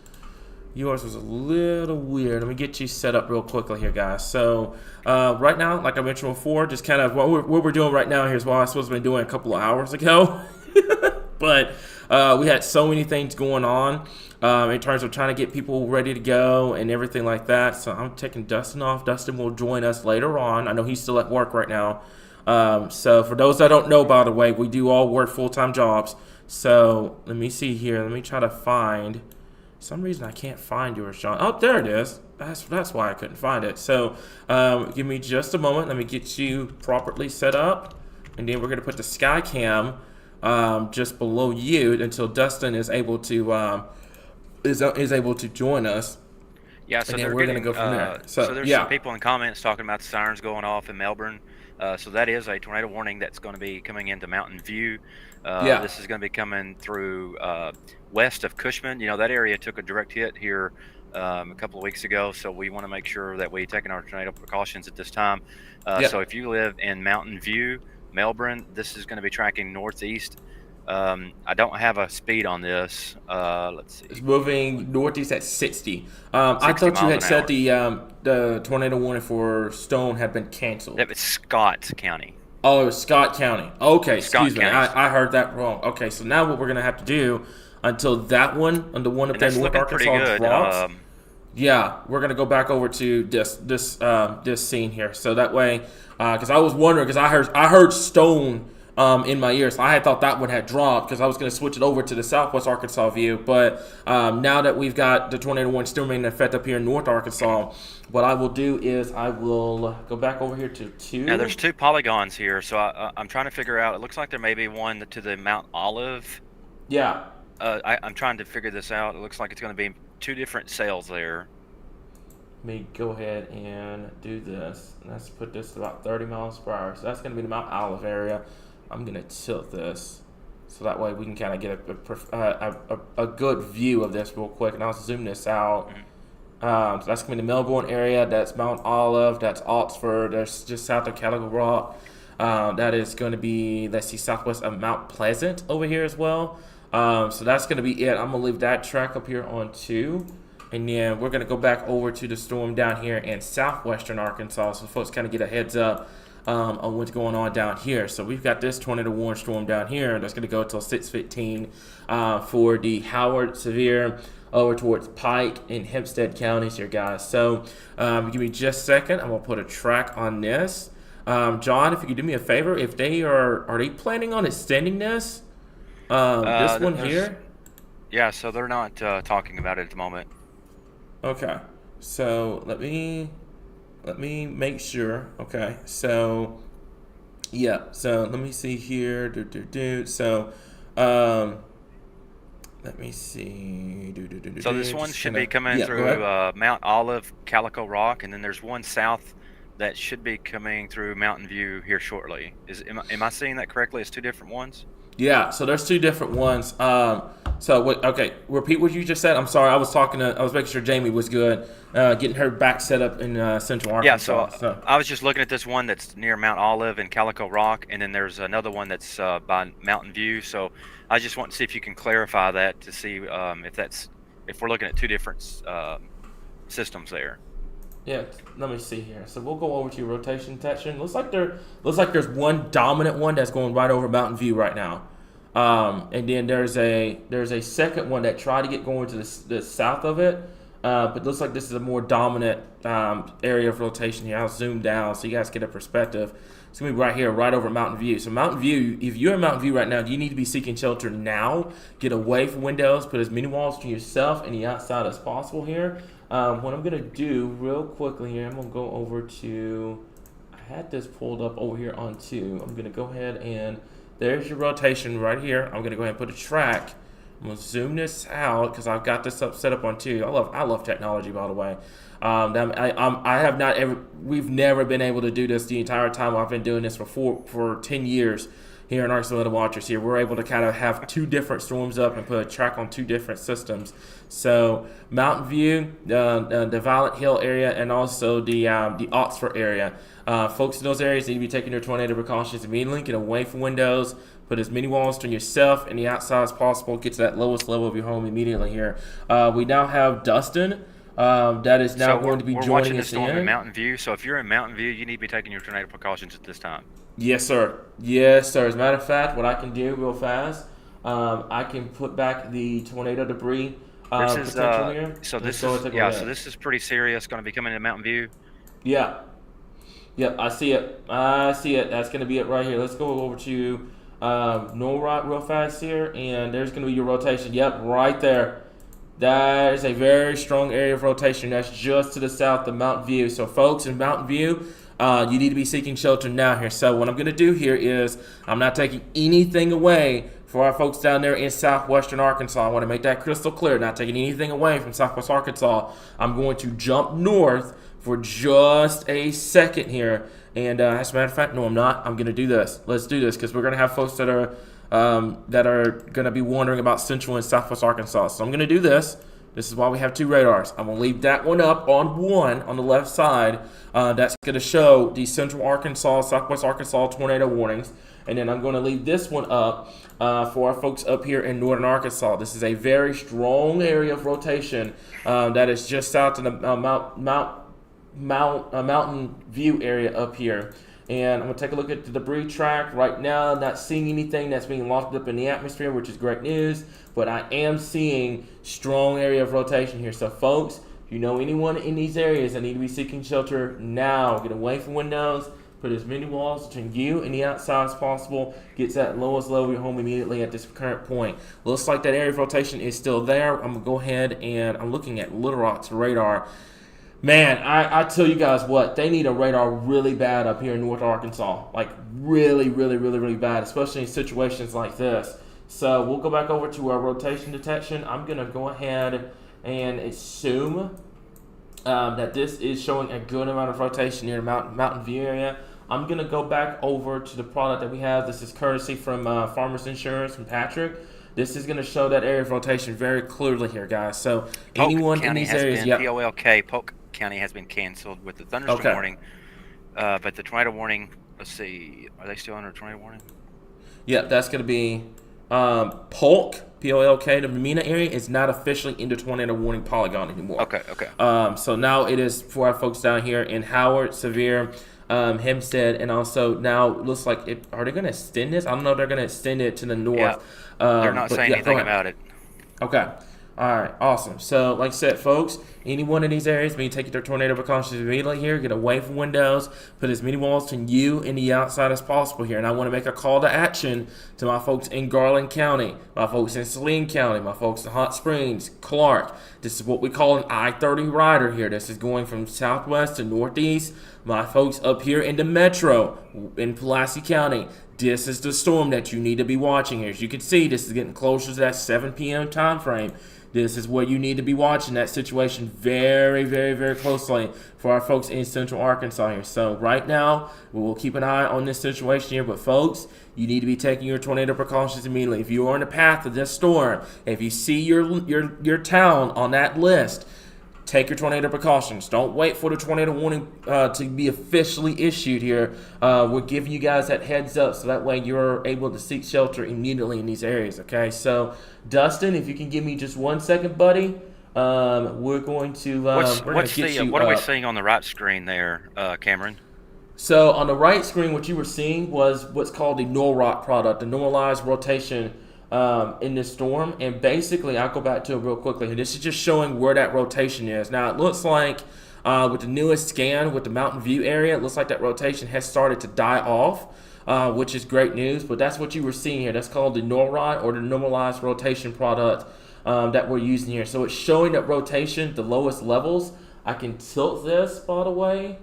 a little weird. Let me get you set up real quickly here, guys. So right now, like I mentioned before, just kind of what we're doing right now here is what I was supposed to be doing a couple of hours ago. But we had so many things going on in terms of trying to get people ready to go and everything like that. So I'm taking Dustin off. Dustin will join us later on. I know he's still at work right now. So for those that don't know, by the way, we do all work full-time jobs. So let me see here. Let me try to find. For some reason I can't find yours, John. Oh, there it is. That's why I couldn't find it. So give me just a moment. Let me get you properly set up, and then we're gonna put the sky cam just below you until Dustin is able to join us. Yeah, so And then they're we're gonna getting, go from there. so there's Yeah. some people in comments talking about the sirens going off in Melbourne. So that is a tornado warning that's going to be coming into Mountain View. Yeah. This is going to be coming through west of Cushman. You know, that area took a direct hit here a couple of weeks ago, so we want to make sure that we're taking our tornado precautions at this time. Yeah. So if you live in Mountain View, Melbourne, this is going to be tracking northeast. I don't have a speed on this. Let's see. It's moving northeast at 60. I 60 thought you had miles said an the tornado warning for Stone had been canceled. Yep, it's Scott County. Oh, it was Scott County. Okay, Scott excuse me. County. I heard that wrong. Okay, so now what we're gonna have to do until that one, and the one up And there that's in North looking pretty Arkansas good. drops. Yeah, we're gonna go back over to this scene here, so that way, because I was wondering, because I heard Stone in my ears. I had thought that one had dropped because I was gonna switch it over to the Southwest Arkansas view, but now that we've got the tornado warning still remaining in effect up here in North Arkansas, what I will do is I will go back over here to 2. Now there's 2 polygons here, so I'm trying to figure out. It looks like there may be one to the Mount Olive. Yeah. I'm trying to figure this out. It looks like it's going to be 2 different sails there. Let me go ahead and do this. Let's put this about 30 miles per hour. So that's going to be the Mount Olive area. I'm going to tilt this so that way we can kind of get a good view of this real quick. And I'll zoom this out. So that's going to be the Melbourne area. That's Mount Olive. That's Oxford. That's just south of Calico Rock. That is going to be, let's see, southwest of Mount Pleasant over here as well. So that's going to be it. I'm going to leave that track up here on 2. And then we're going to go back over to the storm down here in southwestern Arkansas so folks kind of get a heads up on what's going on down here. So we've got this tornado warning storm down here that's going to go until 6:15 for the Howard severe over towards Pike and Hempstead counties here, guys. So give me just a second. I'm going to put a track on this. John, if you could do me a favor, if they are they planning on extending this? This one here? Yeah, so they're not talking about it at the moment. Okay. So let me make sure. Okay. So yeah. So let me see here. So let me see. So this one should be coming through Mount Olive, Calico Rock, and then there's one south that should be coming through Mountain View here shortly. Am I seeing that correctly? It's 2 different ones? Yeah, so there's 2 different ones. Okay, repeat what you just said. I'm sorry, I was making sure Jamie was good, getting her back set up in Central Arkansas. Yeah, so I was just looking at this one that's near Mount Olive and Calico Rock, and then there's another one that's by Mountain View. So I just want to see if you can clarify that to see if we're looking at 2 different systems there. Yeah, let me see here. So we'll go over to your rotation detection. Looks like there's one dominant one that's going right over Mountain View right now, and then there's a second one that tried to get going to the south of it, but looks like this is a more dominant area of rotation here. I'll zoom down so you guys get a perspective. It's gonna be right here, right over Mountain View. So Mountain View, if you're in Mountain View right now, you need to be seeking shelter now. Get away from windows. Put as many walls to yourself and the outside as possible here. What I'm going to do real quickly here, I'm going to go over to, I had this pulled up over here on 2. I'm going to go ahead and, there's your rotation right here. I'm going to go ahead and put a track. I'm going to zoom this out because I've got this set up on 2. I love technology, by the way. We've never been able to do this the entire time I've been doing this for 10 years. Here in Arkansas Weather Watchers here, we're able to kind of have 2 different storms up and put a track on 2 different systems. So Mountain View, the Violet Hill area, and also the Oxford area. Folks in those areas need to be taking their tornado precautions immediately. Get away from windows. Put as many walls on yourself and the outside as possible. Get to that lowest level of your home immediately here. We now have Dustin. That is now going to be joining us in Mountain View. So if you're in Mountain View, you need to be taking your tornado precautions at this time. Yes, sir. Yes, sir. As a matter of fact, what I can do real fast, I can put back the tornado debris potential here. So this is pretty serious. Going to be coming to Mountain View. Yeah. Yep, I see it. That's going to be it right here. Let's go over to Norrock real fast here, and there's going to be your rotation. Yep, right there. That is a very strong area of rotation. That's just to the south of Mountain View. So, folks, in Mountain View, you need to be seeking shelter now here. So what I'm going to do here is I'm not taking anything away for our folks down there in southwestern Arkansas. I want to make that crystal clear. Not taking anything away from southwest Arkansas. I'm going to jump north for just a second here. And as a matter of fact, no, I'm not. I'm going to do this. Let's do this because we're going to have folks that are going to be wondering about central and southwest Arkansas. So I'm going to do this. This is why we have two radars. I'm going to leave that one up on one on the left side. That's going to show the central Arkansas, southwest Arkansas tornado warnings. And then I'm going to leave this one up for our folks up here in northern Arkansas. This is a very strong area of rotation that is just south of the Mountain View area up here. And I'm going to take a look at the debris track right now. Not seeing anything that's being locked up in the atmosphere, which is great news. But I am seeing strong area of rotation here. So, folks, if you know anyone in these areas that need to be seeking shelter now, get away from windows, put as many walls between you and the outside as possible. Get to that lowest level of your home immediately at this current point. Looks like that area of rotation is still there. I'm going to go ahead and I'm looking at Little Rock's radar. Man, I tell you guys what, they need a radar really bad up here in North Arkansas. Like, really, really, really, really bad, especially in situations like this. So we'll go back over to our rotation detection. I'm going to go ahead and assume that this is showing a good amount of rotation near Mountain View area. I'm going to go back over to the product that we have. This is courtesy from Farmers Insurance from Patrick. This is going to show that area of rotation very clearly here, guys. So anyone in these areas, Polk County has been canceled with the thunderstorm warning, but the tornado warning. Let's see, are they still under tornado warning? Yeah, that's going to be Polk, P-O-L-K. The Mena area is not officially in the tornado warning polygon anymore. Okay. So now it is for our folks down here in Howard, Sevier, Hempstead, and also now looks like it. Are they going to extend this? I don't know if they're going to extend it to the north. Yeah, they're not saying anything about it. Okay. All right, awesome. So, like I said, folks, anyone in these areas, when you take your tornado precautions immediately here, get away from windows, put as many walls between you and the outside as possible here. And I want to make a call to action to my folks in Garland County, my folks in Saline County, my folks in Hot Springs, Clark. This is what we call an I-30 rider here. This is going from southwest to northeast. My folks up here in the metro in Pulaski County, this is the storm that you need to be watching here. As you can see, this is getting closer to that 7 p.m. time frame. This is where you need to be watching that situation very, very, very closely for our folks in central Arkansas here. So right now, we will keep an eye on this situation here. But folks, you need to be taking your tornado precautions immediately. If you are in the path of this storm, if you see your town on that list, take your tornado precautions. Don't wait for the tornado warning to be officially issued here. We're giving you guys that heads up so that way you're able to seek shelter immediately in these areas, okay? So, Dustin, if you can give me just 1 second, buddy, we're going to what are we seeing on the right screen there, Cameron? So, on the right screen, what you were seeing was what's called the NOROC product, the normalized rotation in this storm. And basically, I'll go back to it real quickly. This is just showing where that rotation is. Now, it looks like with the newest scan with the Mountain View area, it looks like that rotation has started to die off, which is great news. But that's what you were seeing here. That's called the NOROC, or the normalized rotation product that we're using here. So it's showing that rotation, the lowest levels. I can tilt this, by the way,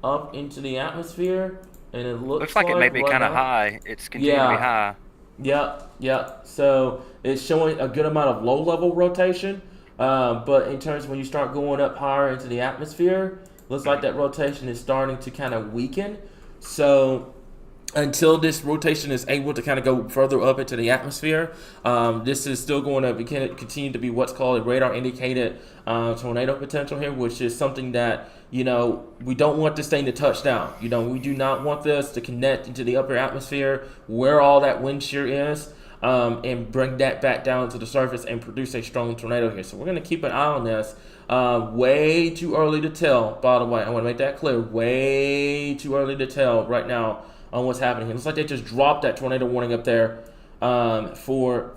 up into the atmosphere, and it looks like it may be kind of high. It's continuing to be high. Yep. So it's showing a good amount of low-level rotation, but in terms of when you start going up higher into the atmosphere, looks like that rotation is starting to kind of weaken. So until this rotation is able to kind of go further up into the atmosphere, this is still going to continue to be what's called a radar-indicated tornado potential here, which is something that, we don't want this thing to touch down. We do not want this to connect into the upper atmosphere where all that wind shear is, and bring that back down to the surface and produce a strong tornado here. So we're going to keep an eye on this. Way too early to tell, by the way. I want to make that clear. Way too early to tell right now on what's happening here. It looks like they just dropped that tornado warning up there for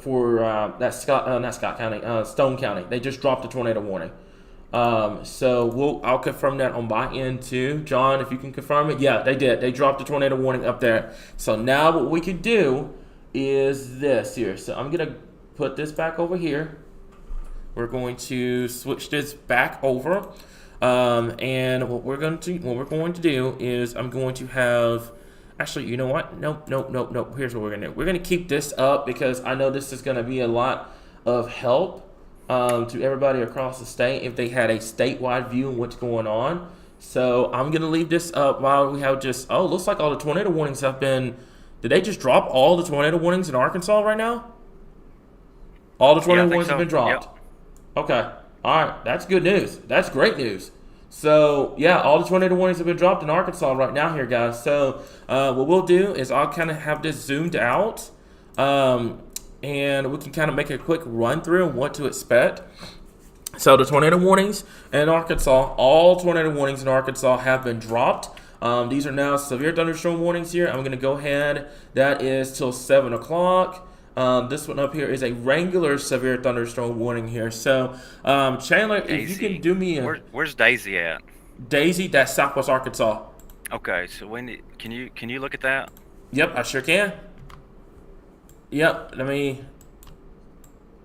Stone County. They just dropped the tornado warning. So I'll confirm that on my end too. John, if you can confirm it. Yeah, they did. They dropped the tornado warning up there. So now what we can do is this here. So I'm going to put this back over here. We're going to switch this back over. And what we're going to do is I'm going to have, actually, you know what? Nope. Here's what we're going to do. We're going to keep this up because I know this is going to be a lot of help to everybody across the state if they had a statewide view of what's going on. So I'm going to leave this up while we have just, looks like all the tornado warnings have been, did they just drop all the tornado warnings in Arkansas right now? All the tornado warnings have been dropped? Yep. Okay. All right. That's good news. That's great news. So, yeah, all the tornado warnings have been dropped in Arkansas right now here, guys. So, what we'll do is I'll kind of have this zoomed out, and we can kind of make a quick run through on what to expect. So, the tornado warnings in Arkansas, all tornado warnings in Arkansas have been dropped. These are now severe thunderstorm warnings here. I'm going to go ahead. That is till 7 o'clock. This one up here is a regular severe thunderstorm warning here. So, Chandler, Daisy. if you can do me a... Where's Daisy at? Daisy, that's Southwest Arkansas. Okay, so can you look at that? Yep, I sure can. Yep, let me...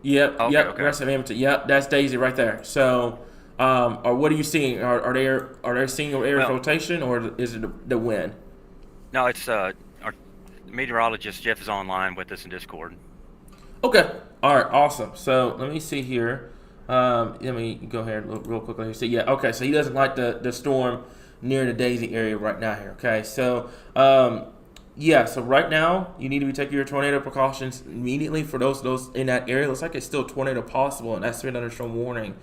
Yep, Okay, yep, okay. rest of Edmonton. Yep, that's Daisy right there. So, or what are you seeing? Are they seeing your area rotation, or is it the wind? No, it's our meteorologist Jeff is online with us in Discord. Okay. All right. Awesome. So let me see here. Let me go ahead real quickly here. So yeah. Okay. So he doesn't like the storm near the Daisy area right now here. Okay. So yeah. So right now you need to be taking your tornado precautions immediately for those in that area. Looks like it's still tornado possible, and that's severe thunderstorm warning.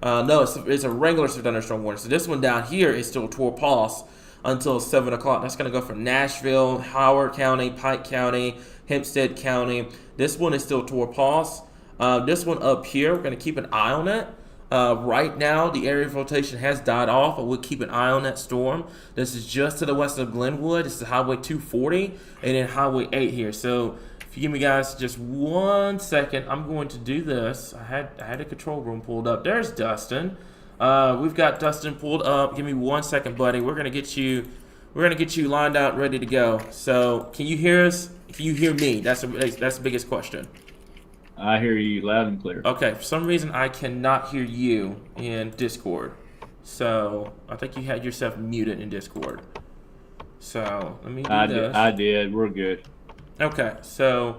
No, it's a regular severe thunderstorm warning. So this one down here is still torpause until 7 o'clock. That's going to go for Nashville, Howard County, Pike County, Hempstead County. This one is still torpause. This one up here, we're going to keep an eye on it. Right now, the area of rotation has died off, but we'll keep an eye on that storm. This is just to the west of Glenwood. This is Highway 240 and then Highway 8 here. So if you give me, guys, just 1 second, I'm going to do this. I had a control room pulled up. There's Dustin. We've got Dustin pulled up. Give me 1 second, buddy. We're gonna get you lined out, ready to go. So, can you hear us? Can you hear me? That's the biggest question. I hear you loud and clear. Okay. For some reason, I cannot hear you in Discord. So, I think you had yourself muted in Discord. So, let me do this. I did. We're good. Okay. So,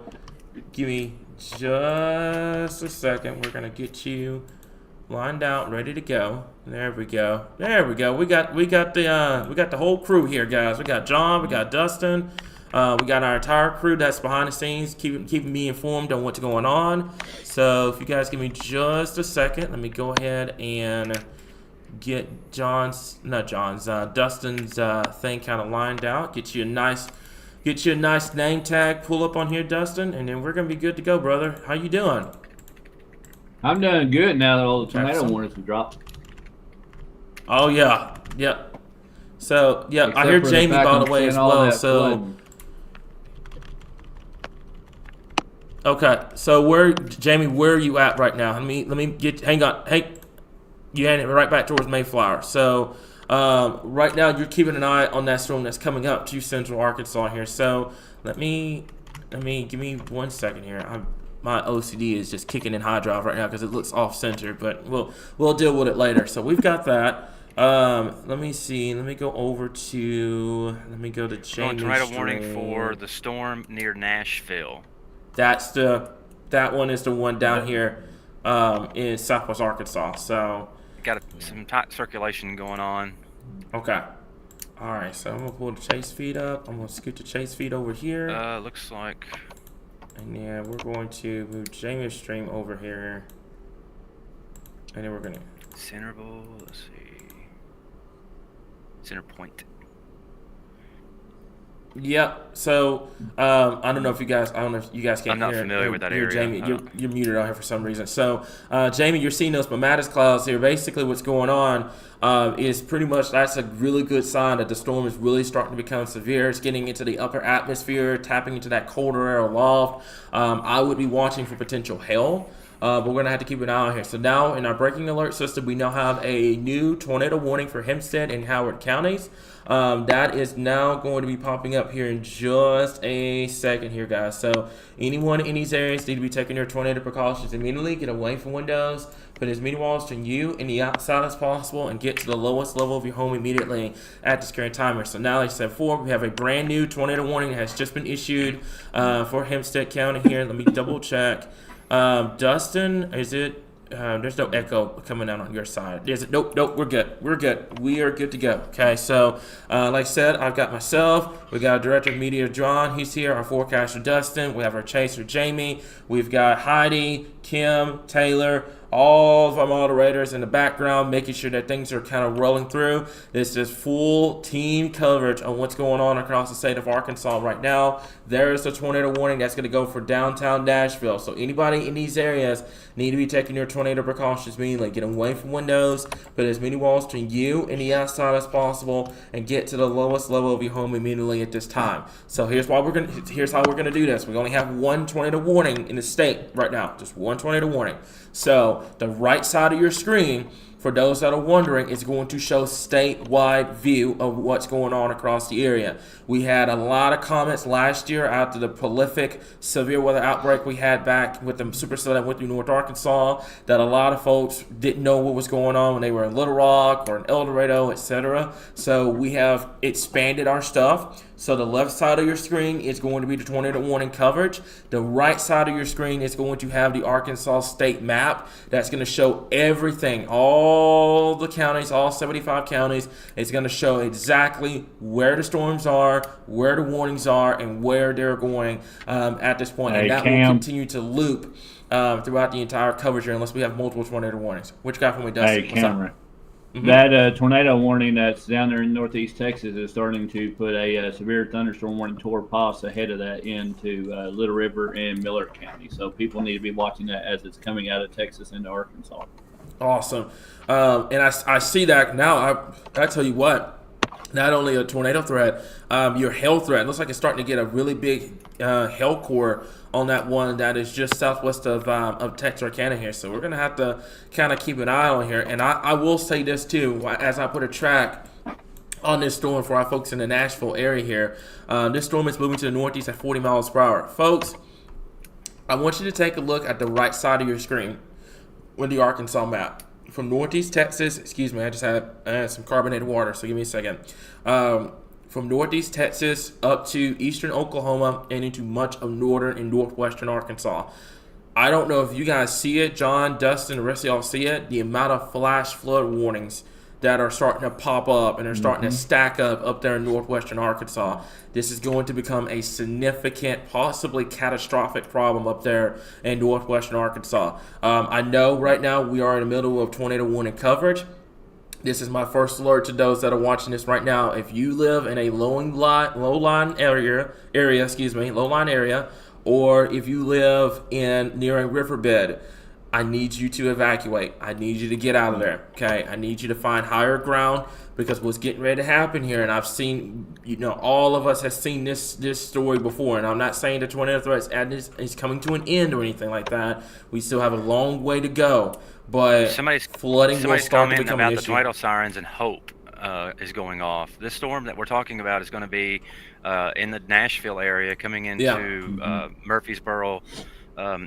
give me just a second. We're gonna get you lined out, ready to go. There we go. We got the whole crew here, guys. We got John, we got Dustin, we got our entire crew that's behind the scenes, keeping me informed on what's going on. So if you guys give me just a second, let me go ahead and get Dustin's thing kind of lined out. Get you a nice name tag pull up on here, Dustin, and then we're gonna be good to go, brother. How you doing? I'm doing good now that all the tornado warnings have dropped. Oh yeah, yep. So yeah, Except I hear for the Jamie fact by the I'm way seeing as all well. that So flooding. okay, so Jamie, where are you at right now? Let me get. Hang on, hey, you hand it right back towards Mayflower. So right now you're keeping an eye on that storm that's coming up to Central Arkansas here. So give me 1 second here. My OCD is just kicking in high drive right now because it looks off center, but we'll deal with it later. So we've got that. Let me see. Let me go to Jamie's Tornado warning for the storm near Nashville. That one is the one down here in Southwest Arkansas. So Got some tight circulation going on. okay. All right. So I'm gonna pull the chase feed up. I'm gonna scoot the chase feed over here. Looks like. And yeah, we're going to move Jamie's stream over here. And then we're going to... Centerable, let's see. Center point. Yep. So, I don't know if you guys can hear. I'm not familiar with that area. Jamie, you're muted out here for some reason. So, Jamie, you're seeing those Mamadis clouds here. Basically, what's going on is pretty much that's a really good sign that the storm is really starting to become severe. It's getting into the upper atmosphere, tapping into that colder air aloft. I would be watching for potential hail. but we're going to have to keep an eye on here. So now in our breaking alert system, we now have a new tornado warning for Hempstead and Howard counties. That is now going to be popping up here in just a second here, guys. So anyone in these areas need to be taking your tornado precautions immediately. Get away from windows. Put as many walls between you and the outside as possible, and get to the lowest level of your home immediately at this current timer. So now, like I said before, we have a brand new tornado warning that has just been issued for Hempstead County here. Let me double check. Dustin, is it? There's no echo coming out on your side. Is it? Nope, we're good. We are good to go. Okay, so like I said, I've got myself. We got our director of media, John. He's here. Our forecaster, Dustin. We have our chaser, Jamie. We've got Heidi, Kim, Taylor, all of our moderators in the background, making sure that things are kind of rolling through. This is full team coverage on what's going on across the state of Arkansas right now. There's a tornado warning that's going to go for downtown Nashville. So anybody in these areas need to be taking your tornado precautions immediately. Get away from windows, put as many walls between you and the outside as possible, and get to the lowest level of your home immediately at this time. So here's how we're gonna do this. We only have one tornado warning in the state right now, just one tornado warning. So the right side of your screen, for those that are wondering, is going to show statewide view of what's going on across the area. We had a lot of comments last year after the prolific severe weather outbreak we had back with the supercell that went through North Arkansas, that a lot of folks didn't know what was going on when they were in Little Rock or in El Dorado, etc. So we have expanded our stuff. So the left side of your screen is going to be the tornado warning coverage. The right side of your screen is going to have the Arkansas state map. That's going to show everything, all the counties, all 75 counties. It's going to show exactly where the storms are, where the warnings are, and where they're going at this point. Hey, and that Cam. will continue to loop throughout the entire coverage here unless we have multiple tornado warnings. Which guy from me does Hey, Cameron. That tornado warning that's down there in northeast Texas is starting to put a severe thunderstorm warning toward pass ahead of that into Little River and Miller County. So people need to be watching that as it's coming out of Texas into Arkansas. Awesome. And I see that now. I tell you what, not only a tornado threat, your hail threat looks like it's starting to get a really big hail core on that one that is just southwest of Texarkana here. So we're going to have to kind of keep an eye on here. And I will say this too, as I put a track on this storm for our folks in the Nashville area here. This storm is moving to the northeast at 40 miles per hour. Folks, I want you to take a look at the right side of your screen with the Arkansas map. From northeast Texas, excuse me, I just had some carbonated water, so give me a second. From northeast Texas up to eastern Oklahoma and into much of northern and northwestern Arkansas. I don't know if you guys see it, John, Dustin, the rest of y'all see it, the amount of flash flood warnings that are starting to pop up and are starting to stack up there in northwestern Arkansas. This is going to become a significant, possibly catastrophic problem up there in northwestern Arkansas. I know right now we are in the middle of tornado warning coverage. This is my first alert to those that are watching this right now. If you live in a low-lying area, or if you live near a riverbed, I need you to evacuate. I need you to get out of there, okay? I need you to find higher ground because what's getting ready to happen here, and I've seen, all of us have seen this story before, and I'm not saying the tornado threat is coming to an end or anything like that. We still have a long way to go, but flooding will start to become an issue. The tornado sirens and hope is going off. This storm that we're talking about is going to be in the Nashville area coming into Murfreesboro.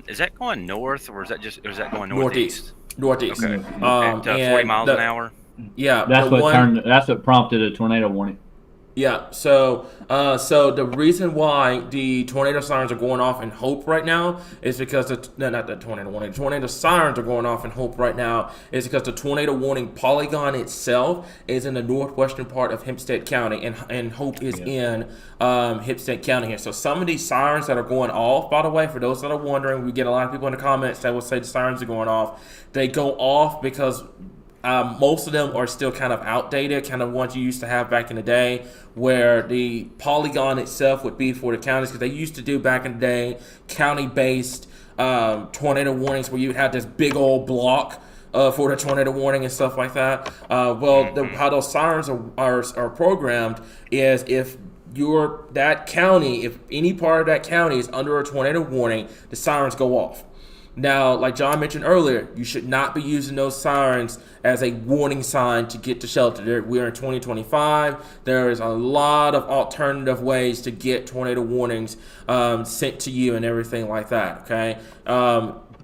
Is that going north or is that going northeast? Northeast. Okay. At 40 miles an hour. Yeah. That's what prompted a tornado warning. Yeah. So the reason why the tornado sirens are going off in Hope right now is because not the tornado warning. The tornado sirens are going off in Hope right now is because the tornado warning polygon itself is in the northwestern part of Hempstead County, and Hope is in Hempstead County here. So some of these sirens that are going off, by the way, for those that are wondering, we get a lot of people in the comments that will say the sirens are going off. They go off because most of them are still kind of outdated, kind of ones you used to have back in the day, where the polygon itself would be for the counties, because they used to do back in the day county-based tornado warnings where you would have this big old block for the tornado warning and stuff like that. How those sirens are programmed is if that county, if any part of that county is under a tornado warning, the sirens go off. Now, like John mentioned earlier, you should not be using those sirens as a warning sign to get to shelter. We are in 2025. There is a lot of alternative ways to get tornado warnings sent to you and everything like that, okay?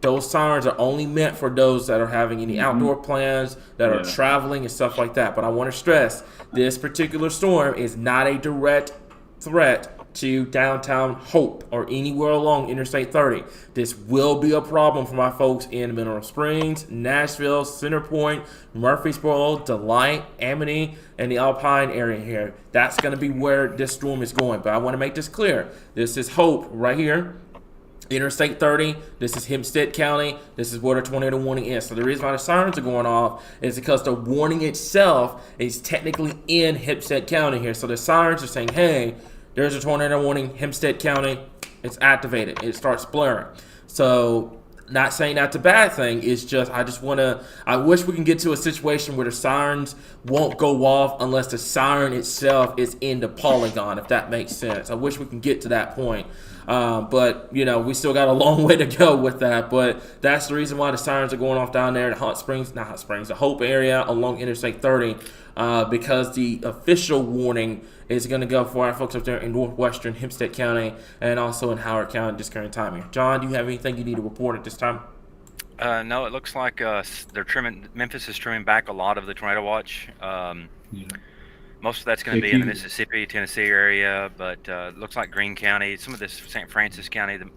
Those sirens are only meant for those that are having any outdoor plans, that are traveling and stuff like that. But I want to stress, this particular storm is not a direct threat to downtown Hope or anywhere along Interstate 30. This will be a problem for my folks in Mineral Springs, Nashville, Center Point, Murfreesboro, Delight, Amity, and the Alpine area here. That's going to be where this storm is going. But I want to make this clear. This is Hope right here. Interstate 30, this is Hempstead County, this is where the tornado warning is. So the reason why the sirens are going off is because the warning itself is technically in Hempstead County here. So the sirens are saying, hey, there's a tornado warning, Hempstead County, it's activated, it starts blaring. So not saying that's a bad thing, it's just I wish we can get to a situation where the sirens won't go off unless the siren itself is in the polygon, if that makes sense. I wish we can get to that point. But, we still got a long way to go with that. But that's the reason why the sirens are going off down there in the Hope area along Interstate 30, because the official warning is going to go for our folks up there in northwestern Hempstead County and also in Howard County this current time here. John, do you have anything you need to report at this time? No, it looks like Memphis is trimming back a lot of the tornado watch. Most of that's going to be in the Mississippi, Tennessee area, but it looks like Greene County, some of this St. Francis County, the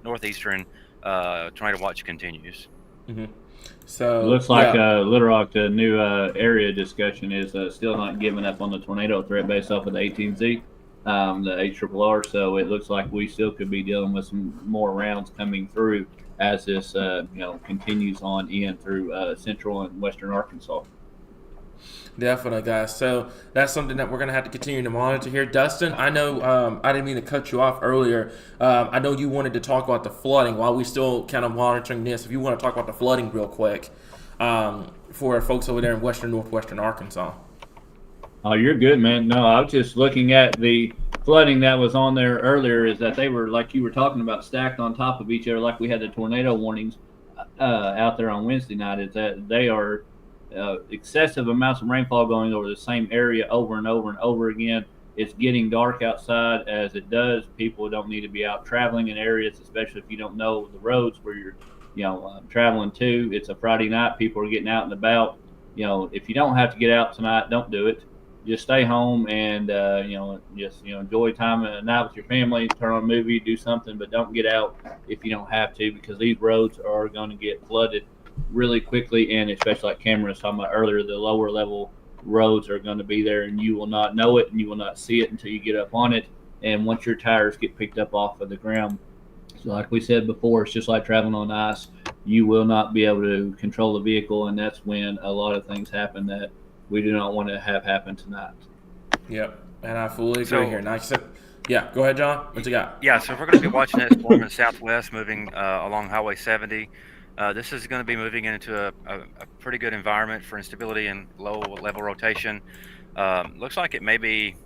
northeastern tornado watch continues. Mm-hmm. So it looks like Little Rock, the new area discussion, is still not giving up on the tornado threat based off of the 18Z, the HRRR. So it looks like we still could be dealing with some more rounds coming through as this continues on in through central and western Arkansas. Definitely, guys. So that's something that we're going to have to continue to monitor here. Dustin, I know I didn't mean to cut you off earlier. I know you wanted to talk about the flooding while we're still kind of monitoring this. If you want to talk about the flooding real quick for folks over there in northwestern Arkansas. Oh, you're good, man. No, I was just looking at the flooding that was on there earlier, is that they were, like you were talking about, stacked on top of each other like we had the tornado warnings out there on Wednesday night, is that they are excessive amounts of rainfall going over the same area over and over and over again. It's getting dark outside as it does. People don't need to be out traveling in areas, especially if you don't know the roads where you're traveling to. It's a Friday night. People are getting out and about. If you don't have to get out tonight, don't do it. Just stay home and enjoy time at night with your family. Turn on a movie, do something, but don't get out if you don't have to, because these roads are going to get flooded really quickly. And especially like Cameron was talking about earlier, the lower level roads are going to be there, and you will not know it and you will not see it until you get up on it. And once your tires get picked up off of the ground, so like we said before, it's just like traveling on ice. You will not be able to control the vehicle, and that's when a lot of things happen that we do not want to have happen tonight. Yep, and I fully agree here. Nice. Yeah, go ahead, John. What you got? Yeah, so if we're going to be watching that storm in the southwest moving along Highway 70, this is going to be moving into a pretty good environment for instability and low-level rotation. Looks like it may be.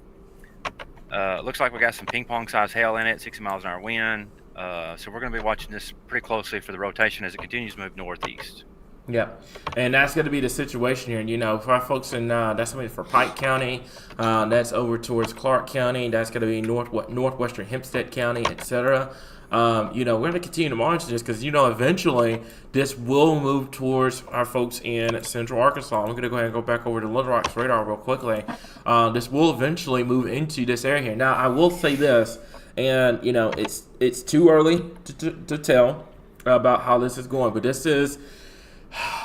Looks like we got some ping-pong-sized hail in it, 60 miles an hour wind. So we're going to be watching this pretty closely for the rotation as it continues to move northeast. Yeah, and that's going to be the situation here. For our folks in that's going to be for Pike County, that's over towards Clark County. That's going to be northwestern Hempstead County, etc. We're going to continue to monitor this because eventually this will move towards our folks in central Arkansas. I'm going to go ahead and go back over to Little Rock's radar real quickly. This will eventually move into this area here. Now, I will say this, and it's too early to tell about how this is going, but this is.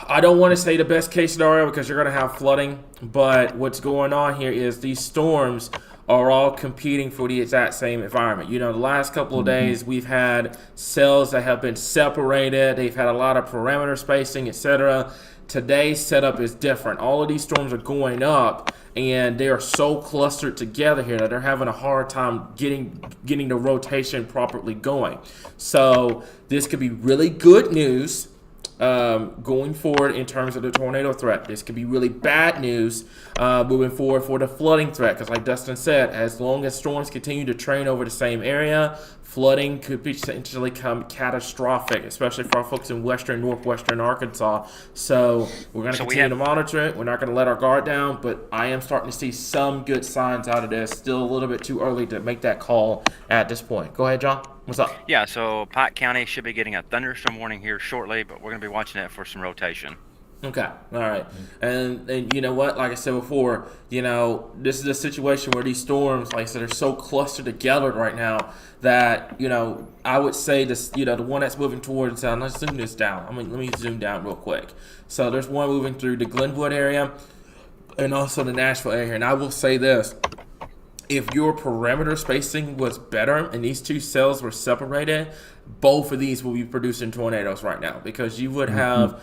I don't want to say the best case scenario because you're going to have flooding, but what's going on here is these storms are all competing for the exact same environment. The last couple of days we've had cells that have been separated. They've had a lot of parameter spacing, etc. Today's setup is different. All of these storms are going up, and they are so clustered together here that they're having a hard time getting the rotation properly going. So this could be really good news going forward in terms of the tornado threat. This could be really bad news moving forward for the flooding threat, because like Dustin said, as long as storms continue to train over the same area, flooding could potentially become catastrophic, especially for our folks in western, northwestern Arkansas. So we're going to continue to monitor it. We're not going to let our guard down, but I am starting to see some good signs out of this. Still a little bit too early to make that call at this point. Go ahead, John. What's up? Yeah, so Pike County should be getting a thunderstorm warning here shortly, but we're going to be watching it for some rotation. Okay, all right. And you know what? Like I said before, this is a situation where these storms, like I said, are so clustered together right now that, I would say this, the one that's moving towards, let's zoom this down. Let me zoom down real quick. So there's one moving through the Glenwood area and also the Nashville area. And I will say this. If your perimeter spacing was better and these two cells were separated, both of these will be producing tornadoes right now, because you would have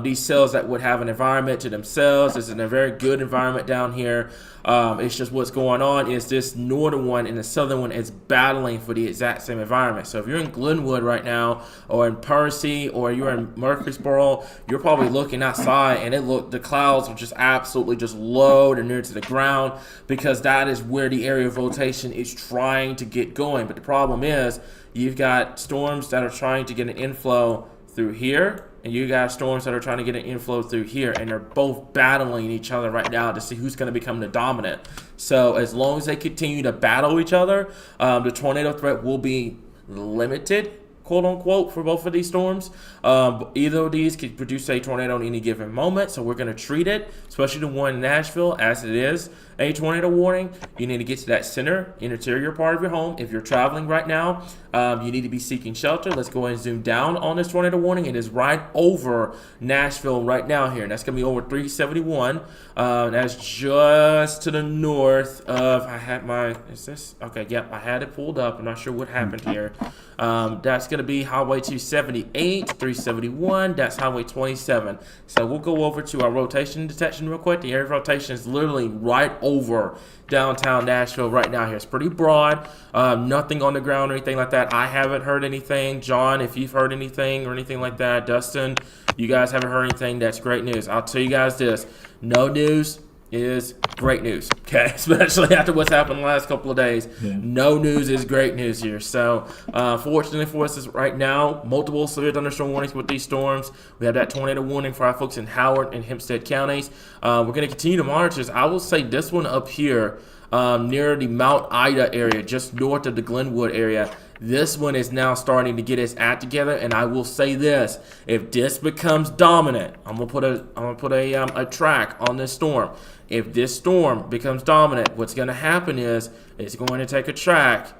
these cells that would have an environment to themselves. It's in a very good environment down here. It's just what's going on is this northern one and the southern one is battling for the exact same environment. So if you're in Glenwood right now, or in Percy, or you're in Murfreesboro, you're probably looking outside and the clouds are just absolutely just low and near to the ground, because that is where the area of rotation is trying to get going. But the problem is, you've got storms that are trying to get an inflow through here, and you got storms that are trying to get an inflow through here, and they're both battling each other right now to see who's going to become the dominant. So as long as they continue to battle each other, the tornado threat will be limited, quote unquote, for both of these storms. Either of these could produce a tornado in any given moment, so we're going to treat it, especially the one in Nashville, as it is a tornado warning. You need to get to that interior part of your home. If you're traveling right now, you need to be seeking shelter. Let's go ahead and zoom down on this tornado warning. It is right over Nashville right now here, and that's going to be over 371. That's just to the north of, I had it pulled up. I'm not sure what happened here. That's going to be Highway 278, 371. That's Highway 27. So we'll go over to our rotation detection real quick. The area of rotation is literally right over downtown Nashville right now here. It's pretty broad. Nothing on the ground or anything like that. I haven't heard anything. John, if you've heard anything or anything like that. Dustin, you guys haven't heard anything, that's great news. I'll tell you guys this. No news is great news, okay? Especially after what's happened the last couple of days. Yeah. No news is great news here. So, fortunately for us right now, multiple severe thunderstorm warnings with these storms. We have that tornado warning for our folks in Howard and Hempstead counties. We're going to continue to monitor this. I will say this one up here near the Mount Ida area, just north of the Glenwood area. This one is now starting to get its act together, and I will say this: if this becomes dominant, I'm gonna put a track on this storm. If this storm becomes dominant, what's going to happen is it's going to take a track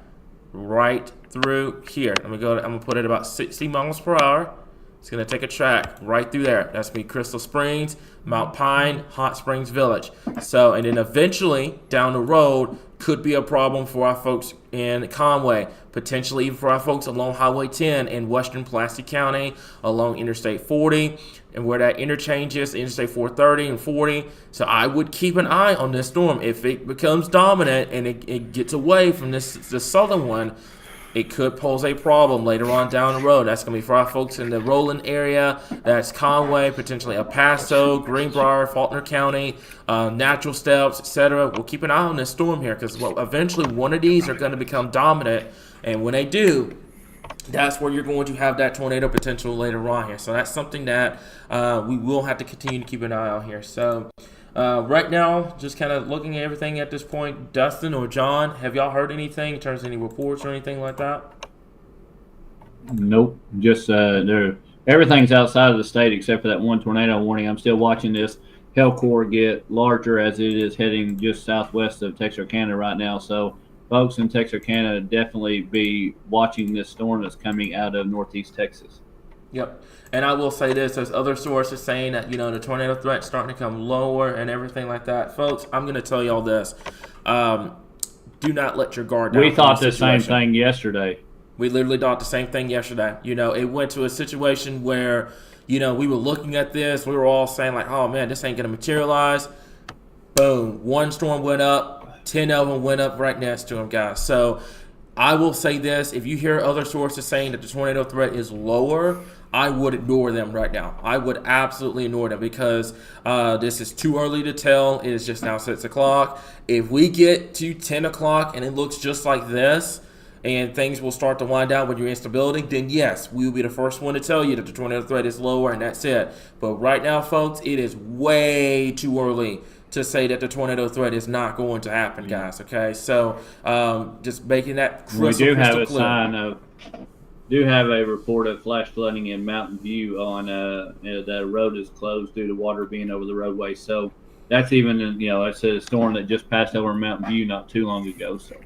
right through here. I'm gonna put it about 60 miles per hour. It's going to take a track right through there. That's going to be Crystal Springs, Mount Pine, Hot Springs Village. So, and then eventually down the road could be a problem for our folks in Conway, potentially even for our folks along Highway 10 in western Pulaski County, along Interstate 40, and where that interchanges, Interstate 430 and 40. So I would keep an eye on this storm. If it becomes dominant and it gets away from the southern one, it could pose a problem later on down the road. That's going to be for our folks in the Roland area. That's Conway, potentially El Paso, Greenbrier, Faulkner County, Natural Steps, etc. We'll keep an eye on this storm here, because eventually one of these are going to become dominant. And when they do, that's where you're going to have that tornado potential later on here. So that's something that we will have to continue to keep an eye on here. So right now, just kind of looking at everything at this point, Dustin or John, have y'all heard anything in terms of any reports or anything like that? Nope. Just everything's outside of the state except for that one tornado warning. I'm still watching this hail core get larger as it is heading just southwest of Texarkana right now. So folks in Texarkana, definitely be watching this storm that's coming out of northeast Texas. Yep. And I will say this, there's other sources saying that, the tornado threat's starting to come lower and everything like that. Folks, I'm going to tell y'all this. Do not let your guard down. We thought the same thing yesterday. We literally thought the same thing yesterday. It went to a situation where, we were looking at this. We were all saying like, oh, man, this ain't going to materialize. Boom. One storm went up. 10 of them went up right next to them, guys. So I will say this: if you hear other sources saying that the tornado threat is lower, I would ignore them right now. I would absolutely ignore them because this is too early to tell. It is just now 6 o'clock. If we get to 10 o'clock and it looks just like this, and things will start to wind down with your instability, then yes, we will be the first one to tell you that the tornado threat is lower, and that's it. But right now, folks, it is way too early to say that the tornado threat is not going to happen, guys. Okay, so just making that crystal clear. Do have a report of flash flooding in Mountain View on the road is closed due to water being over the roadway. So that's even that's a storm that just passed over Mountain View not too long ago. So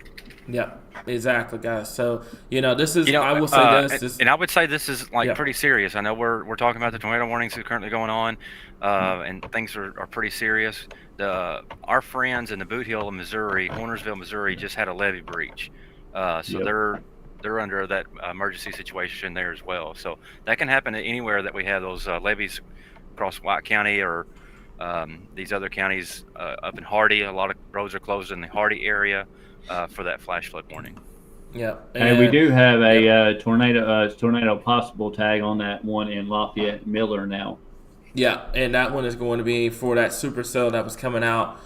yeah, exactly, guys. So this is I will say this, and I would say this is pretty serious. I know we're talking about the tornado warnings that are currently going on, and things are pretty serious. Our friends in the Boot Hill of Missouri, Hornersville, Missouri, just had a levee breach, so they're under that emergency situation there as well. So that can happen anywhere that we have those levees across White County or these other counties up in Hardy. A lot of roads are closed in the Hardy area for that flash flood warning. Yeah, and we do have a tornado possible tag on that one in Lafayette Miller now. Yeah, and that one is going to be for that supercell that was coming out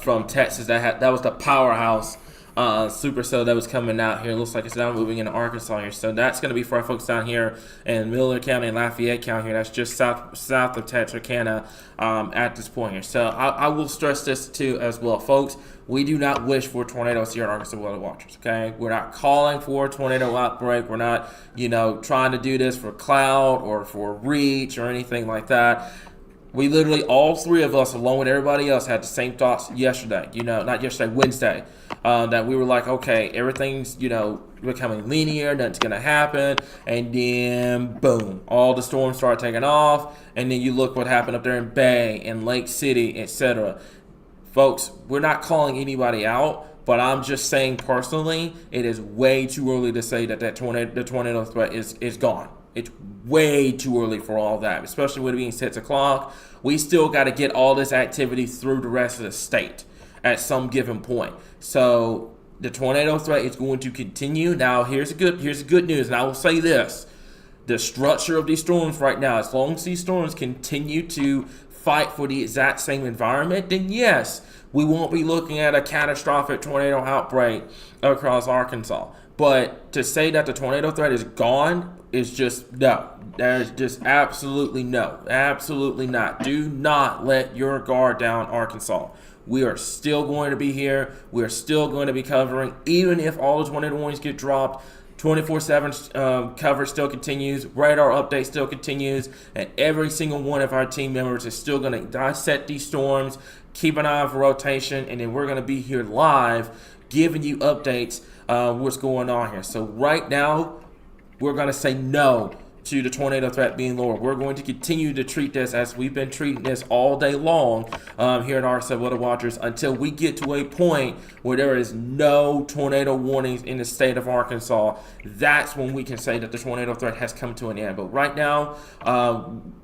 from Texas. That was the powerhouse supercell that was coming out here. It looks like it's now moving into Arkansas here. So that's going to be for our folks down here in Miller County and Lafayette County here. That's just south of Texarkana at this point here. So I will stress this too as well, folks. We do not wish for tornadoes here at Arkansas Weather Watchers, okay? We're not calling for a tornado outbreak. We're not, trying to do this for clout or for reach or anything like that. We literally, all three of us, along with everybody else, had the same thoughts yesterday. Wednesday. That we were like, okay, everything's, becoming linear, nothing's going to happen. And then, boom, all the storms start taking off. And then you look what happened up there in Bay and Lake City, etc. Folks, we're not calling anybody out, but I'm just saying personally, it is way too early to say that the tornado threat is gone. It's way too early for all that, especially with it being 6 o'clock. We still got to get all this activity through the rest of the state at some given point. So the tornado threat is going to continue. Now, here's the good news, and I will say this. The structure of these storms right now, as long as these storms continue to fight for the exact same environment, then yes, we won't be looking at a catastrophic tornado outbreak across Arkansas. But to say that the tornado threat is gone is just no. There's just absolutely no. Absolutely not. Do not let your guard down, Arkansas. We are still going to be here. We are still going to be covering. Even if all the tornado warnings get dropped, 24/7 coverage still continues. Radar update still continues. And every single one of our team members is still going to dissect these storms, keep an eye on rotation, and then we're going to be here live giving you updates what's going on here. So right now, we're going to say no to the tornado threat being lower. We're going to continue to treat this as we've been treating this all day long here at Arkansas Weather Watchers until we get to a point where there is no tornado warnings in the state of Arkansas. That's when we can say that the tornado threat has come to an end. But right now,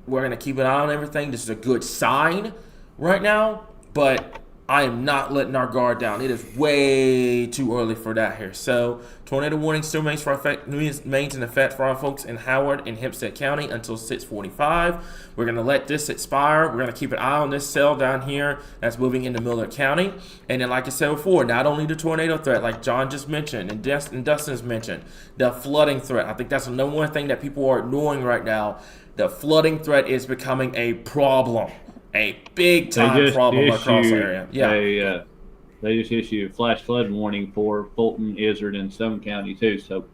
we're going to keep an eye on everything. This is a good sign right now, but I am not letting our guard down. It is way too early for that here. So, tornado warning still remains in effect for our folks in Howard and Hempstead County until 6:45. We're going to let this expire. We're going to keep an eye on this cell down here that's moving into Miller County. And then, like I said before, not only the tornado threat, like John just mentioned and Dustin's mentioned, the flooding threat. I think that's the number one thing that people are ignoring right now. The flooding threat is becoming a problem. A big time problem across the area. Yeah. They just issued a flash flood warning for Fulton, Izard, and Stone County too. So.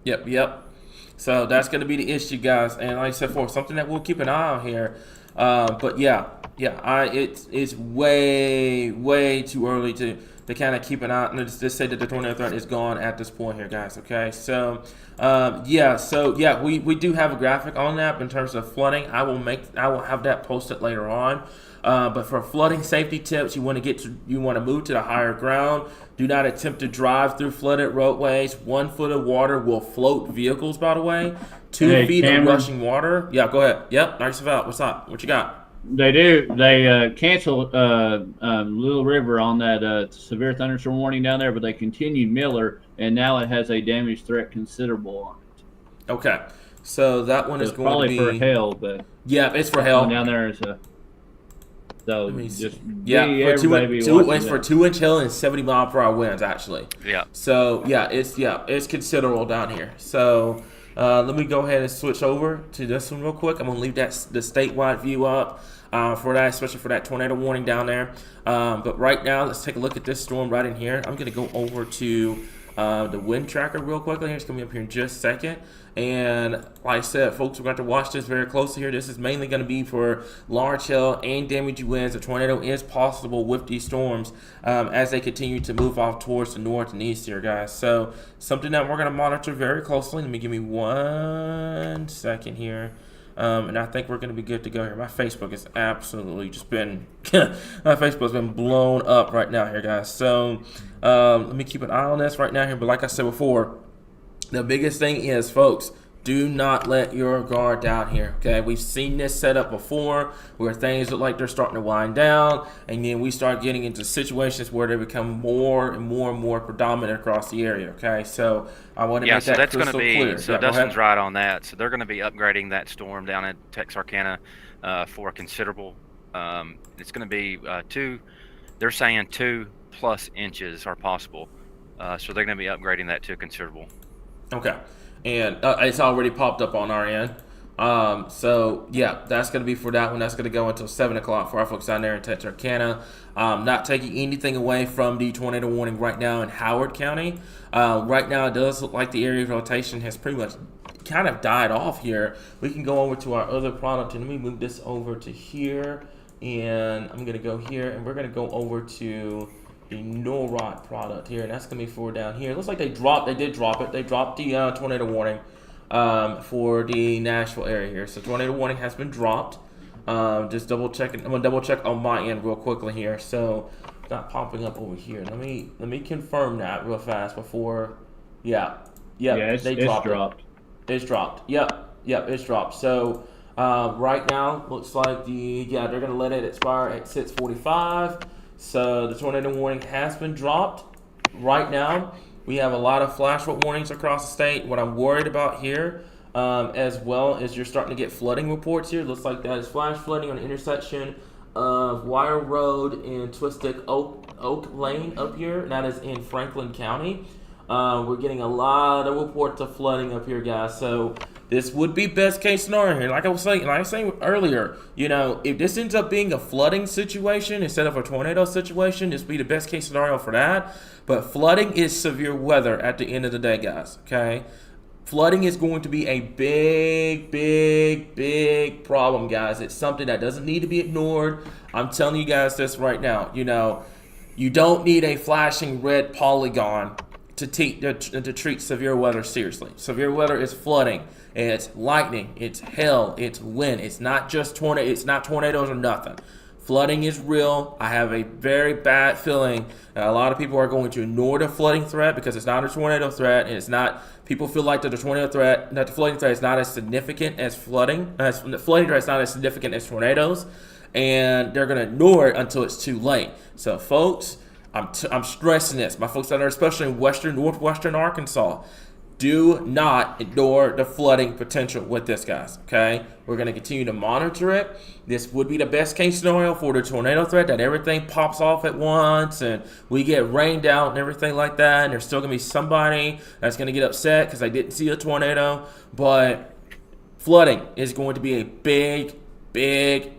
Yep. So that's going to be the issue, guys. And like I said before, something that we'll keep an eye on here. But it's way too early to kind of keep an eye. Let's just say that the tornado threat is gone at this point here, guys. Okay, so we do have a graphic on that in terms of flooding. I will have that posted later on. But for flooding safety tips, you want to move to the higher ground. Do not attempt to drive through flooded roadways. 1 foot of water will float vehicles, by the way. 2 feet Cameron, of rushing water. Yeah, go ahead. Yep, nice about. What's up? What you got? They do. They canceled Little River on that severe thunderstorm warning down there, but they continued Miller, and now it has a damage threat considerable on it. Okay, so that one is It's going to probably be for hail, but yeah, it's for hail. down there is a. So Let me just see. Yeah, for everybody it's for 2-inch hail and 70-mile-per-hour winds actually. Yeah. So it's considerable down here. So let me go ahead and switch over to this one real quick. I'm gonna leave the statewide view up for that, especially for that tornado warning down there. But right now, let's take a look at this storm right in here. I'm gonna go over to the wind tracker real quickly. It's gonna be up here in just a second. And like I said, folks, we're going to watch this very closely here. This is mainly going to be for large hail and damaging winds. A tornado is possible with these storms as they continue to move off towards the north and east here, guys. So something that we're going to monitor very closely. Let me give me 1 second here. And I think we're going to be good to go here. My Facebook has absolutely just been, my Facebook's been blown up right now here, guys. So let me keep an eye on this right now here. But like I said before, the biggest thing is, folks, do not let your guard down here, okay? We've seen this set up before where things look like they're starting to wind down, and then we start getting into situations where they become more and more predominant across the area, okay? So I want to make that crystal clear. So Dustin's right on that. So they're going to be upgrading that storm down in Texarkana for a considerable, it's going to be they're saying 2+ inches are possible. So they're going to be upgrading that to considerable. Okay, and it's already popped up on our end. So yeah, that's going to be for that one. That's going to go until 7 o'clock for our folks down there in Texarkana. Not taking anything away from the tornado warning right now in Howard County. Right now, it does look like the area of rotation has pretty much kind of died off here. We can go over to our other product, and let me move this over to here. And I'm going to go here, and we're going to go over to the NORAD product here, and that's gonna be for down here. It looks like they did drop it. They dropped the tornado warning for the Nashville area here. So tornado warning has been dropped. Just double checking. I'm gonna double check on my end real quickly here. So it's not popping up over here. Let me confirm that real fast before. Yeah, it's dropped. It's dropped. Yep, it's dropped. So right now looks like they're gonna let it expire at 6:45. So the tornado warning has been dropped. Right now, we have a lot of flash flood warnings across the state. What I'm worried about here, as well, is you're starting to get flooding reports here. Looks like that is flash flooding on the intersection of Wire Road and Twisted Oak Lane up here. And that is in Franklin County. We're getting a lot of reports of flooding up here, guys. So this would be best case scenario here. Like I was saying earlier, if this ends up being a flooding situation instead of a tornado situation, this would be the best case scenario for that. But flooding is severe weather at the end of the day, guys, okay? Flooding is going to be a big problem, guys. It's something that doesn't need to be ignored. I'm telling you guys this right now. You don't need a flashing red polygon to treat severe weather seriously. Severe weather is flooding, it's lightning, it's hail, it's wind. It's not just tornadoes or nothing. Flooding is real. I have a very bad feeling that a lot of people are going to ignore the flooding threat because it's not a tornado threat, and it's not. People feel like that the flooding threat is not as significant as flooding. The flooding threat is not as significant as tornadoes, and they're going to ignore it until it's too late. So, folks, I'm stressing this. My folks that are especially in northwestern Arkansas, do not ignore the flooding potential with this, guys, okay? We're going to continue to monitor it. This would be the best case scenario for the tornado threat, that everything pops off at once and we get rained out and everything like that, and there's still going to be somebody that's going to get upset because they didn't see a tornado. But flooding is going to be a big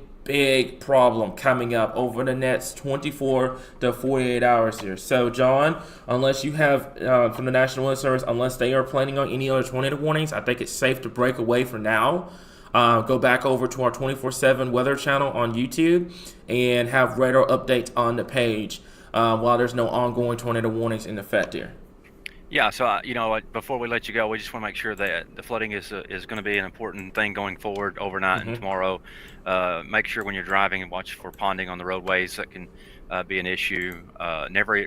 problem coming up over the next 24 to 48 hours here. So, John, unless you have from the National Weather Service, unless they are planning on any other tornado warnings, I think it's safe to break away for now. Go back over to our 24/7 weather channel on YouTube and have radar updates on the page while there's no ongoing tornado warnings in effect here. Yeah, so before we let you go, we just want to make sure that the flooding is going to be an important thing going forward overnight and tomorrow. Make sure when you're driving and watch for ponding on the roadways. That can be an issue.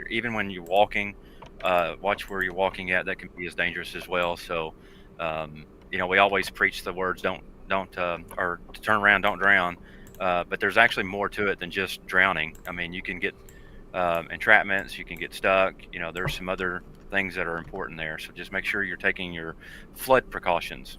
Even when you're walking, watch where you're walking at. That can be as dangerous as well. So, we always preach the words or to turn around, don't drown. But there's actually more to it than just drowning. I mean, you can get entrapments, you can get stuck. You know, there's some other things that are important there. So just make sure you're taking your flood precautions.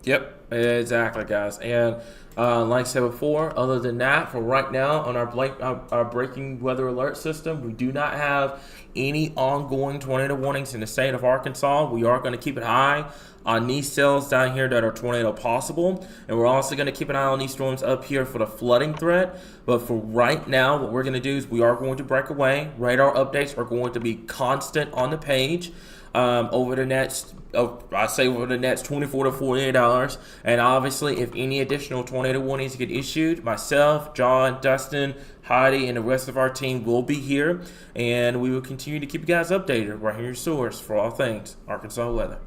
Yep, exactly, guys. And like I said before, other than that, for right now on our breaking weather alert system, we do not have any ongoing tornado warnings in the state of Arkansas. We are going to keep an eye on these cells down here that are tornado possible, and we're also going to keep an eye on these storms up here for the flooding threat. But for right now, what we're going to do is we are going to break away. Radar updates are going to be constant on the page over the next, over the next 24 to 48 hours. And obviously, if any additional tornado warnings get issued, myself, John, Dustin, Heidi, and the rest of our team will be here, and we will continue to keep you guys updated right here, your source for all things Arkansas weather.